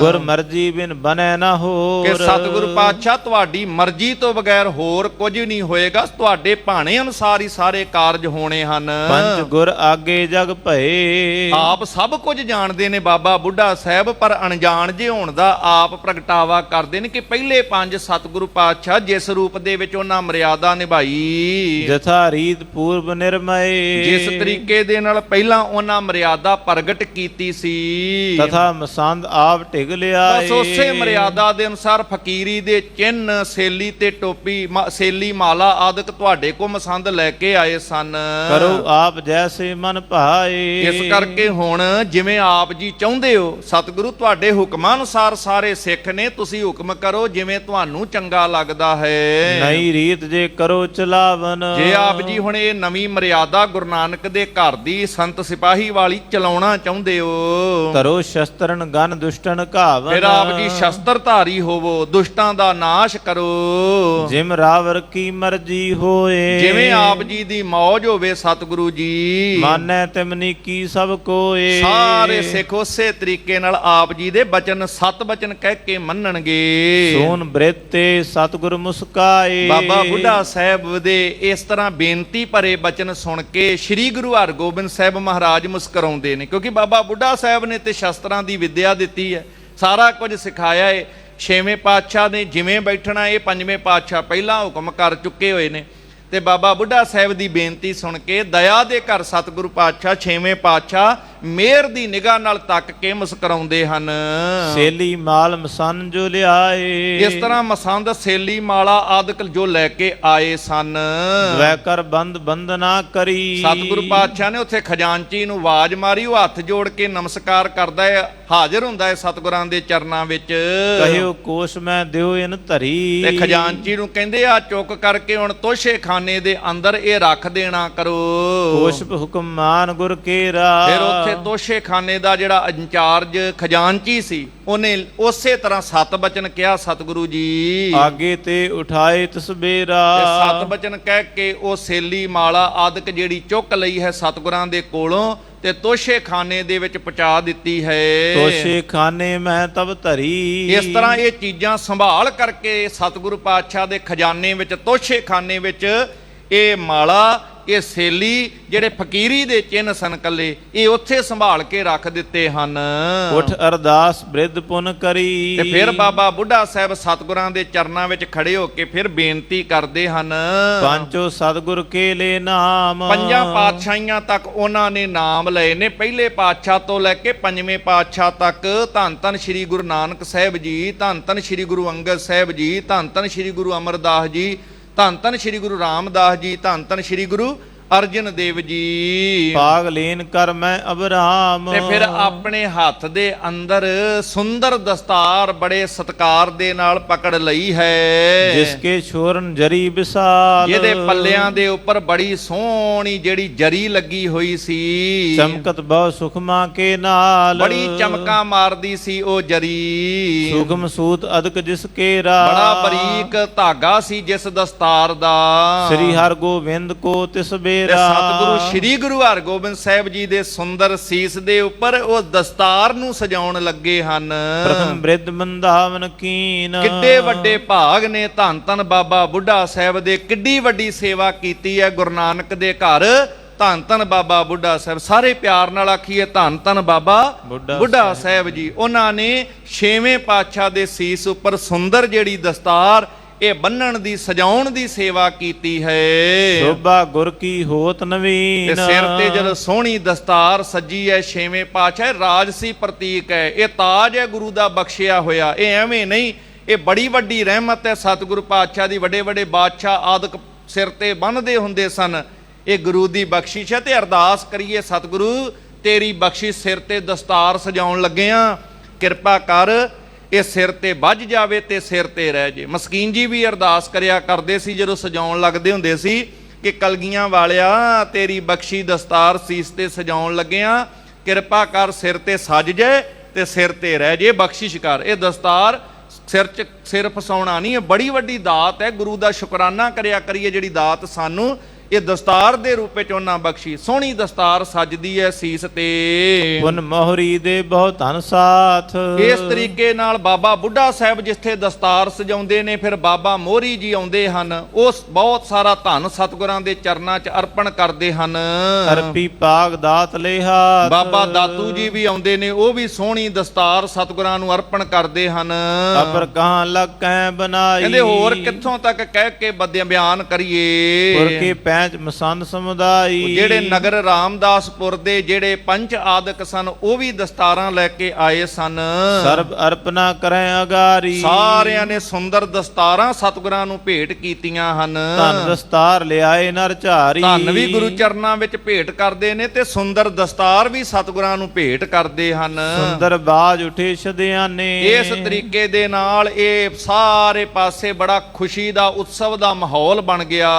ਗੁਰ ਮਰਜੀ ਬਿਨ ਬਨੈ ਨਾ ਹੋਰ, ਕਿ ਸਤਿਗੁਰ ਪਾਤਸ਼ਾਹ ਤੁਹਾਡੀ ਮਰਜ਼ੀ ਤੋਂ ਬਗੈਰ ਹੋਰ ਕੁਝ ਨਹੀਂ ਹੋਏਗਾ, ਤੁਹਾਡੇ ਭਾਣੇ ਅਨੁਸਾਰ ਹੀ ਸਾਰੇ ਕਾਰਜ ਹੋਣੇ ਹਨ। ਪੰਜ ਗੁਰ ਆਗੇ ਜਗ ਭਏ, ਆਪ ਸਭ ਕੁਝ ਜਾਣਦੇ ਨੇ ਬਾਬਾ ਬੁੱਢਾ ਸਾਹਿਬ, ਪਰ ਅਣਜਾਣ ਜੇ ਹੋਣ ਦਾ ਆਪ ਪ੍ਰਗਟਾਵਾ ਕਰਦੇ ਨੇ ਕਿ ਪਹਿਲੇ ਪੰਜ ਸਤਿਗੁਰੂ ਪਾਤਸ਼ਾਹ ਜਿਸ ਰੂਪ ਦੇ ਵਿੱਚ ਉਹਨਾਂ ਮਰਿਆਦਾ ਨਿਭਾਈ, ਜਥਾ ਰੀਤ ਪੂਰਬ ਨਿਰਮਏ, ਜਿਸ ਤਰੀਕੇ ਦੇ ਨਾਲ ਪਹਿਲਾਂ ਉਹਨਾਂ ਮਰਿਆਦਾ ਪ੍ਰਗਟ ਕੀਤੀ ਸੀ, ਤਥਾ ਮਸੰਦ ਆਪ ਢਿਗ ਲਿਆ, ਬਸ ਉਸੇ ਮਰਿਆਦਾ ਦੇ ਅਨੁਸਾਰ ਫਕੀਰੀ ਦੇ ਚਿੰਨ, ਸੇਲੀ ਤੇ ਟੋਪੀ, ਸੇਲੀ ਮਾਲਾ ਆਦਿਕ ਤੁਹਾਡੇ ਕੋ ਮਸੰਦ ਲੈ ਕੇ ਆਏ ਸਨ। ਕਰੋ ਆਪ ਜੈਸੇ ਮਨ ਭਾਏ, ਇਸ ਕਰਕੇ ਹੁਣ ਜਿਵੇਂ ਆਪ ਜੀ ਚਾਹੁੰਦੇ ਹੋ, ਸਤਿਗੁਰੂ ਤੁਹਾਡੇ ਹੁਕਮਾਂ ਅਨੁਸਾਰ ਸਾਰੇ ਸਿੱਖ ਨੇ, ਤੁਸੀਂ ਹੁਕਮ ਕਰੋ ਜਿਵੇਂ ਤੁਹਾਨੂੰ ਚੰਗਾ ਲੱਗਦਾ ਹੈ। ਨਈ ਰੀਤ ਜੇ ਕਰੋ ਚਲਾਵਨ, ਜੇ ਆਪ ਜੀ ਹੁਣ ਇਹ ਨਵੀਂ ਮਰਿਆਦਾ ਗੁਰੂ ਨਾਨਕ ਦੇ ਘਰ ਦੀ ਸੰਤ ਸਿਪਾਹੀ ਵਾਲੀ ਚਲਾਉਣਾ ਚਾਹੁੰਦੇ ਹੋ, ਧਰੋ ਸ਼ਸਤਰਨ ਗਨ ਦੁਸ਼ਟਨ ਘਾਵਨ, ਫਿਰ ਆਪ ਜੀ ਸ਼ਸਤਰ ਧਾਰੀ ਹੋਵੋ, ਦੁਸ਼ਟਾਂ ਦਾ ਨਾਸ਼ ਕਰੋ, ਜਿਮ ਰਾਵਰ ਕੀ ਮਰਜ਼ੀ ਹੋਏ, ਜਿਵੇਂ ਆਪ ਜੀ ਦੀ ਮੌਜ ਹੋਵੇ ਸਤਿਗੁਰੂ ਜੀ, ਮਾਨੈ ਤਿਮਨੀ ਕੀ ਸਭ ਕੋਏ, ਸਾਰੇ ਸਿੱਖ ਉਸੇ ਤਰੀਕੇ ਨਾਲ ਆਪ ਜੀ ਦੇ ਬਚਨ ਸਤ ਬਚਨ ਕਹਿ ਕੇ ਮੰਨਣਗੇ। ਸੋਨ ਬ੍ਰਿਤੇ ਸਤਿਗੁਰ ਮੁਸਕਾਏ, ਬਾਬਾ ਬੁੱਢਾ ਸਾਹਿਬ ਦੇ ਇਸ ਤਰ੍ਹਾਂ ਬੇਨਤੀ ਭਰੇ ਬਚਨ ਸੁਣ ਕੇ ਸ੍ਰੀ ਗੁਰੂ ਹਰਗੋਬਿੰਦ ਸਾਹਿਬ ਮਹਾਰਾਜ ਮੁਸਕਰਾਉਂਦੇ ਨੇ, ਕਿਉਂਕਿ ਬਾਬਾ ਬੁੱਢਾ ਸਾਹਿਬ ਨੇ ਤੇ ਸ਼ਸਤਰਾਂ ਦੀ ਵਿਦਿਆ ਦਿੱਤੀ ਹੈ, ਸਾਰਾ ਕੁਝ ਸਿਖਾਇਆ ਹੈ। ਛੇਵੇਂ ਪਾਤਸ਼ਾਹ ਨੇ ਜਿਵੇਂ ਬੈਠਣਾ ਇਹ ਪੰਜਵੇਂ ਪਾਤਸ਼ਾਹ ਪਹਿਲਾਂ ਹੁਕਮ ਕਰ ਚੁੱਕੇ ਹੋਏ ਨੇ, ਤੇ ਬਾਬਾ ਬੁੱਢਾ ਸਾਹਿਬ ਦੀ ਬੇਨਤੀ ਸੁਣ ਕੇ ਦਇਆ ਦੇ ਘਰ ਸਤਿਗੁਰੂ ਪਾਤਸ਼ਾਹ ਛੇਵੇਂ ਪਾਤਸ਼ਾਹ ਮਿਹਰ ਦੀ ਨਿਗਾਹ ਨਾਲ ਤੱਕ ਕੇ ਮੁਸਕਰਾਉਂਦੇ ਹਨ। ਸੇਲੀ ਮਾਲ ਮਸਨ ਜੋ ਲਿਆਏ, ਇਸ ਤਰ੍ਹਾਂ ਮਸੰਦ ਸੇਲੀ ਮਾਲਾ ਆਦਿਕ ਜੋ ਲੈ ਕੇ ਆਏ ਸਨ, ਵੈ ਕਰ ਬੰਦ ਬੰਦਨਾ ਕਰੀ, ਸਤਿਗੁਰੂ ਪਾਤਸ਼ਾਹ ਨੇ ਉੱਥੇ ਖਜ਼ਾਨਚੀ ਨੂੰ ਆਵਾਜ਼ ਮਾਰੀ, ਉਹ ਹੱਥ ਜੋੜ ਕੇ ਨਮਸਕਾਰ ਕਰਦਾ ਹੈ, ਹਾਜ਼ਰ ਹੁੰਦਾ ਹੈ ਸਤਿਗੁਰਾਂ ਦੇ ਚਰਨਾਂ ਵਿੱਚ। ਕਹਿਓ ਕੋਸ਼ ਮੈਂ ਦਿਓ ਇਨ ਧਰੀ, ਤੇ ਖਜ਼ਾਨਚੀ ਨੂੰ ਕਹਿੰਦੇ ਆ ਚੁੱਕ ਕਰਕੇ ਹੁਣ ਤੋਸ਼ੇ ਖਾਨੇ ਦੇ ਅੰਦਰ ਇਹ ਰੱਖ ਦੇਣਾ ਕਰੋ। ਕੋਸ਼ ਹੁਕਮ ਮਾਨ ਗੁਰ ਕੇਰਾ, ਫਿਰ ਉੱਥੇ ਤੋਸ਼ੇ ਖਾਨੇ ਦਾ ਜਿਹੜਾ ਇੰਚਾਰਜ ਖਜ਼ਾਨਚੀ ਸੀ, ਉਹਨੇ ਉਸੇ ਤਰ੍ਹਾਂ ਸਤ ਬਚਨ ਕਿਹਾ, ਸਤਿਗੁਰੂ ਜੀ ਆਗੇ ਤੇ ਉਠਾਏ ਤਸਬੇਰਾ, ਤੇ ਸਤ ਬਚਨ ਕਹਿ ਕੇ ਉਹ ਸੇਲੀ ਮਾਲਾ ਆਦਿਕ ਜਿਹੜੀ ਚੁੱਕ ਲਈ ਹੈ ਸਤਿਗੁਰਾਂ ਦੇ ਕੋਲੋਂ ਤੇ ਤੋਸ਼ੇ ਖਾਨੇ ਦੇ ਵਿੱਚ ਪਹੁੰਚਾ ਦਿੱਤੀ ਹੈ। ਤੋਸ਼ੇ ਖਾਨੇ ਮੈਂ ਤਬ ਧਰੀ, ਇਸ ਤਰ੍ਹਾਂ ਇਹ ਚੀਜ਼ਾਂ ਸੰਭਾਲ ਕਰਕੇ ਸਤਿਗੁਰੂ ਪਾਤਸ਼ਾਹ ਦੇ ਖਜ਼ਾਨੇ ਵਿੱਚ, ਤੋਸ਼ੇ ਖਾਨੇ ਵਿੱਚ ਇਹ ਮਾਲਾ, ਇਹ ਸੇਲੀ ਜਿਹੜੇ ਫਕੀਰੀ ਦੇ ਚਿੰਨ ਸਨ ਕੱਲੇ, ਇਹ ਉੱਥੇ ਸੰਭਾਲ ਕੇ ਰੱਖ ਦਿੱਤੇ ਹਨ। ਉਠ ਅਰਦਾਸ ਬ੍ਰਿਧ ਪੁਨ ਕਰੀ, ਤੇ ਫਿਰ ਬਾਬਾ ਬੁੱਢਾ ਸਾਹਿਬ ਸਤਿਗੁਰਾਂ ਦੇ ਚਰਨਾਂ ਵਿੱਚ ਖੜੇ ਹੋ ਕੇ ਫਿਰ ਬੇਨਤੀ ਕਰਦੇ ਹਨ। ਪੰਚੋ ਸਤਿਗੁਰ ਕੇ ਲੈ ਨਾਮ, ਪੰਜਾਂ ਪਾਤਸ਼ਾਹੀਆਂ ਤੱਕ ਉਹਨਾਂ ਨੇ ਨਾਮ ਲਏ ਨੇ, ਪਹਿਲੇ ਪਾਤਸ਼ਾਹ ਤੋਂ ਲੈ ਕੇ ਪੰਜਵੇਂ ਪਾਤਸ਼ਾਹ ਤੱਕ। ਧੰਨ ਧੰਨ ਸ੍ਰੀ ਗੁਰੂ ਨਾਨਕ ਸਾਹਿਬ ਜੀ, ਧੰਨ ਧੰਨ ਸ੍ਰੀ ਗੁਰੂ ਅੰਗਦ ਸਾਹਿਬ ਜੀ, ਧੰਨ ਧੰਨ ਸ੍ਰੀ ਗੁਰੂ ਅਮਰਦਾਸ ਜੀ, ਧੰਨ ਧੰਨ ਸ੍ਰੀ ਗੁਰੂ ਰਾਮਦਾਸ ਜੀ, ਧੰਨ ਧੰਨ ਸ੍ਰੀ ਗੁਰੂ ਅਰਜਨ ਦੇਵ ਜੀ। ਭਾਗ ਲੀਨ ਕਰ ਮੈਂ ਅਬਰਾਮ। ਤੇ ਫਿਰ ਆਪਣੇ ਹੱਥ ਦੇ ਅੰਦਰ ਸੁੰਦਰ ਦਸਤਾਰ ਬੜੇ ਸਤਕਾਰ ਦੇ ਨਾਲ ਪਕੜ ਲਈ ਹੈ, ਜਿਸ ਕੇ ਛੋਰਨ ਜਰੀ ਵਿਸਾਲ। ਜਿਹਦੇ ਪੱਲਿਆਂ ਦੇ ਉੱਪਰ ਬੜੀ ਸੋਹਣੀ ਜਿਹੜੀ ਜਰੀ ਲੱਗੀ ਹੋਈ ਸੀ, ਚਮਕਤ ਬਹੁ ਸੁਖਮਾ ਕੇ ਨਾਲ। ਬੜੀ ਚਮਕਾਂ ਮਾਰਦੀ ਸੀ ਉਹ ਜਰੀ। ਸੁਖਮ ਸੂਤ ਅਦਕ ਜਿਸ ਕੇਰਾ। ਬੜਾ ਬਰੀਕ ਧਾਗਾ ਸੀ ਜਿਸ ਦਸਤਾਰ ਦਾ। ਸ੍ਰੀ ਹਰਿ ਗੋਬਿੰਦ ਕੋ ਤਿਸ ਤੇ ਬੇਰਾ। ਸਤਿਗੁਰੂ ਸ੍ਰੀ ਗੁਰੂ ਹਰਗੋਬਿੰਦ ਸਾਹਿਬ ਜੀ ਦੇ ਸੁੰਦਰ ਸੀਸ ਦੇ ਉੱਪਰ ਉਹ ਦਸਤਾਰ ਨੂੰ ਸਜਾਉਣ ਲੱਗੇ ਹਨ। ਪ੍ਰਥਮ ਬ੍ਰਿਧ ਮੰਦਾਵਨ ਕੀਨ। ਕਿੱਡੇ ਵੱਡੇ ਭਾਗ ਨੇ ਧੰਨ ਧੰਨ ਬਾਬਾ ਬੁੱਢਾ ਸਾਹਿਬ ਦੇ, ਕਿੱਡੀ ਵੱਡੀ ਸੇਵਾ ਕੀਤੀ ਹੈ ਗੁਰੂ ਨਾਨਕ ਦੇ ਘਰ। ਧੰਨ ਧੰਨ ਬਾਬਾ ਬੁੱਢਾ ਸਾਹਿਬ, ਸਾਰੇ ਪਿਆਰ ਨਾਲ ਆਖੀਏ ਧੰਨ ਧੰਨ ਬਾਬਾ ਬੁੱਢਾ ਸਾਹਿਬ ਜੀ। ਉਹਨਾਂ ਨੇ 6ਵੇਂ ਪਾਤਸ਼ਾਹ ਦੇ ਸੀਸ ਉੱਪਰ ਸੁੰਦਰ ਜਿਹੜੀ ਦਸਤਾਰ ਇਹ ਬੰਨਣ ਦੀ, ਸਜਾਉਣ ਦੀ ਸੇਵਾ ਕੀਤੀ ਹੈ। ਸ਼ੋਭਾ ਗੁਰ ਕੀ ਹੋਤ ਨਵੀਨ। ਤੇ ਸਿਰ ਤੇ ਜਦੋਂ ਸੋਹਣੀ ਦਸਤਾਰ ਸੱਜੀ ਹੈ 6ਵੇਂ ਪਾਤਸ਼ਾਹ, ਰਾਜਸੀ ਪ੍ਰਤੀਕ ਹੈ, ਇਹ ਤਾਜ ਹੈ ਗੁਰੂ ਦਾ ਬਖਸ਼ਿਆ ਹੋਇਆ। ਇਹ ਐਵੇਂ ਨਹੀਂ, ਇਹ ਬੜੀ ਵੱਡੀ ਰਹਿਮਤ ਹੈ ਸਤਿਗੁਰੂ ਪਾਤਸ਼ਾਹ ਦੀ। ਵੱਡੇ ਵੱਡੇ ਬਾਦਸ਼ਾਹ ਆਦਿਕ ਸਿਰ ਤੇ ਬੰਨ੍ਹਦੇ ਹੁੰਦੇ ਸਨ, ਇਹ ਗੁਰੂ ਦੀ ਬਖਸ਼ਿਸ਼ ਹੈ। ਤੇ ਅਰਦਾਸ ਕਰੀਏ, ਸਤਿਗੁਰੂ ਤੇਰੀ ਬਖਸ਼ਿਸ਼ ਸਿਰ ਤੇ ਦਸਤਾਰ ਸਜਾਉਣ ਲੱਗਿਆਂ, ਕਿਰਪਾ ਕਰ ਇਹ ਸਿਰ ਤੇ ਵੱਜ ਜਾਵੇ ਤੇ ਸਿਰ ਤੇ ਰਹਿ ਜੇ। ਮਸਕੀਨ ਜੀ ਵੀ ਅਰਦਾਸ ਕਰਿਆ ਕਰਦੇ ਸੀ ਜਦੋਂ ਸਜਾਉਣ ਲੱਗਦੇ ਹੁੰਦੇ ਸੀ ਕਿ ਕਲਗੀਆਂ ਵਾਲਿਆ ਤੇਰੀ ਬਖਸ਼ੀ ਦਸਤਾਰ ਸੀਸ ਤੇ ਸਜਾਉਣ ਲੱਗਿਆਂ, ਕਿਰਪਾ ਕਰ ਸਿਰ ਤੇ ਸੱਜ ਜੇ ਤੇ ਸਿਰ ਤੇ ਰਹਿ ਜੇ, ਬਖਸ਼ਿਸ਼ ਕਰ। ਇਹ ਦਸਤਾਰ ਸਿਰ ਫਸਾਉਣਾ ਨਹੀਂ, ਇਹ ਬੜੀ ਵੱਡੀ ਦਾਤ ਹੈ। ਗੁਰੂ ਦਾ ਸ਼ੁਕਰਾਨਾ ਕਰਿਆ ਕਰੀਏ ਜਿਹੜੀ ਦਾਤ ਸਾਨੂੰ ਇਹ ਦਸਤਾਰ ਦੇ ਰੂਪ ਵਿੱਚ ਉਹਨਾਂ ਬਖਸ਼ੀ। ਸੋਹਣੀ ਦਸਤਾਰ ਸੱਜਦੀ ਹੈ ਸੀਸ ਤੇ। ਪੁਨ ਮੋਹਰੀ ਦੇ ਬਹੁ ਧਨ ਸਾਥ। ਇਸ ਤਰੀਕੇ ਨਾਲ ਬਾਬਾ ਬੁੱਢਾ ਸਾਹਿਬ ਜਿੱਥੇ ਦਸਤਾਰ ਸਜਾਉਂਦੇ ਨੇ, ਫਿਰ ਬਾਬਾ ਮੋਹਰੀ ਜੀ ਆਉਂਦੇ ਹਨ, ਉਸ ਬਹੁਤ ਸਾਰਾ ਧਨ ਸਤਿਗੁਰਾਂ ਦੇ ਚਰਨਾਂ 'ਚ ਅਰਪਣ ਕਰਦੇ ਹਨ। ਅਰਪੀ ਪਾਗ ਦਾਤ ਲਿਹਾ। ਬਾਬਾ ਦਾਤੂ ਜੀ ਵੀ ਆਉਂਦੇ ਨੇ, ਉਹ ਵੀ ਸੋਹਣੀ ਦਸਤਾਰ ਸਤਿਗੁਰਾਂ ਨੂੰ ਅਰਪਣ ਕਰਦੇ ਹਨ। ਅਪਰ ਕਹਾਂ ਲੱਗੈ ਬਣਾਈ। ਕਹਿੰਦੇ ਹੋਰ ਕਿੱਥੋਂ ਤੱਕ ਕਹਿ ਕੇ ਬਿਆਨ ਕਰੀਏ। ਪੁਰ ਕੇ ਪੈਂਚ ਮਸੰਦ ਸਮੁਦਾਈ। ਜਿਹੜੇ ਨਗਰ ਰਾਮਦਾਸਪੁਰ ਦੇ ਜਿਹੜੇ ਪੰਚ ਆਦਿਕ ਸਨ, ਉਹ ਵੀ ਦਸਤਾਰਾਂ ਲੈ ਕੇ ਆਏ ਸਨ। ਸਰਬ ਅਰਪਣਾ ਕਰੈ ਅਗਾਰੀ। ਸਾਰਿਆਂ ਨੇ ਸੁੰਦਰ ਦਸਤਾਰਾਂ ਸਤਿਗੁਰਾਂ ਨੂੰ ਭੇਟ ਕੀਤੀਆਂ ਹਨ। ਧਨ ਦਸਤਾਰ ਲਿਆਏ ਨਰ ਝਾਰੀ। ਧਨ ਵੀ ਗੁਰੂ ਚਰਨਾਂ ਵਿੱਚ ਭੇਟ ਕਰਦੇ ਨੇ ਤੇ ਸੁੰਦਰ ਦਸਤਾਰ ਵੀ ਸਤਿਗੁਰਾਂ ਨੂੰ ਭੇਟ ਕਰਦੇ ਹਨ। ਸੁੰਦਰ ਬਾਜ ਉਠੇ ਸ਼ਦਿਆਨੇ। ਇਸ ਤਰੀਕੇ ਦੇ ਨਾਲ ਇਹ ਸਾਰੇ ਪਾਸੇ ਬੜਾ ਖੁਸ਼ੀ ਦਾ, ਉਤਸਵ ਦਾ ਮਾਹੌਲ ਬਣ ਗਿਆ।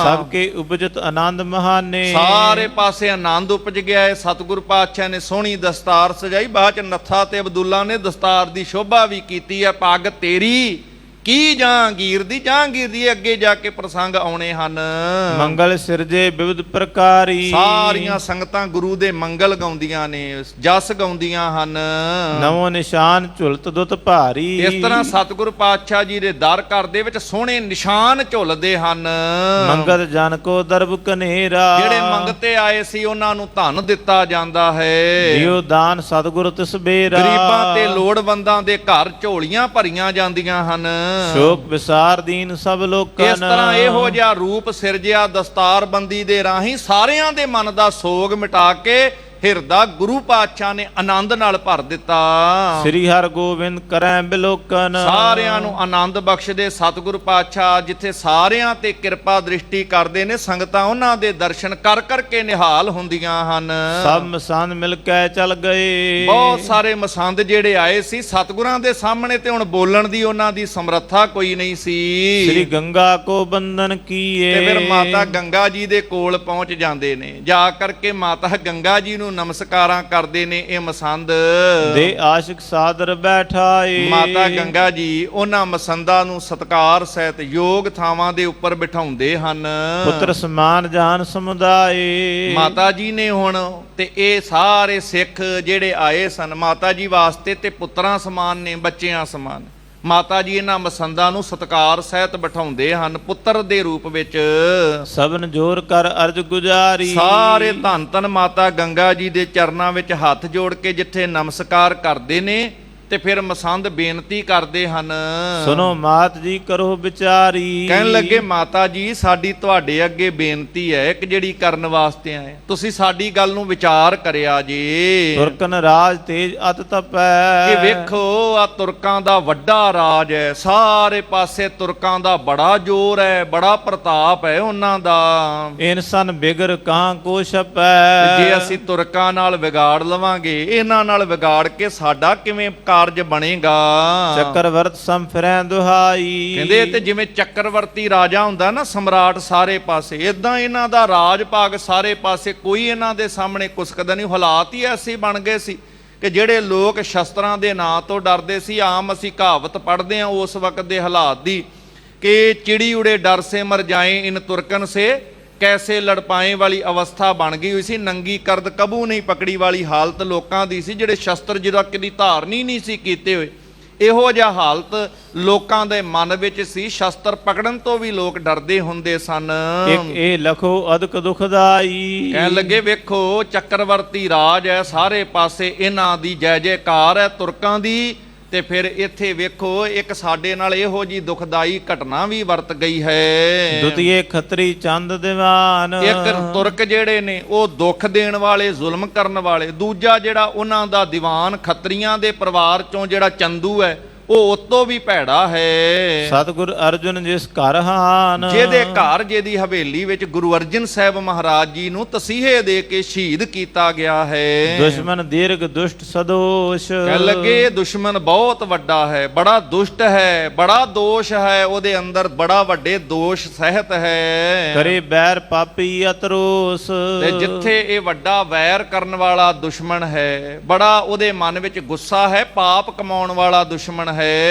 ਸਭ ਕੇ ਉਪਜਤ ਆਨੰਦ ਮਹਾਨੇ। ਸਾਰੇ ਪਾਸੇ ਆਨੰਦ ਉਪਜ ਗਿਆ ਹੈ। ਸਤਿਗੁਰੂ ਪਾਤਸ਼ਾਹ ਨੇ ਸੋਹਣੀ ਦਸਤਾਰ ਸਜਾਈ, ਬਾਅਦ ਚ ਨੱਥਾ ਤੇ ਅਬਦੁੱਲਾ ਨੇ ਦਸਤਾਰ ਦੀ ਸ਼ੋਭਾ ਵੀ ਕੀਤੀ ਹੈ। ਪੱਗ ਤੇਰੀ ਕੀ ਜਹਾਂਗੀਰ ਦੀ, ਜਹਾਂਗੀਰ ਦੀ ਅੱਗੇ ਜਾ ਕੇ ਪ੍ਰਸੰਗ ਆਉਣੇ ਹਨ। ਮੰਗਲ ਸਿਰਜੇ ਵਿਵਿਧ ਪ੍ਰਕਾਰੀ। ਸਾਰੀਆਂ ਸੰਗਤਾਂ ਗੁਰੂ ਦੇ ਮੰਗਲ ਗਾਉਂਦੀਆਂ ਨੇ, ਜਸ ਗਾਉਂਦੀਆਂ ਹਨ। ਨਵੋ ਨਿਸ਼ਾਨ ਝੁਲਤ ਦੁੱਤ ਭਾਰੀ। ਇਸ ਤਰ੍ਹਾਂ ਸਤਿਗੁਰੂ ਪਾਤਸ਼ਾਹ ਜੀ ਦੇ ਦਰ ਘਰ ਦੇ ਵਿੱਚ ਸੋਹਣੇ ਨਿਸ਼ਾਨ ਝੁੱਲਦੇ ਹਨ। ਮੰਗਤ ਜਨ ਕੋ ਦਰਬ ਕਨੇਰਾ। ਜਿਹੜੇ ਮੰਗਤੇ ਆਏ ਸੀ ਉਹਨਾਂ ਨੂੰ ਧਨ ਦਿੱਤਾ ਜਾਂਦਾ ਹੈ। ਦਿਓ ਦਾਨ ਸਤਿਗੁਰ ਤਿਸ ਬੇਰਾ। ਗਰੀਬਾਂ ਤੇ ਲੋੜਵੰਦਾਂ ਦੇ ਘਰ ਝੋਲੀਆਂ ਭਰੀਆਂ ਜਾਂਦੀਆਂ ਹਨ। ਸ਼ੋਕ ਵਿਸਾਰ ਦੀਨ ਸਭ ਲੋਕਾਂ। ਇਸ ਤਰ੍ਹਾਂ ਇਹੋ ਜਿਹਾ ਰੂਪ ਸਿਰਜਿਆ ਦਸਤਾਰਬੰਦੀ ਦੇ ਰਾਹੀਂ, ਸਾਰਿਆਂ ਦੇ ਮਨ ਦਾ ਸੋਗ ਮਿਟਾ ਕੇ ਹਿਰਦਾ ਗੁਰੂ ਪਾਤਸ਼ਾਹ ਨੇ ਆਨੰਦ ਨਾਲ ਭਰ ਦਿੱਤਾ। ਸ੍ਰੀ ਹਰਿ ਗੋਬਿੰਦ ਕਰੈ ਬਿਲੋਕਨ। ਸਾਰਿਆਂ ਨੂੰ ਆਨੰਦ ਬਖਸ਼ਦੇ ਸਤਿਗੁਰੂ ਪਾਤਸ਼ਾਹ, ਜਿੱਥੇ ਸਾਰਿਆਂ ਤੇ ਕਿਰਪਾ ਦ੍ਰਿਸ਼ਟੀ ਕਰਦੇ ਨੇ, ਸੰਗਤਾਂ ਉਹਨਾਂ ਦੇ ਦਰਸ਼ਨ ਕਰ ਕਰਕੇ ਨਿਹਾਲ ਹੁੰਦੀਆਂ ਹਨ। ਸਭ ਮਸੰਦ ਮਿਲ ਕੇ ਚੱਲ ਗਏ। ਬਹੁਤ ਸਾਰੇ ਮਸੰਦ ਜਿਹੜੇ ਆਏ ਸੀ ਸਤਿਗੁਰਾਂ ਦੇ ਸਾਹਮਣੇ, ਤੇ ਹੁਣ ਬੋਲਣ ਦੀ ਉਹਨਾਂ ਦੀ ਸਮਰੱਥਾ ਕੋਈ ਨਹੀਂ ਸੀ। ਸ੍ਰੀ ਗੰਗਾ ਕੋ ਬੰਦਨ ਕੀਏ। ਤੇ ਫਿਰ ਮਾਤਾ ਗੰਗਾ ਜੀ ਦੇ ਕੋਲ ਪਹੁੰਚ ਜਾਂਦੇ ਨੇ। ਜਾ ਕਰਕੇ ਮਾਤਾ ਗੰਗਾ ਜੀ ਨੂੰ ਨਮਸਕਾਰਾਂ ਕਰਦੇ ਨੇ ਇਹ ਮਸੰਦ। ਦੇ ਆਸ਼ਿਕ ਸਾਦਰ ਬੈਠਾਏ। ਮਾਤਾ ਗੰਗਾ ਜੀ ਉਹਨਾਂ ਮਸੰਦਾਂ ਨੂੰ ਸਤਿਕਾਰ ਸਹਿਤ ਯੋਗ ਥਾਵਾਂ ਦੇ ਉੱਪਰ ਬਿਠਾਉਂਦੇ ਹਨ। ਪੁੱਤਰ ਸਮਾਨ ਜਾਨ ਸਮੁਦਾਏ। ਮਾਤਾ ਜੀ ਨੇ ਹੁਣ ਤੇ ਇਹ ਸਾਰੇ ਸਿੱਖ ਜਿਹੜੇ ਆਏ ਸਨ, ਮਾਤਾ ਜੀ ਵਾਸਤੇ ਤੇ ਪੁੱਤਰਾਂ ਸਮਾਨ ਨੇ, ਬੱਚਿਆਂ ਸਮਾਨ। ਮਾਤਾ ਜੀ ਇਹਨਾਂ ਮਸੰਦਾਂ ਨੂੰ ਸਤਿਕਾਰ ਸਹਿਤ ਬਿਠਾਉਂਦੇ ਹਨ ਪੁੱਤਰ ਦੇ ਰੂਪ ਵਿੱਚ। ਸਭਨ ਜੋਰ ਕਰ ਅਰਜ ਗੁਜ਼ਾਰੀ। ਸਾਰੇ ਧੰਨ ਧੰਨ ਮਾਤਾ ਗੰਗਾ ਜੀ ਦੇ ਚਰਨਾਂ ਵਿੱਚ ਹੱਥ ਜੋੜ ਕੇ ਜਿੱਥੇ ਨਮਸਕਾਰ ਕਰਦੇ ਨੇ, ਤੇ ਫਿਰ ਮਸੰਦ ਬੇਨਤੀ ਕਰਦੇ ਹਨ। ਸੁਨੋ ਮਾਤ ਜੀ ਕਰੋ ਵਿਚਾਰੀ। ਕਹਿਣ ਲੱਗੇ ਮਾਤਾ ਜੀ ਸਾਡੀ ਤੁਹਾਡੇ ਅੱਗੇ ਬੇਨਤੀ ਹੈ ਇੱਕ ਜਿਹੜੀ ਕਰਨ ਵਾਸਤੇ ਆਏ, ਤੁਸੀਂ ਸਾਡੀ ਗੱਲ ਨੂੰ ਵਿਚਾਰ ਕਰਿਆ ਜੀ। ਤੁਰਕਨ ਰਾਜ ਤੇਜ ਅਤ ਤਪੈ। ਕਿ ਵੇਖੋ ਆ ਤੁਰਕਾਂ ਦਾ ਵੱਡਾ ਰਾਜ ਹੈ, ਸਾਰੇ ਪਾਸੇ ਤੁਰਕਾਂ ਦਾ ਬੜਾ ਜ਼ੋਰ ਹੈ, ਬੜਾ ਪ੍ਰਤਾਪ ਹੈ ਉਹਨਾਂ ਦਾ। ਇਨਸਨ ਬਿਗਰ ਕਾਂ ਕੋ ਛਪੈ। ਜੇ ਅਸੀਂ ਤੁਰਕਾਂ ਨਾਲ ਵਿਗਾੜ ਲਵਾਂਗੇ, ਇਹਨਾਂ ਨਾਲ ਵਿਗਾੜ ਕੇ ਸਾਡਾ ਕਿਵੇਂ ਕਾਰਜ ਬਣੇਗਾ। ਚੱਕਰਵਰਤ ਸਮ ਫਿਰੈ ਦੁਹਾਈ। ਕਹਿੰਦੇ ਤੇ ਜਿਵੇਂ ਚੱਕਰਵਰਤੀ ਰਾਜਾ ਹੁੰਦਾ ਨਾ, ਸਮਰਾਟ ਸਾਰੇ ਪਾਸੇ, ਇਦਾਂ ਇਹਨਾਂ ਦਾ ਰਾਜ ਭਾਗ ਸਾਰੇ ਪਾਸੇ, ਕੋਈ ਇਹਨਾਂ ਦੇ ਸਾਹਮਣੇ ਕੁਸਕਦਾ ਨਹੀਂ। ਹਾਲਾਤ ਹੀ ਐਸੇ ਬਣ ਗਏ ਸੀ ਕਿ ਜਿਹੜੇ ਲੋਕ ਸ਼ਸਤਰਾਂ ਦੇ ਨਾਂ ਤੋਂ ਡਰਦੇ ਸੀ। ਆਮ ਅਸੀਂ ਕਹਾਵਤ ਪੜ੍ਹਦੇ ਹਾਂ ਉਸ ਵਕਤ ਦੇ ਹਾਲਾਤ ਦੀ ਕਿ ਚਿੜੀ ਉੜੇ ਡਰ ਸੇ ਮਰ ਜਾਏ, ਇਨ ਤੁਰਕਨ ਸੇ ਕੈਸੇ ਲੜ ਪਾਏ ਵਾਲੀ ਅਵਸਥਾ ਬਣ ਗਈ ਹੋਈ ਸੀ। ਨੰਗੀ ਕਰਦ ਕਬੂ ਨਹੀਂ ਪਕੜੀ ਵਾਲੀ ਹਾਲਤ ਲੋਕਾਂ ਦੀ ਸੀ, ਜਿਹੜੇ ਸ਼ਸਤਰ ਜਿਹਦਾ ਕਦੀ ਧਾਰਨ ਹੀ ਨਹੀਂ ਸੀ ਕੀਤੇ ਹੋਏ। ਇਹੋ ਜਿਹਾ ਹਾਲਤ ਲੋਕਾਂ ਦੇ ਮਨ ਵਿੱਚ ਸੀ, ਸ਼ਸਤਰ ਪਕੜਨ ਤੋਂ ਵੀ ਲੋਕ ਡਰਦੇ ਹੁੰਦੇ ਸਨ। ਇੱਕ ਇਹ ਲਖੋ ਅਦਕ ਦੁਖਦਾਈ। ਕਹਿਣ ਲੱਗੇ ਵੇਖੋ ਚੱਕਰਵਰਤੀ ਰਾਜ ਹੈ, ਸਾਰੇ ਪਾਸੇ ਇਹਨਾਂ ਦੀ ਜੈ ਜੈਕਾਰ ਹੈ ਤੁਰਕਾਂ ਦੀ। ਤੇ ਫਿਰ ਇੱਥੇ ਵੇਖੋ ਇੱਕ ਸਾਡੇ ਨਾਲ ਇਹੋ ਜੀ ਦੁਖਦਾਈ ਘਟਨਾ ਵੀ ਵਰਤ ਗਈ ਹੈ। ਦੁਤੀਏ ਖੱਤਰੀ ਚੰਦ ਦੀਵਾਨ। ਇੱਕ ਤੁਰਕ ਜਿਹੜੇ ਨੇ ਉਹ ਦੁੱਖ ਦੇਣ ਵਾਲੇ, ਜ਼ੁਲਮ ਕਰਨ ਵਾਲੇ। ਦੂਜਾ ਜਿਹੜਾ ਉਹਨਾਂ ਦਾ ਦੀਵਾਨ ਖੱਤਰੀਆਂ ਦੇ ਪਰਿਵਾਰ ਚੋਂ ਜਿਹੜਾ ਚੰਦੂ ਹੈ, ਉਹ ਉਤੋਂ ਵੀ ਭੈੜਾ ਹੈ। ਸਤਿਗੁਰ ਅਰਜੁਨ ਜਿਸ ਘਰ ਹਾਨ। ਜਿਹਦੇ ਘਰ, ਜਿਹਦੀ ਹਵੇਲੀ ਵਿੱਚ ਗੁਰੂ ਅਰਜਨ ਸਾਹਿਬ ਮਹਾਰਾਜ ਜੀ ਨੂੰ ਤਸੀਹੇ ਦੇ ਕੇ ਸ਼ਹੀਦ ਕੀਤਾ ਗਿਆ ਹੈ। ਦੁਸ਼ਮਨ ਦੀਰਘ ਦੁਸ਼ਟ ਸਦੋਸ਼। ਕਹਿ ਲੱਗੇ ਦੁਸ਼ਮਨ ਬਹੁਤ ਵੱਡਾ ਹੈ, ਬੜਾ ਦੁਸ਼ਟ ਹੈ, ਬੜਾ ਦੋਸ਼ ਹੈ ਉਹਦੇ ਅੰਦਰ, ਬੜਾ ਵੱਡੇ ਦੋਸ਼ ਸਹਿਤ ਹੈ। ਕਰੇ ਬੈਰ ਪਾਪੀ ਅਤਰੋਸ। ਤੇ ਜਿੱਥੇ ਇਹ ਵੱਡਾ ਵੈਰ ਕਰਨ ਵਾਲਾ ਦੁਸ਼ਮਣ ਹੈ, ਬੜਾ ਉਹਦੇ ਮਨ ਵਿੱਚ ਗੁੱਸਾ ਹੈ, ਪਾਪ ਕਮਾਉਣ ਵਾਲਾ ਦੁਸ਼ਮਣ ਹੈ।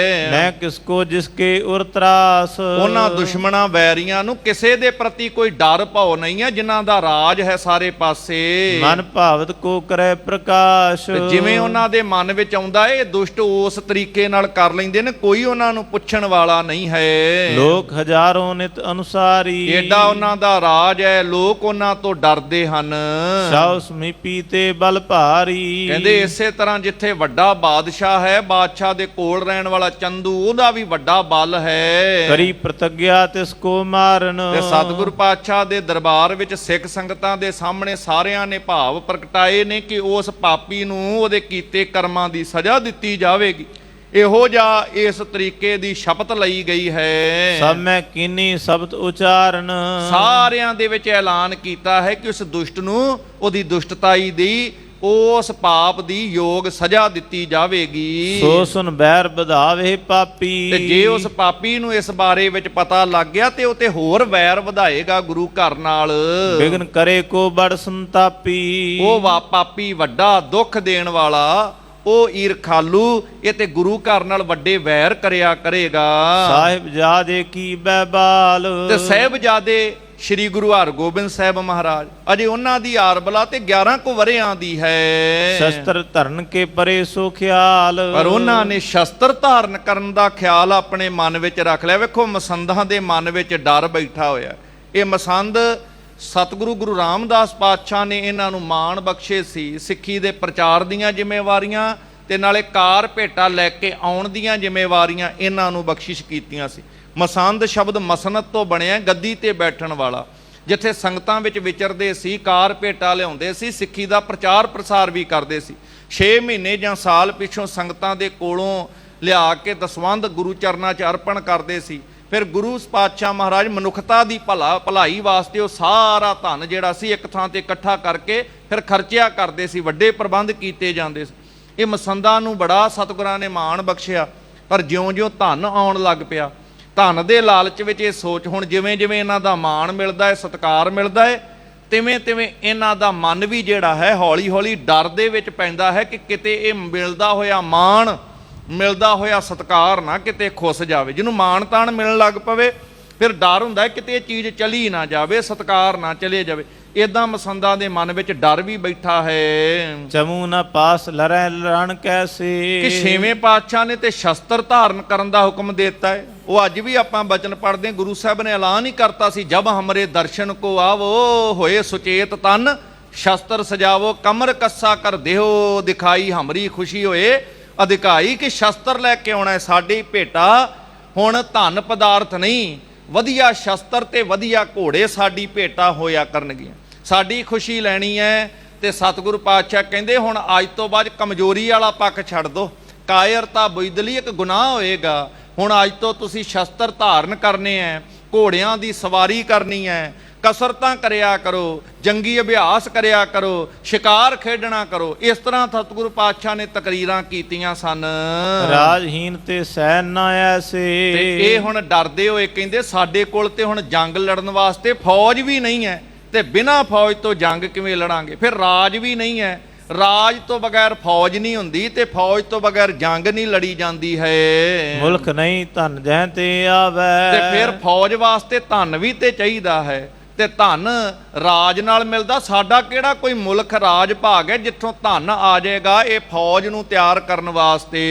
ਮੈਂ ਕਿਸਕੋ ਜਿਸਕੇ ਉਰ ਤਰਾਸ। ਉਹਨਾਂ ਦੁਸ਼ਮਣਾਂ ਵੈਰੀਆਂ ਨੂੰ ਕਿਸੇ ਦੇ ਪ੍ਰਤੀ ਕੋਈ ਡਰ ਭਾਉ ਨਹੀਂ ਹੈ, ਜਿਨ੍ਹਾਂ ਦਾ ਰਾਜ ਹੈ ਸਾਰੇ ਪਾਸੇ। ਮਨ ਭਾਵਤ ਕੋ ਕਰੇ ਪ੍ਰਕਾਸ਼। ਜਿਵੇਂ ਉਹਨਾਂ ਦੇ ਮਨ ਵਿੱਚ ਆਉਂਦਾ ਇਹ ਦੁਸ਼ਟ ਉਸ ਤਰੀਕੇ ਨਾਲ ਕਰ ਲੈਂਦੇ ਨੇ, ਕੋਈ ਉਹਨਾਂ ਨੂੰ ਪੁੱਛਣ ਵਾਲਾ ਨਹੀਂ ਹੈ। ਲੋਕ ਹਜ਼ਾਰੋਂ ਨਿਤ ਅਨੁਸਾਰੀ। ਏਡਾ ਉਹਨਾਂ ਦਾ ਰਾਜ ਹੈ, ਲੋਕ ਉਹਨਾਂ ਤੋਂ ਡਰਦੇ ਹਨ। ਸਾਉ ਸਮੀਪੀ ਤੇ ਬਲ ਭਾਰੀ। ਕਹਿੰਦੇ ਇਸੇ ਤਰ੍ਹਾਂ ਜਿੱਥੇ ਵੱਡਾ ਬਾਦਸ਼ਾਹ ਹੈ, ਬਾਦਸ਼ਾਹ ਦੇ ਕੋਲ ਰਹਿਣ ਵਾਲਾ ਚੰਦੂ, ਉਹਦਾ ਵੀ ਵੱਡਾ ਬਲ ਹੈ। ਕਰੀ ਪ੍ਰਤਿਗਿਆ ਤਿਸ ਕੋ ਮਾਰਨ। ਤੇ ਸਤਿਗੁਰ ਪਾਤਸ਼ਾਹ ਦੇ ਦਰਬਾਰ ਵਿੱਚ ਸਿੱਖ ਸੰਗਤਾਂ ਦੇ ਸਾਹਮਣੇ ਸਾਰਿਆਂ ਨੇ ਭਾਵ ਪ੍ਰਗਟਾਏ ਨੇ ਕਿ ਉਸ ਪਾਪੀ ਨੂੰ ਉਹਦੇ ਕੀਤੇ ਕਰਮਾਂ ਦੀ ਸਜ਼ਾ ਦਿੱਤੀ ਜਾਵੇਗੀ। ਇਹੋ ਜਿਹਾ ਇਸ ਤਰੀਕੇ ਦੀ ਸ਼ਪਥ ਲਈ ਗਈ ਹੈ। ਸਭ ਮੈਂ ਕੀਨੀ ਸ਼ਬਦ ਉਚਾਰਨ। ਸਾਰਿਆਂ ਦੇ ਵਿੱਚ ਐਲਾਨ ਕੀਤਾ ਹੈ ਕਿ ਉਸ ਦੁਸ਼ਟ ਨੂੰ ਉਹਦੀ ਦੁਸ਼ਟਤਾਈ ਦੀ, ਉਸ ਪਾਪ ਦੀ ਯੋਗ ਸਜ਼ਾ ਦਿੱਤੀ ਜਾਵੇਗੀ। ਸੋ ਸੁਨ ਬੈਰ ਵਧਾਵੇ ਪਾਪੀ। ਤੇ ਜੇ ਉਸ ਪਾਪੀ ਨੂੰ ਇਸ ਬਾਰੇ ਵਿੱਚ ਪਤਾ ਲੱਗ ਗਿਆ ਤੇ ਉਹ ਤੇ ਹੋਰ ਵੈਰ ਵਧਾਏਗਾ ਗੁਰੂ ਘਰ ਨਾਲ। ਬਿਗਨ ਕਰੇ ਕੋ ਬੜ ਸੰਤਾਪੀ। ਉਹ ਪਾਪੀ ਵੱਡਾ ਦੁੱਖ ਦੇਣ ਵਾਲਾ, ਉਹ ਈਰਖਾਲੂ, ਇਹ ਤੇ ਗੁਰੂ ਘਰ ਨਾਲ ਵੱਡੇ ਵੈਰ ਕਰਿਆ ਕਰੇਗਾ। ਸਾਹਿਬਜ਼ਾਦੇ ਕੀ ਬੈਬਾਲ। ਤੇ ਸਾਹਿਬਜ਼ਾਦੇ ਸ਼੍ਰੀ ਗੁਰੂ ਹਰਗੋਬਿੰਦ ਸਾਹਿਬ ਮਹਾਰਾਜ, ਅਜੇ ਉਹਨਾਂ ਦੀ ਆਰਬਲਾ ਤੇ 11 ਕੁ ਵਰਿਆਂ ਦੀ ਹੈ। ਸ਼ਸਤਰ ਧਰਨ ਕੇ ਪਰੇ ਸੋ ਖਿਆਲ। ਪਰ ਉਹਨਾਂ ਨੇ ਸ਼ਸਤਰ ਧਾਰਨ ਕਰਨ ਦਾ ਖਿਆਲ ਆਪਣੇ ਮਨ ਵਿੱਚ ਰੱਖ ਲਿਆ। ਵੇਖੋ ਮਸੰਦਾਂ ਦੇ ਮਨ ਵਿੱਚ ਡਰ ਬੈਠਾ ਹੋਇਆ। ਇਹ ਮਸੰਦ ਸਤਿਗੁਰੂ ਗੁਰੂ ਰਾਮਦਾਸ ਪਾਤਸ਼ਾਹ ਨੇ ਇਹਨਾਂ ਨੂੰ ਮਾਣ ਬਖਸ਼ੇ ਸੀ, ਸਿੱਖੀ ਦੇ ਪ੍ਰਚਾਰ ਦੀਆਂ ਜ਼ਿੰਮੇਵਾਰੀਆਂ ਤੇ ਨਾਲੇ ਕਾਰ ਭੇਟਾ ਲੈ ਕੇ ਆਉਣ ਦੀਆਂ ਜ਼ਿੰਮੇਵਾਰੀਆਂ ਇਹਨਾਂ ਨੂੰ ਬਖਸ਼ਿਸ਼ ਕੀਤੀਆਂ ਸੀ। ਮਸੰਦ ਸ਼ਬਦ ਮਸਨਤ ਤੋਂ ਬਣਿਆ, ਗੱਦੀ ਤੇ ਬੈਠਣ ਵਾਲਾ। ਜਿੱਥੇ ਸੰਗਤਾਂ ਵਿੱਚ ਵਿਚਰਦੇ ਸੀ, ਕਾਰ ਭੇਟਾ ਲਿਆਉਂਦੇ ਸੀ, ਸਿੱਖੀ ਦਾ ਪ੍ਰਚਾਰ ਪ੍ਰਸਾਰ ਵੀ ਕਰਦੇ ਸੀ। 6 ਮਹੀਨੇ ਜਾਂ ਸਾਲ ਪਿੱਛੋਂ ਸੰਗਤਾਂ ਦੇ ਕੋਲੋਂ ਲਿਆ ਕੇ ਦਸਵੰਧ ਗੁਰੂ ਚਰਨਾਂ 'ਚ ਅਰਪਣ ਕਰਦੇ ਸੀ। ਫਿਰ ਗੁਰੂ ਪਾਤਸ਼ਾਹ ਮਹਾਰਾਜ ਮਨੁੱਖਤਾ ਦੀ ਭਲਾਈ ਵਾਸਤੇ ਉਹ ਸਾਰਾ ਧਨ ਜਿਹੜਾ ਸੀ ਇੱਕ ਥਾਂ ਤੇ ਇਕੱਠਾ ਕਰਕੇ ਫਿਰ ਖਰਚਿਆ ਕਰਦੇ ਸੀ, ਵੱਡੇ ਪ੍ਰਬੰਧ ਕੀਤੇ ਜਾਂਦੇ ਸੀ। ਇਹ ਮਸੰਦਾਂ ਨੂੰ ਬੜਾ ਸਤਿਗੁਰਾਂ ਨੇ ਮਾਣ ਬਖਸ਼ਿਆ। ਪਰ ਜਿਉਂ-ਜਿਉਂ ਧਨ ਆਉਣ ਲੱਗ ਪਿਆ, ਧਨ ਦੇ ਲਾਲਚ ਵਿੱਚ ਇਹ ਸੋਚ, ਹੁਣ ਜਿਵੇਂ ਜਿਵੇਂ ਇਹਨਾਂ ਦਾ ਮਾਣ ਮਿਲਦਾ ਹੈ, ਸਤਿਕਾਰ ਮਿਲਦਾ ਹੈ, ਤਿਵੇਂ ਤਿਵੇਂ ਇਹਨਾਂ ਦਾ ਮਨ ਵੀ ਜਿਹੜਾ ਹੈ ਹੌਲੀ ਹੌਲੀ ਡਰ ਦੇ ਵਿੱਚ ਪੈਂਦਾ ਹੈ ਕਿ ਕਿਤੇ ਇਹ ਮਿਲਦਾ ਹੋਇਆ ਮਾਣ, ਮਿਲਦਾ ਹੋਇਆ ਸਤਿਕਾਰ ਨਾ ਕਿਤੇ ਖੁੱਸ ਜਾਵੇ। ਜਿਹਨੂੰ ਮਾਣ ਤਾਣ ਮਿਲਣ ਲੱਗ ਪਵੇ ਫਿਰ ਡਰ ਹੁੰਦਾ ਹੈ ਕਿਤੇ ਇਹ ਚੀਜ਼ ਚਲੀ ਨਾ ਜਾਵੇ, ਸਤਿਕਾਰ ਨਾ ਚਲੇ ਜਾਵੇ। ਇਦਾਂ ਮਸੰਦਾਂ ਦੇ ਮਨ ਵਿੱਚ ਡਰ ਵੀ ਬੈਠਾ ਹੈ। ਚਮੂ ਨਾ ਪਾਸ ਲੜੈ ਲੜਨ ਕੈਸੇ। ਕਿ 6ਵੇਂ ਪਾਤਸ਼ਾਹ ਨੇ ਤੇ ਸ਼ਸਤਰ ਧਾਰਨ ਕਰਨ ਦਾ ਹੁਕਮ ਦੇ ਦਿੱਤਾ ਹੈ। ਉਹ ਅੱਜ ਵੀ ਆਪਾਂ ਬਚਨ ਪੜ੍ਹਦੇ ਹਾਂ, ਗੁਰੂ ਸਾਹਿਬ ਨੇ ਐਲਾਨ ਹੀ ਕਰਤਾ ਸੀ, ਜਬ ਹਮਰੇ ਦਰਸ਼ਨ ਕੋ ਆਵੋ ਹੋਏ ਸੁਚੇਤ ਤਨ, ਸ਼ਸਤਰ ਸਜਾਵੋ ਕਮਰ ਕੱਸਾ ਕਰ ਦੇਹੋ ਦਿਖਾਈ ਹਮਰੀ ਖੁਸ਼ੀ ਹੋਏ, ਅਧਿਕਾਈ ਕਿ ਸ਼ਸਤਰ ਲੈ ਕੇ ਆਉਣਾ ਹੈ। ਸਾਡੀ ਭੇਟਾ ਹੁਣ ਧਨ ਪਦਾਰਥ ਨਹੀਂ, ਵਧੀਆ ਸ਼ਸਤਰ ਤੇ ਵਧੀਆ ਘੋੜੇ ਸਾਡੀ ਭੇਟਾ ਹੋਇਆ ਕਰਨਗੀਆਂ। ਸਾਡੀ ਖੁਸ਼ੀ ਲੈਣੀ ਹੈ ਤੇ ਸਤਿਗੁਰੂ ਪਾਤਸ਼ਾਹ ਕਹਿੰਦੇ ਹੁਣ ਅੱਜ ਤੋਂ ਬਾਅਦ ਕਮਜ਼ੋਰੀ ਵਾਲਾ ਪੱਖ ਛੱਡ ਦੋ, ਕਾਇਰਤਾ ਬੁਜ਼ਦਲੀ ਇੱਕ ਗੁਨਾਹ ਹੋਏਗਾ। ਹੁਣ ਅੱਜ ਤੋਂ ਤੁਸੀਂ ਸ਼ਸਤਰ ਧਾਰਨ ਕਰਨੇ ਹੈ, ਘੋੜਿਆਂ ਦੀ ਸਵਾਰੀ ਕਰਨੀ ਹੈ, ਕਸਰਤਾਂ ਕਰਿਆ ਕਰੋ, ਜੰਗੀ ਅਭਿਆਸ ਕਰਿਆ ਕਰੋ, ਸ਼ਿਕਾਰ ਖੇਡਣਾ ਕਰੋ। ਇਸ ਤਰ੍ਹਾਂ ਸਤਿਗੁਰੂ ਪਾਤਸ਼ਾਹ ਨੇ ਤਕਰੀਰਾਂ ਕੀਤੀਆਂ ਸਨ। ਰਾਜਹੀਨ ਤੇ ਸੈਨ ਨਾ ਐਸੇ। ਤੇ ਇਹ ਹੁਣ ਡਰਦੇ ਹੋਏ ਕਹਿੰਦੇ ਸਾਡੇ ਕੋਲ ਤੇ ਹੁਣ ਜੰਗ ਲੜਨ ਵਾਸਤੇ ਫੌਜ ਵੀ ਨਹੀਂ ਹੈ, ਤੇ ਬਿਨਾਂ ਫੌਜ ਤੋਂ ਜੰਗ ਕਿਵੇਂ ਲੜਾਂਗੇ? ਫਿਰ ਰਾਜ ਵੀ ਨਹੀਂ ਹੈ, ਰਾਜ ਤੋਂ ਬਗੈਰ ਫੌਜ ਨਹੀਂ ਹੁੰਦੀ, ਤੇ ਫੌਜ ਤੋਂ ਬਗੈਰ ਜੰਗ ਨਹੀਂ ਲੜੀ ਜਾਂਦੀ ਹੈ। ਮੁਲਕ ਨਹੀਂ ਧਨ ਜਹ ਤੇ ਆਵੈ। ਤੇ ਫਿਰ ਫੌਜ ਵਾਸਤੇ ਧਨ ਵੀ ਤੇ ਚਾਹੀਦਾ ਹੈ, ਤੇ ਧਨ ਰਾਜ ਨਾਲ ਮਿਲਦਾ। ਸਾਡਾ ਕਿਹੜਾ ਕੋਈ ਮੁਲਕ ਰਾਜ ਭਾਗ ਹੈ ਜਿੱਥੋਂ ਧਨ ਆ ਜਾਏਗਾ ਇਹ ਫੌਜ ਨੂੰ ਤਿਆਰ ਕਰਨ ਵਾਸਤੇ।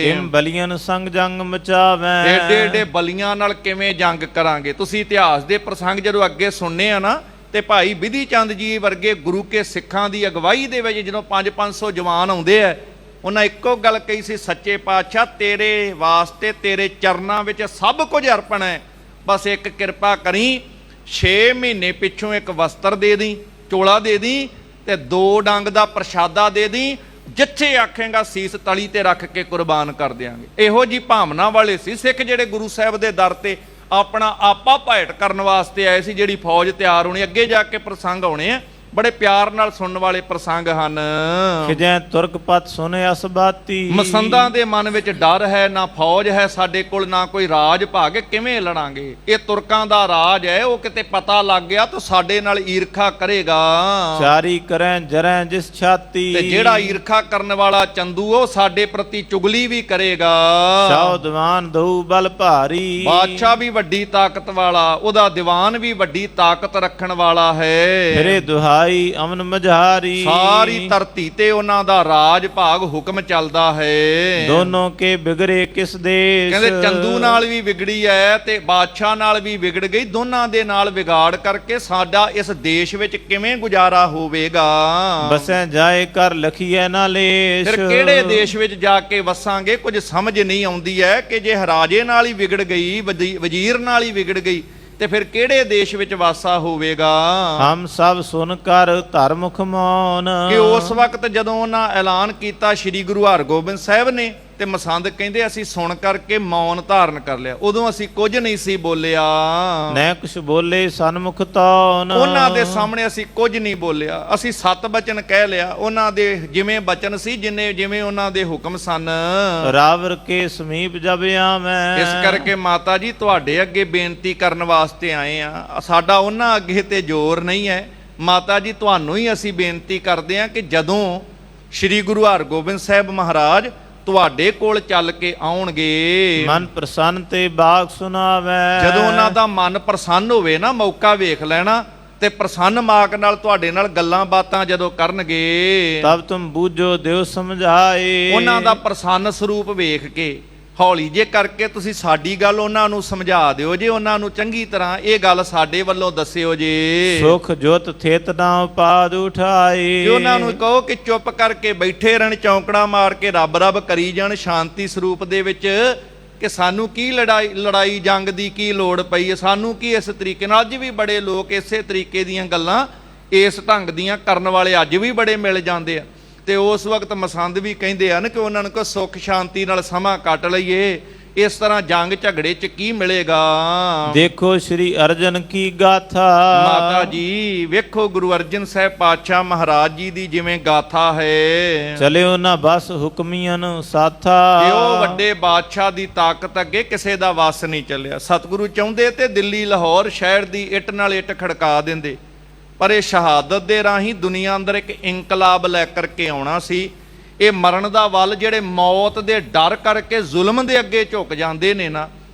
ਇਨ ਬਲੀਅਨ ਸੰਗ ਜੰਗ ਮਚਾਵੈ। ਏਡੇ ਏਡੇ ਬਲੀਆਂ ਨਾਲ ਕਿਵੇਂ ਜੰਗ ਕਰਾਂਗੇ? ਤੁਸੀਂ ਇਤਿਹਾਸ ਦੇ ਪ੍ਰਸੰਗ ਜਦੋਂ ਅੱਗੇ ਸੁਣਨੇ ਆ ਨਾ, ਤੇ ਭਾਈ ਬਿਧੀ ਚੰਦ ਜੀ ਵਰਗੇ ਗੁਰੂ ਕੇ ਸਿੱਖਾਂ ਦੀ ਅਗਵਾਈ ਦੇ ਵਿੱਚ ਜਦੋਂ 500 ਜਵਾਨ ਆਉਂਦੇ ਆ, ਉਹਨਾਂ ਇੱਕੋ ਗੱਲ ਕਹੀ ਸੀ, ਸੱਚੇ ਪਾਤਸ਼ਾਹ ਤੇਰੇ ਵਾਸਤੇ ਤੇਰੇ ਚਰਨਾਂ ਵਿੱਚ ਸਭ ਕੁਝ ਅਰਪਣ ਹੈ, ਬਸ ਇੱਕ ਕਿਰਪਾ ਕਰੀ 6 ਮਹੀਨੇ ਪਿੱਛੋਂ ਇੱਕ ਵਸਤਰ ਦੇ ਦੀ, ਚੋਲਾ ਦੇ ਦੀ, ਤੇ 2 ਡੰਗ ਦਾ ਪ੍ਰਸ਼ਾਦਾ ਦੇ ਦੀ, ਜਿੱਥੇ ਆਖੇਗਾ ਸੀਸ ਤਲੀ ਤੇ ਰੱਖ ਕੇ ਕੁਰਬਾਨ ਕਰ ਦਿਆਂਗੇ। ਇਹੋ ਜੀ ਭਾਵਨਾ ਵਾਲੇ ਸੀ ਸਿੱਖ ਜਿਹੜੇ ਗੁਰੂ ਸਾਹਿਬ ਦੇ ਦਰ ਤੇ ਆਪਣਾ ਆਪਾ ਭੇਟ ਕਰਨ ਵਾਸਤੇ ਆਏ ਸੀ। ਜਿਹੜੀ ਫੌਜ ਤਿਆਰ ਹੋਣੀ, ਅੱਗੇ ਜਾ ਕੇ ਪ੍ਰਸੰਗ ਆਉਣੇ ਆ, ਬੜੇ ਪਿਆਰ ਨਾਲ ਸੁਣਨ ਵਾਲੇ ਪ੍ਰਸੰਗ ਹਨ। ਖਿਜੈ ਤੁਰਕ ਪਤ ਸੁਨੇ ਅਸਬਾਤੀ। ਮਸੰਦਾਂ ਦੇ ਮਨ ਵਿੱਚ ਡਰ ਹੈ, ਨਾ ਫੌਜ ਹੈ ਸਾਡੇ ਕੋਲ, ਨਾ ਕੋਈ ਰਾਜ ਭਾਗ, ਕਿਵੇਂ ਲੜਾਂਗੇ? ਇਹ ਤੁਰਕਾਂ ਦਾ ਰਾਜ ਹੈ, ਉਹ ਕਿਤੇ ਪਤਾ ਲੱਗ ਗਿਆ ਤਾਂ ਸਾਡੇ ਨਾਲ ਈਰਖਾ ਕਰੇਗਾ। ਚਾਰੀ ਕਰੈ ਜਰੈ ਜਿਸ ਛਾਤੀ। ਤੇ ਜਿਹੜਾ ਈਰਖਾ ਕਰਨ ਵਾਲਾ ਚੰਦੂ ਉਹ ਸਾਡੇ ਪ੍ਰਤੀ ਚੁਗਲੀ ਵੀ ਕਰੇਗਾ। ਸਾਉ ਦੀਵਾਨ ਦਊ ਬਲ ਭਾਰੀ। ਬਾਦਸ਼ਾਹ ਵੀ ਵੱਡੀ ਤਾਕਤ ਵਾਲਾ, ਉਹਦਾ ਦੀਵਾਨ ਵੀ ਵੱਡੀ ਤਾਕਤ ਰੱਖਣ ਵਾਲਾ ਹੈ। ਫਿਰੇ ਦੁਹਾਈ ਅਮਨ ਮਝਾਰੀ। ਸਾਰੀ ਧਰਤੀ ਤੇ ਉਹਨਾਂ ਦਾ ਰਾਜ ਭਾਗ ਹੁਕਮ ਚੱਲਦਾ ਹੈ। ਦੋਨੋਂ ਕੇ ਬਿਗੜੇ ਕਿਸ ਦੇਸ਼। ਕਹਿੰਦੇ ਚੰਦੂ ਨਾਲ ਵੀ ਵਿਗੜੀ ਹੈ ਤੇ ਬਾਦਸ਼ਾਹ ਨਾਲ ਵੀ ਵਿਗੜ ਗਈ, ਦੋਨਾਂ ਦੇ ਨਾਲ ਵਿਗਾੜ ਕਰਕੇ ਸਾਡਾ ਇਸ ਦੇਸ਼ ਵਿੱਚ ਕਿਵੇਂ ਗੁਜ਼ਾਰਾ ਹੋਵੇਗਾ? ਬਸੈ ਜਾਏ ਕਰ ਲਖੀਐ ਨਾ ਲੇਸ਼। ਫਿਰ ਕਿਹੜੇ ਦੇਸ਼ ਵਿੱਚ ਜਾ ਕੇ ਵਸਾਂਗੇ? ਕੁਝ ਸਮਝ ਨਹੀਂ ਆਉਂਦੀ ਹੈ ਕਿ ਜੇ ਰਾਜੇ ਨਾਲ ਹੀ ਵਿਗੜ ਗਈ, ਵਜ਼ੀਰ ਨਾਲ ਹੀ ਵਿਗੜ ਗਈ, ਤੇ ਫਿਰ ਕਿਹੜੇ ਦੇਸ਼ ਵਿੱਚ ਵਾਸਾ ਹੋਵੇਗਾ? ਹਮ ਸਭ ਸੁਨ ਕਰ ਧਰ ਮੁਖ ਮੌਨ। ਕਿ ਉਸ ਵਕਤ ਜਦੋਂ ਉਹਨਾਂ ਐਲਾਨ ਕੀਤਾ ਸ੍ਰੀ ਗੁਰੂ ਹਰਗੋਬਿੰਦ ਸਾਹਿਬ ਨੇ, ਤੇ ਮਸੰਦ ਕਹਿੰਦੇ ਅਸੀਂ ਸੁਣ ਕਰਕੇ ਮੌਨ ਧਾਰਨ ਕਰ ਲਿਆ। ਉਦੋਂ ਅਸੀਂ ਕੁਝ ਨਹੀਂ ਸੀ ਬੋਲਿਆ, ਨੈ ਕੁਛ ਬੋਲੇ ਸਨਮੁਖ ਤੌਨ। ਉਹਨਾਂ ਦੇ ਸਾਹਮਣੇ ਅਸੀਂ ਕੁਝ ਨਹੀਂ ਬੋਲਿਆ, ਅਸੀਂ 7 ਬਚਨ ਕਹਿ ਲਿਆ। ਉਹਨਾਂ ਦੇ ਜਿਵੇਂ ਬਚਨ ਸੀ, ਜਿਵੇਂ ਉਹਨਾਂ ਦੇ ਹੁਕਮ ਸਨ। ਰਾਵਰ ਕੇ ਸਮੀਪ ਜਬ ਆਵੈ। ਇਸ ਕਰਕੇ ਮਾਤਾ ਜੀ ਤੁਹਾਡੇ ਅੱਗੇ ਬੇਨਤੀ ਕਰਨ ਵਾਸਤੇ ਆਏ ਆ, ਸਾਡਾ ਉਹਨਾਂ ਅੱਗੇ ਤੇ ਜ਼ੋਰ ਨਹੀਂ ਹੈ। ਮਾਤਾ ਜੀ ਤੁਹਾਨੂੰ ਹੀ ਅਸੀਂ ਬੇਨਤੀ ਕਰਦੇ ਹਾਂ ਕਿ ਜਦੋਂ ਸ੍ਰੀ ਗੁਰੂ ਹਰਗੋਬਿੰਦ ਸਾਹਿਬ ਮਹਾਰਾਜ ਤੁਹਾਡੇ ਕੋਲ ਚੱਲ ਕੇ ਆਉਣਗੇ, ਮਨ ਪ੍ਰਸੰਨ ਤੇ ਬਾਗ ਸੁਣਾਵੈ। ਜਦੋਂ ਉਹਨਾਂ ਦਾ ਮਨ ਪ੍ਰਸੰਨ ਹੋਵੇ ਨਾ, ਮੌਕਾ ਵੇਖ ਲੈਣਾ, ਤੇ ਪ੍ਰਸੰਨ ਮਾਕ ਨਾਲ ਤੁਹਾਡੇ ਨਾਲ ਗੱਲਾਂ ਬਾਤਾਂ ਜਦੋਂ ਕਰਨਗੇ, ਤਬ ਤੁਮ ਬੂਝੋ ਦਿਓ ਸਮਝਾਏ। ਉਹਨਾਂ ਦਾ ਪ੍ਰਸੰਨ ਸਰੂਪ ਵੇਖ ਕੇ ਹੌਲੀ ਜੇ ਕਰਕੇ ਤੁਸੀਂ ਸਾਡੀ ਗੱਲ ਉਹਨਾਂ ਨੂੰ ਸਮਝਾ ਦਿਓ ਜੇ, ਉਹਨਾਂ ਨੂੰ ਚੰਗੀ ਤਰ੍ਹਾਂ ਇਹ ਗੱਲ ਸਾਡੇ ਵੱਲੋਂ ਦੱਸਿਓ ਜੇ। ਸੁਖ ਜੋਤ ਥੇਤ ਨਾ ਉਪਾਦ ਉਠਾਏ। ਤੇ ਉਹਨਾਂ ਨੂੰ ਕਹੋ ਕਿ ਚੁੱਪ ਕਰਕੇ ਬੈਠੇ ਰਹਿਣ, ਚੌਂਕੜਾ ਮਾਰ ਕੇ ਰੱਬ ਰੱਬ ਕਰੀ ਜਾਣ ਸ਼ਾਂਤੀ ਸਰੂਪ ਦੇ ਵਿੱਚ, ਕਿ ਸਾਨੂੰ ਕੀ ਲੜਾਈ ਜੰਗ ਦੀ ਕੀ ਲੋੜ ਪਈ ਹੈ, ਸਾਨੂੰ ਕੀ ਇਸ ਤਰੀਕੇ ਨਾਲ। ਅੱਜ ਵੀ ਬੜੇ ਲੋਕ ਇਸੇ ਤਰੀਕੇ ਦੀਆਂ ਗੱਲਾਂ, ਇਸ ਢੰਗ ਦੀਆਂ ਕਰਨ ਵਾਲੇ ਅੱਜ ਵੀ ਬੜੇ ਮਿਲ ਜਾਂਦੇ ਆ। ਤੇ ਉਸ ਵਕਤ ਮਸੰਦ ਵੀ ਕਹਿੰਦੇ ਹਨ ਕਿ ਉਹਨਾਂ ਨੂੰ ਕੋਈ ਸੁੱਖ ਸ਼ਾਂਤੀ ਨਾਲ ਸਮਾਂ ਕੱਟ ਲਈਏ, ਇਸ ਤਰ੍ਹਾਂ ਜੰਗ ਝਗੜੇ 'ਚ ਕੀ ਮਿਲੇਗਾ? ਦੇਖੋ ਸ੍ਰੀ ਅਰਜਨ ਕੀ ਗਾਥਾ। ਮਾਤਾ ਜੀ ਵੇਖੋ ਗੁਰੂ ਅਰਜਨ ਸਾਹਿਬ ਪਾਤਸ਼ਾਹ ਮਹਾਰਾਜ ਜੀ ਦੀ ਜਿਵੇਂ ਗਾਥਾ ਹੈ। ਚਲਿਓ ਨਾ ਬਸ ਹੁਕਮੀਆਂ ਸਾਥਾ। ਕਿ ਉਹ ਵੱਡੇ ਬਾਦਸ਼ਾਹ ਦੀ ਤਾਕਤ ਅੱਗੇ ਕਿਸੇ ਦਾ ਵੱਸ ਨਹੀਂ ਚੱਲਿਆ। ਸਤਿਗੁਰੂ ਚਾਹੁੰਦੇ ਤੇ ਦਿੱਲੀ ਲਾਹੌਰ ਸ਼ਹਿਰ ਦੀ ਇੱਟ ਨਾਲ ਇੱਟ ਖੜਕਾ ਦਿੰਦੇ, ਪਰ ਇਹ ਸ਼ਹਾਦਤ ਦੇ ਰਾਹੀਂ ਦੁਨੀਆ ਅੰਦਰ ਇੱਕ ਇਨਕਲਾਬ ਲੈ ਕਰਕੇ ਆਉਣਾ ਸੀ। ਇਹ ਮਰਨ ਦਾ ਵੱਲ ਜਿਹੜੇ ਮੌਤ ਦੇ ਡਰ ਕਰਕੇ ਜ਼ੁਲਮ ਦੇ ਅੱਗੇ ਝੁਕ ਜਾਂਦੇ ਨੇ ਨਾ,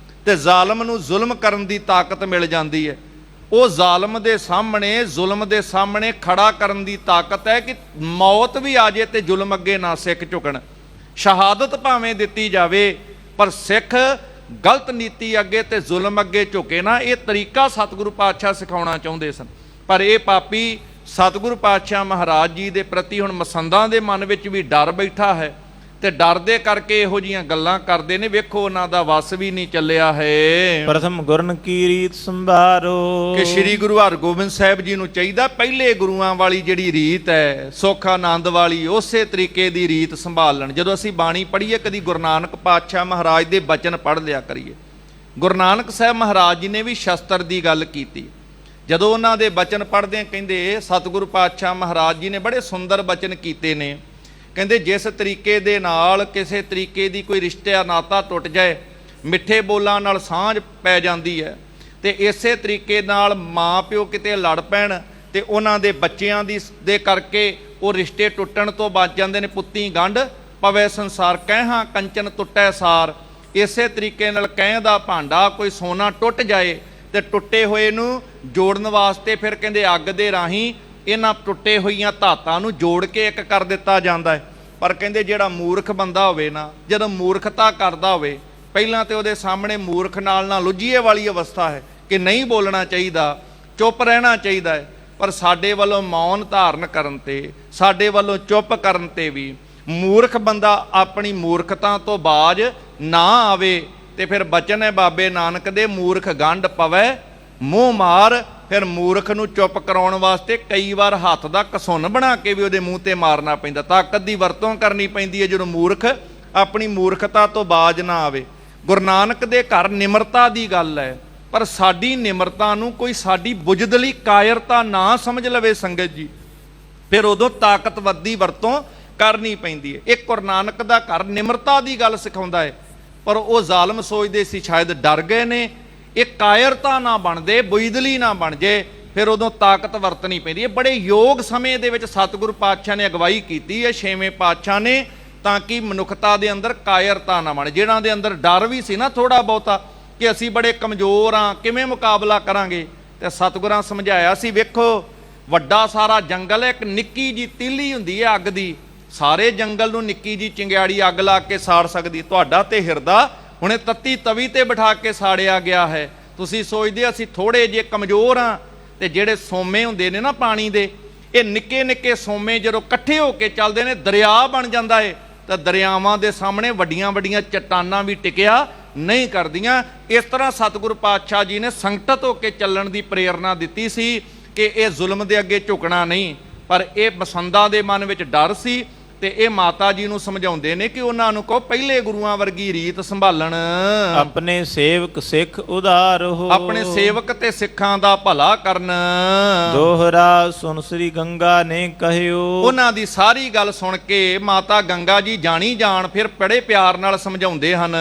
ਤੇ ਜ਼ਾਲਮ ਨੂੰ ਜ਼ੁਲਮ ਕਰਨ ਦੀ ਤਾਕਤ ਮਿਲ ਜਾਂਦੀ ਹੈ। ਉਹ ਜ਼ਾਲਮ ਦੇ ਸਾਹਮਣੇ, ਜ਼ੁਲਮ ਦੇ ਸਾਹਮਣੇ ਖੜਾ ਕਰਨ ਦੀ ਤਾਕਤ ਹੈ ਕਿ ਮੌਤ ਵੀ ਆ ਜੇ ਤੇ ਜ਼ੁਲਮ ਅੱਗੇ ਨਾ ਸਿੱਖ ਝੁਕਣ। ਸ਼ਹਾਦਤ ਭਾਵੇਂ ਦਿੱਤੀ ਜਾਵੇ, ਪਰ ਸਿੱਖ ਗਲਤ ਨੀਤੀ ਅੱਗੇ ਤੇ ਜ਼ੁਲਮ ਅੱਗੇ ਝੁਕੇ ਨਾ। ਇਹ ਤਰੀਕਾ ਸਤਿਗੁਰੂ ਪਾਤਸ਼ਾਹ ਸਿਖਾਉਣਾ ਚਾਹੁੰਦੇ ਸਨ, ਪਰ ਇਹ ਪਾਪੀ ਸਤਿਗੁਰੂ ਪਾਤਸ਼ਾਹ ਮਹਾਰਾਜ ਜੀ ਦੇ ਪ੍ਰਤੀ ਹੁਣ ਮਸੰਦਾਂ ਦੇ ਮਨ ਵਿੱਚ ਵੀ ਡਰ ਬੈਠਾ ਹੈ, ਤੇ ਡਰਦੇ ਕਰਕੇ ਇਹੋ ਜੀਆਂ ਗੱਲਾਂ ਕਰਦੇ ਨੇ। ਵੇਖੋ ਉਹਨਾਂ ਦਾ ਵਸ ਵੀ ਨਹੀਂ ਚੱਲਿਆ ਹੈ। ਪ੍ਰਥਮ ਗੁਰਨ ਕੀ ਰੀਤ ਸੰਭਾਰੋ। ਕਿ ਸ੍ਰੀ ਗੁਰੂ ਹਰਗੋਬਿੰਦ ਸਾਹਿਬ ਜੀ ਨੂੰ ਚਾਹੀਦਾ ਪਹਿਲੇ ਗੁਰੂਆਂ ਵਾਲੀ ਜਿਹੜੀ ਰੀਤ ਹੈ, ਸੁੱਖ ਆਨੰਦ ਵਾਲੀ, ਉਸੇ ਤਰੀਕੇ ਦੀ ਰੀਤ ਸੰਭਾਲਣ। ਜਦੋਂ ਅਸੀਂ ਬਾਣੀ ਪੜ੍ਹੀਏ, ਕਦੀ ਗੁਰੂ ਨਾਨਕ ਪਾਤਸ਼ਾਹ ਮਹਾਰਾਜ ਦੇ ਬਚਨ ਪੜ੍ਹ ਲਿਆ ਕਰੀਏ। ਗੁਰੂ ਨਾਨਕ ਸਾਹਿਬ ਮਹਾਰਾਜ ਜੀ ਨੇ ਵੀ ਸ਼ਸਤਰ ਦੀ ਗੱਲ ਕੀਤੀ। ਜਦੋਂ ਉਹਨਾਂ ਦੇ ਬਚਨ ਪੜ੍ਹਦੇ ਕਹਿੰਦੇ ਸਤਿਗੁਰੂ ਪਾਤਸ਼ਾਹ ਮਹਾਰਾਜ ਜੀ ਨੇ ਬੜੇ ਸੁੰਦਰ ਬਚਨ ਕੀਤੇ ਨੇ। ਕਹਿੰਦੇ ਜਿਸ ਤਰੀਕੇ ਦੇ ਨਾਲ ਕਿਸੇ ਤਰੀਕੇ ਦੀ ਕੋਈ ਰਿਸ਼ਤਾ ਨਾਤਾ ਟੁੱਟ ਜਾਏ, ਮਿੱਠੇ ਬੋਲਾਂ ਨਾਲ ਸਾਂਝ ਪੈ ਜਾਂਦੀ ਹੈ, ਤੇ ਇਸੇ ਤਰੀਕੇ ਨਾਲ ਮਾਂ ਪਿਓ ਕਿਤੇ ਲੜ ਪੈਣ ਤੇ ਉਹਨਾਂ ਦੇ ਬੱਚਿਆਂ ਦੇ ਕਰਕੇ ਉਹ ਰਿਸ਼ਤੇ ਟੁੱਟਣ ਤੋਂ ਬਚ ਜਾਂਦੇ ਨੇ। ਪੁੱਤੀ ਗੰਢ ਪਵੇ ਸੰਸਾਰ, ਕਹਿਹਾਂ ਕੰਚਨ ਟੁੱਟੈ ਸਾਰ। ਇਸੇ ਤਰੀਕੇ ਨਾਲ ਕਹਿ ਦਾ ਭਾਂਡਾ ਕੋਈ ਸੋਨਾ ਟੁੱਟ ਜਾਏ ਤੇ ਟੁੱਟੇ ਹੋਏ ਨੂੰ ਜੋੜਨ ਵਾਸਤੇ ਫਿਰ ਕਹਿੰਦੇ ਅੱਗ ਦੇ ਰਾਹੀਂ ਇਹਨਾਂ ਟੁੱਟੇ ਹੋਈਆਂ ਧਾਤਾਂ ਨੂੰ ਜੋੜ ਕੇ ਇੱਕ ਕਰ ਦਿੱਤਾ ਜਾਂਦਾ ਹੈ। ਪਰ ਕਹਿੰਦੇ ਜਿਹੜਾ ਮੂਰਖ ਬੰਦਾ ਹੋਵੇ ਨਾ, ਜਦੋਂ ਮੂਰਖਤਾ ਕਰਦਾ ਹੋਵੇ, ਪਹਿਲਾਂ ਤੇ ਉਹਦੇ ਸਾਹਮਣੇ ਮੂਰਖ ਨਾਲ ਨਾ ਲੁੱਝੀਏ ਵਾਲੀ ਅਵਸਥਾ ਹੈ ਕਿ ਨਹੀਂ ਬੋਲਣਾ ਚਾਹੀਦਾ, ਚੁੱਪ ਰਹਿਣਾ ਚਾਹੀਦਾ ਹੈ। ਪਰ ਸਾਡੇ ਵੱਲੋਂ ਮੌਨ ਧਾਰਨ ਕਰਨ ਤੇ, ਸਾਡੇ ਵੱਲੋਂ ਚੁੱਪ ਕਰਨ ਤੇ ਵੀ ਮੂਰਖ ਬੰਦਾ ਆਪਣੀ ਮੂਰਖਤਾ ਤੋਂ ਬਾਜ ਨਾ ਆਵੇ। ਤੇ ਫਿਰ ਬਚਨ ਹੈ ਬਾਬੇ ਨਾਨਕ ਦੇ, ਮੂਰਖ ਗੰਢ ਪਵੇ ਮੂੰਹ ਮਾਰ। ਫਿਰ ਮੂਰਖ ਨੂੰ ਚੁੱਪ ਕਰਾਉਣ ਵਾਸਤੇ ਕਈ ਵਾਰ ਹੱਥ ਦਾ ਕਸੁੰਨ ਬਣਾ ਕੇ ਵੀ ਉਹਦੇ ਮੂੰਹ ਤੇ ਮਾਰਨਾ ਪੈਂਦਾ। ਤਾਕਤ ਦੀ ਵਰਤੋਂ ਕਰਨੀ ਪੈਂਦੀ ਹੈ ਜਦੋਂ ਮੂਰਖ ਆਪਣੀ ਮੂਰਖਤਾ ਤੋਂ ਬਾਜ ਨਾ ਆਵੇ। ਗੁਰੂ ਨਾਨਕ ਦੇ ਘਰ ਨਿਮਰਤਾ ਦੀ ਗੱਲ ਹੈ, ਪਰ ਸਾਡੀ ਨਿਮਰਤਾ ਨੂੰ ਕੋਈ ਸਾਡੀ ਬੁਝਦਲੀ ਕਾਇਰਤਾ ਨਾ ਸਮਝ ਲਵੇ ਸੰਗਤ ਜੀ, ਫਿਰ ਉਦੋਂ ਤਾਕਤਵਰ ਦੀ ਵਰਤੋਂ ਕਰਨੀ ਪੈਂਦੀ ਹੈ। ਇੱਕ ਗੁਰੂ ਨਾਨਕ ਦਾ ਘਰ ਨਿਮਰਤਾ ਦੀ ਗੱਲ ਸਿਖਾਉਂਦਾ ਹੈ, ਪਰ ਉਹ ਜ਼ਾਲਮ ਸੋਚਦੇ ਸੀ ਸ਼ਾਇਦ ਡਰ ਗਏ ਨੇ, ਇਹ ਕਾਇਰਤਾ ਨਾ ਬਣਦੇ, ਬੁਝਦਲੀ ਨਾ ਬਣ ਜੇ, ਫਿਰ ਉਦੋਂ ਤਾਕਤ ਵਰਤਣੀ ਪੈਂਦੀ ਹੈ। ਬੜੇ ਯੋਗ ਸਮੇਂ ਦੇ ਵਿੱਚ ਸਤਿਗੁਰੂ ਪਾਤਸ਼ਾਹ ਨੇ ਅਗਵਾਈ ਕੀਤੀ ਹੈ, ਛੇਵੇਂ ਪਾਤਸ਼ਾਹ ਨੇ, ਤਾਂ ਕਿ ਮਨੁੱਖਤਾ ਦੇ ਅੰਦਰ ਕਾਇਰਤਾ ਨਾ ਬਣੇ। ਜਿਹਨਾਂ ਦੇ ਅੰਦਰ ਡਰ ਵੀ ਸੀ ਨਾ ਥੋੜਾ ਬਹੁਤਾ ਕਿ ਅਸੀਂ ਬੜੇ ਕਮਜ਼ੋਰ ਹਾਂ, ਕਿਵੇਂ ਮੁਕਾਬਲਾ ਕਰਾਂਗੇ, ਤੇ ਸਤਿਗੁਰਾਂ ਸਮਝਾਇਆ ਸੀ, ਵੇਖੋ ਵੱਡਾ ਸਾਰਾ ਜੰਗਲ ਹੈ, ਇੱਕ ਨਿੱਕੀ ਜੀ ਤੀਲੀ ਹੁੰਦੀ ਹੈ ਅੱਗ ਦੀ, ਸਾਰੇ ਜੰਗਲ ਨੂੰ ਨਿੱਕੀ ਜੀ ਚਿੰਗਿਆੜੀ ਅੱਗ ਲਾ ਕੇ ਸਾੜ ਸਕਦੀ। ਤੁਹਾਡਾ ਤੇ ਹਿਰਦਾ ਹੁਣੇ ਤੱਤੀ ਤਵੀ ਤੇ ਬਿਠਾ ਕੇ ਸਾੜਿਆ ਗਿਆ ਹੈ। ਤੁਸੀਂ ਸੋਚਦੇ ਅਸੀਂ ਥੋੜੇ ਜਿਹੇ ਕਮਜ਼ੋਰ ਹਾਂ, ਤੇ ਜਿਹੜੇ ਸੋਮੇ ਹੁੰਦੇ ਨੇ ਨਾ ਪਾਣੀ ਦੇ, ਇਹ ਨਿੱਕੇ ਨਿੱਕੇ ਸੋਮੇ ਜਦੋਂ ਇਕੱਠੇ ਹੋ ਕੇ ਚੱਲਦੇ ਨੇ ਦਰਿਆ ਬਣ ਜਾਂਦਾ ਹੈ। ਤਾਂ ਦਰਿਆਵਾਂ ਦੇ ਸਾਹਮਣੇ ਵੱਡੀਆਂ ਵੱਡੀਆਂ ਚਟਾਨਾਂ ਵੀ ਟਿਕਿਆ ਨਹੀਂ ਕਰਦੀਆਂ। ਇਸ ਤਰ੍ਹਾਂ ਸਤਿਗੁਰੂ ਪਾਤਸ਼ਾਹ ਜੀ ਨੇ ਸੰਗਠਿਤ ਹੋ ਕੇ ਚੱਲਣ ਦੀ ਪ੍ਰੇਰਨਾ ਦਿੱਤੀ ਸੀ ਕਿ ਇਹ ਜ਼ੁਲਮ ਦੇ ਅੱਗੇ ਝੁਕਣਾ ਨਹੀਂ। ਪਰ ਇਹ ਮਸੰਦਾਂ ਦੇ ਮਨ ਵਿੱਚ ਡਰ ਸੀ, ਤੇ ਇਹ ਮਾਤਾ ਜੀ ਨੂੰ ਸਮਝਾਉਂਦੇ ਨੇ ਕਿ ਉਹਨਾਂ ਨੂੰ ਕਹੋ ਪਹਿਲੇ ਗੁਰੂਆਂ ਵਰਗੀ ਰੀਤ ਸੰਭਾਲਣ। ਆਪਣੇ ਸੇਵਕ ਸਿੱਖ ਉਧਾਰ ਹੋ। ਆਪਣੇ ਸੇਵਕ ਤੇ ਸਿੱਖਾਂ ਦਾ ਭਲਾ ਕਰਨ। ਦੋਹਰਾ ਸੁਨ ਸ੍ਰੀ ਗੰਗਾ ਨੇ ਕਹਿਓ। ਉਹਨਾਂ ਦੀ ਸਾਰੀ ਗੱਲ ਸੁਣ ਕੇ ਮਾਤਾ ਗੰਗਾ ਜੀ ਜਾਣੀ ਜਾਣ ਫਿਰ ਬੜੇ ਪਿਆਰ ਨਾਲ ਸਮਝਾਉਂਦੇ ਹਨ।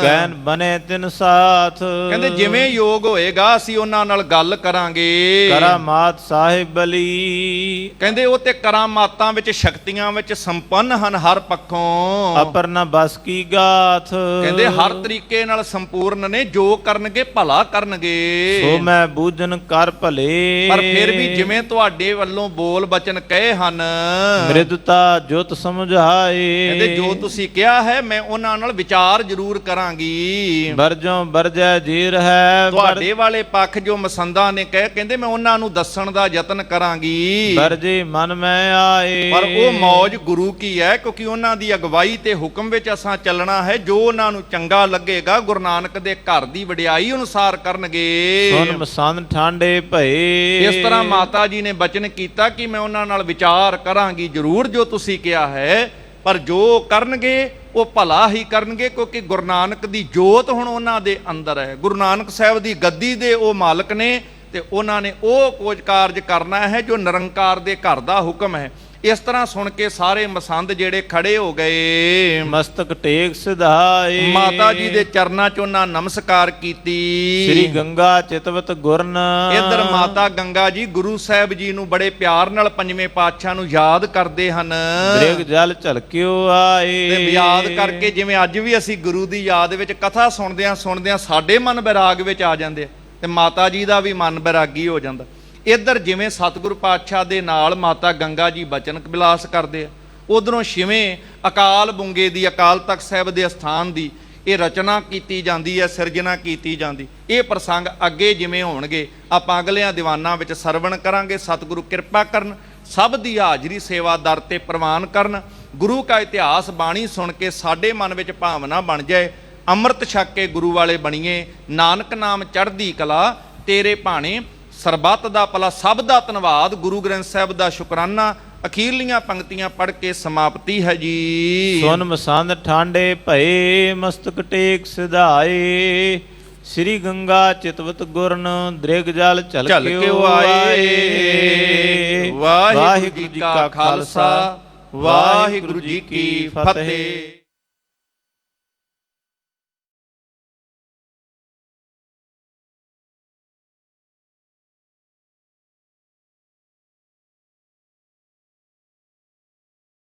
ਕਹਿਨ ਬਨੇ ਤਿਨ ਸਾਥ। ਕਹਿੰਦੇ ਜਿਵੇਂ ਯੋਗ ਹੋਏਗਾ ਅਸੀਂ ਉਹਨਾਂ ਨਾਲ ਗੱਲ ਕਰਾਂਗੇ। ਕਰਾਮਾਤ ਸਾਹਿਬ ਬਲੀ। ਕਹਿੰਦੇ ਉਹ ਤੇ ਕਰਾਮਾਤਾਂ ਵਿੱਚ ਸ਼ਕਤੀਆਂ ਵਿੱਚ ਸੰਪੰਨ ਹਨ ਹਰ ਪੱਖੋਂ। ਅਪਰ ਨ ਬਸ ਕੀ ਗਾਥ। ਕਹਿੰਦੇ ਹਰ ਤਰੀਕੇ ਨਾਲ ਸੰਪੂਰਨ ਨੇ, ਜੋ ਕਰਨਗੇ ਭਲਾ ਕਰਨਗੇ। ਸੋ ਮੈਂ ਬੂਝਨ ਕਰ ਭਲੇ। ਪਰ ਫਿਰ ਵੀ ਜਿਵੇਂ ਤੁਹਾਡੇ ਵੱਲੋਂ ਬੋਲ ਬਚਨ ਕਹੇ ਹਨ, ਮ੍ਰਿਦਤਾ ਜੁਤ ਸਮਝਾਏ। ਕਹਿੰਦੇ ਜੋ ਤੁਸੀਂ ਕਿਹਾ ਹੈ ਮੈਂ ਉਹਨਾਂ ਨਾਲ ਵਿਚਾਰ ਜ਼ਰੂਰ ਕਰਾਂਗੀ। ਬਰਜੋਂ ਬਰਜੈ ਜੀਰ ਹੈ। ਤੁਹਾਡੇ ਵਾਲੇ ਪੱਖ ਜੋ ਮਸੰਦਾਂ ਨੇ ਕਹੇ, ਕਹਿੰਦੇ ਮੈਂ ਉਹਨਾਂ ਨੂੰ ਦੱਸਣ ਦਾ ਯਤਨ ਕਰਾਂਗੀ। ਬਰਜੇ ਮਨ ਮੈਂ ਆਏ। ਪਰ ਉਹ ਮੌਜ ਗੁਰੂ ਕੀ ਹੈ, ਕਿਉਂਕਿ ਉਹਨਾਂ ਦੀ ਅਗਵਾਈ ਤੇ ਹੁਕਮ ਵਿੱਚ ਅਸਾਂ ਚੱਲਣਾ ਹੈ। ਜੋ ਉਹਨਾਂ ਨੂੰ ਚੰਗਾ ਲੱਗੇਗਾ ਗੁਰੂ ਨਾਨਕ ਦੇ ਘਰ ਦੀ ਵਡਿਆਈ ਅਨੁਸਾਰ ਕਰਨਗੇ। ਸੁਨ ਮਸੰਦ ਠਾਂਡੇ ਭਏ। ਇਸ ਤਰ੍ਹਾਂ ਮਾਤਾ ਜੀ ਨੇ ਬਚਨ ਕੀਤਾ ਕਿ ਮੈਂ ਉਹਨਾਂ ਨਾਲ ਵਿਚਾਰ ਕਰਾਂਗੀ ਜ਼ਰੂਰ ਜੋ ਤੁਸੀਂ ਕਿਹਾ ਹੈ, ਪਰ ਜੋ ਕਰਨਗੇ ਉਹ ਭਲਾ ਹੀ ਕਰਨਗੇ, ਕਿਉਂਕਿ ਗੁਰੂ ਨਾਨਕ ਦੀ ਜੋਤ ਹੁਣ ਉਹਨਾਂ ਦੇ ਅੰਦਰ ਹੈ। ਗੁਰੂ ਨਾਨਕ ਸਾਹਿਬ ਦੀ ਗੱਦੀ ਦੇ ਉਹ ਮਾਲਕ ਨੇ, ਤੇ ਉਹਨਾਂ ਨੇ ਉਹ ਕੁਝ ਕਾਰਜ ਕਰਨਾ ਹੈ ਜੋ ਨਿਰੰਕਾਰ ਦੇ ਘਰ ਦਾ ਹੁਕਮ ਹੈ। ਇਸ ਤਰ੍ਹਾਂ ਸੁਣ ਕੇ ਸਾਰੇ ਮਸੰਦ ਜਿਹੜੇ ਖੜੇ ਹੋ ਗਏ। ਮਸਤਕ ਟੇਕ ਸਿਧਾਏ। ਮਾਤਾ ਜੀ ਦੇ ਚਰਨਾਂ 'ਚ ਉਹਨਾਂ ਨਮਸਕਾਰ ਕੀਤੀ। ਸ੍ਰੀ ਗੰਗਾ ਚਿਤਵਤ ਗੁਰਨ। ਇੱਧਰ ਮਾਤਾ ਗੰਗਾ ਜੀ ਗੁਰੂ ਸਾਹਿਬ ਜੀ ਨੂੰ ਬੜੇ ਪਿਆਰ ਨਾਲ ਪੰਜਵੇਂ ਪਾਤਸ਼ਾਹ ਨੂੰ ਯਾਦ ਕਰਦੇ ਹਨ। ਦ੍ਰਿਗ ਜਲ ਝਲਕਿਓ ਆਏ। ਤੇ ਯਾਦ ਕਰਕੇ ਜਿਵੇਂ ਅੱਜ ਵੀ ਅਸੀਂ ਗੁਰੂ ਦੀ ਯਾਦ ਵਿੱਚ ਕਥਾ ਸੁਣਦਿਆਂ ਸਾਡੇ ਮਨ ਬੈਰਾਗ ਵਿੱਚ ਆ ਜਾਂਦੇ ਆ, ਤੇ ਮਾਤਾ ਜੀ ਦਾ ਵੀ ਮਨ ਬੈਰਾਗੀ ਹੋ ਜਾਂਦਾ। ਇੱਧਰ ਜਿਵੇਂ ਸਤਿਗੁਰੂ ਪਾਤਸ਼ਾਹ ਦੇ ਨਾਲ ਮਾਤਾ ਗੰਗਾ ਜੀ ਬਚਨ ਬਿਲਾਸ ਕਰਦੇ ਆ, ਉਧਰੋਂ ਛਿਵੇਂ ਅਕਾਲ ਬੁੰਗੇ ਦੀ, ਅਕਾਲ ਤਖਤ ਸਾਹਿਬ ਦੇ ਅਸਥਾਨ ਦੀ ਇਹ ਰਚਨਾ ਕੀਤੀ ਜਾਂਦੀ ਹੈ, ਸਿਰਜਣਾ ਕੀਤੀ ਜਾਂਦੀ। ਇਹ ਪ੍ਰਸੰਗ ਅੱਗੇ ਜਿਵੇਂ ਹੋਣਗੇ ਆਪਾਂ ਅਗਲਿਆਂ ਦੀਵਾਨਾਂ ਵਿੱਚ ਸਰਵਣ ਕਰਾਂਗੇ। ਸਤਿਗੁਰੂ ਕਿਰਪਾ ਕਰਨ, ਸਭ ਦੀ ਹਾਜ਼ਰੀ ਸੇਵਾਦਾਰ ਤੇ ਪ੍ਰਵਾਨ ਕਰਨ। ਗੁਰੂ ਕਾ ਇਤਿਹਾਸ ਬਾਣੀ ਸੁਣ ਕੇ ਸਾਡੇ ਮਨ ਵਿੱਚ ਭਾਵਨਾ ਬਣ ਜਾਏ, ਅੰਮ੍ਰਿਤ ਛਕ ਕੇ ਗੁਰੂ ਵਾਲੇ ਬਣੀਏ। ਨਾਨਕ ਨਾਮ ਚੜ੍ਹਦੀ ਕਲਾ, ਤੇਰੇ ਭਾਣੇ ਸਰਬੱਤ ਦਾ ਭਲਾ। ਸਭ ਦਾ ਧੰਨਵਾਦ, ਗੁਰੂ ਗ੍ਰੰਥ ਸਾਹਿਬ ਦਾ ਸ਼ੁਕਰਾਨਾ। ਅਖੀਰਲੀਆਂ ਪੰਕਤੀਆਂ ਪੜ੍ਹ ਕੇ ਸਮਾਪਤੀ ਹੈ ਜੀ। ਸੁਨ ਮਸੰਦ ਠਾਂਡੇ ਭਏ, ਮਸਤਕ ਟੇਕ ਸਿਧਾਏ। ਸ੍ਰੀ ਗੰਗਾ ਚਿਤਵਤ ਗੁਰਨ, ਦ੍ਰਿਗ ਜਲ ਝਲਕਿਓ ਆਏ। ਵਾਹਿਗੁਰੂ ਜੀ ਕਾ ਖਾਲਸਾ, ਵਾਹਿਗੁਰੂ ਜੀ ਕੀ ਫਤਿਹ।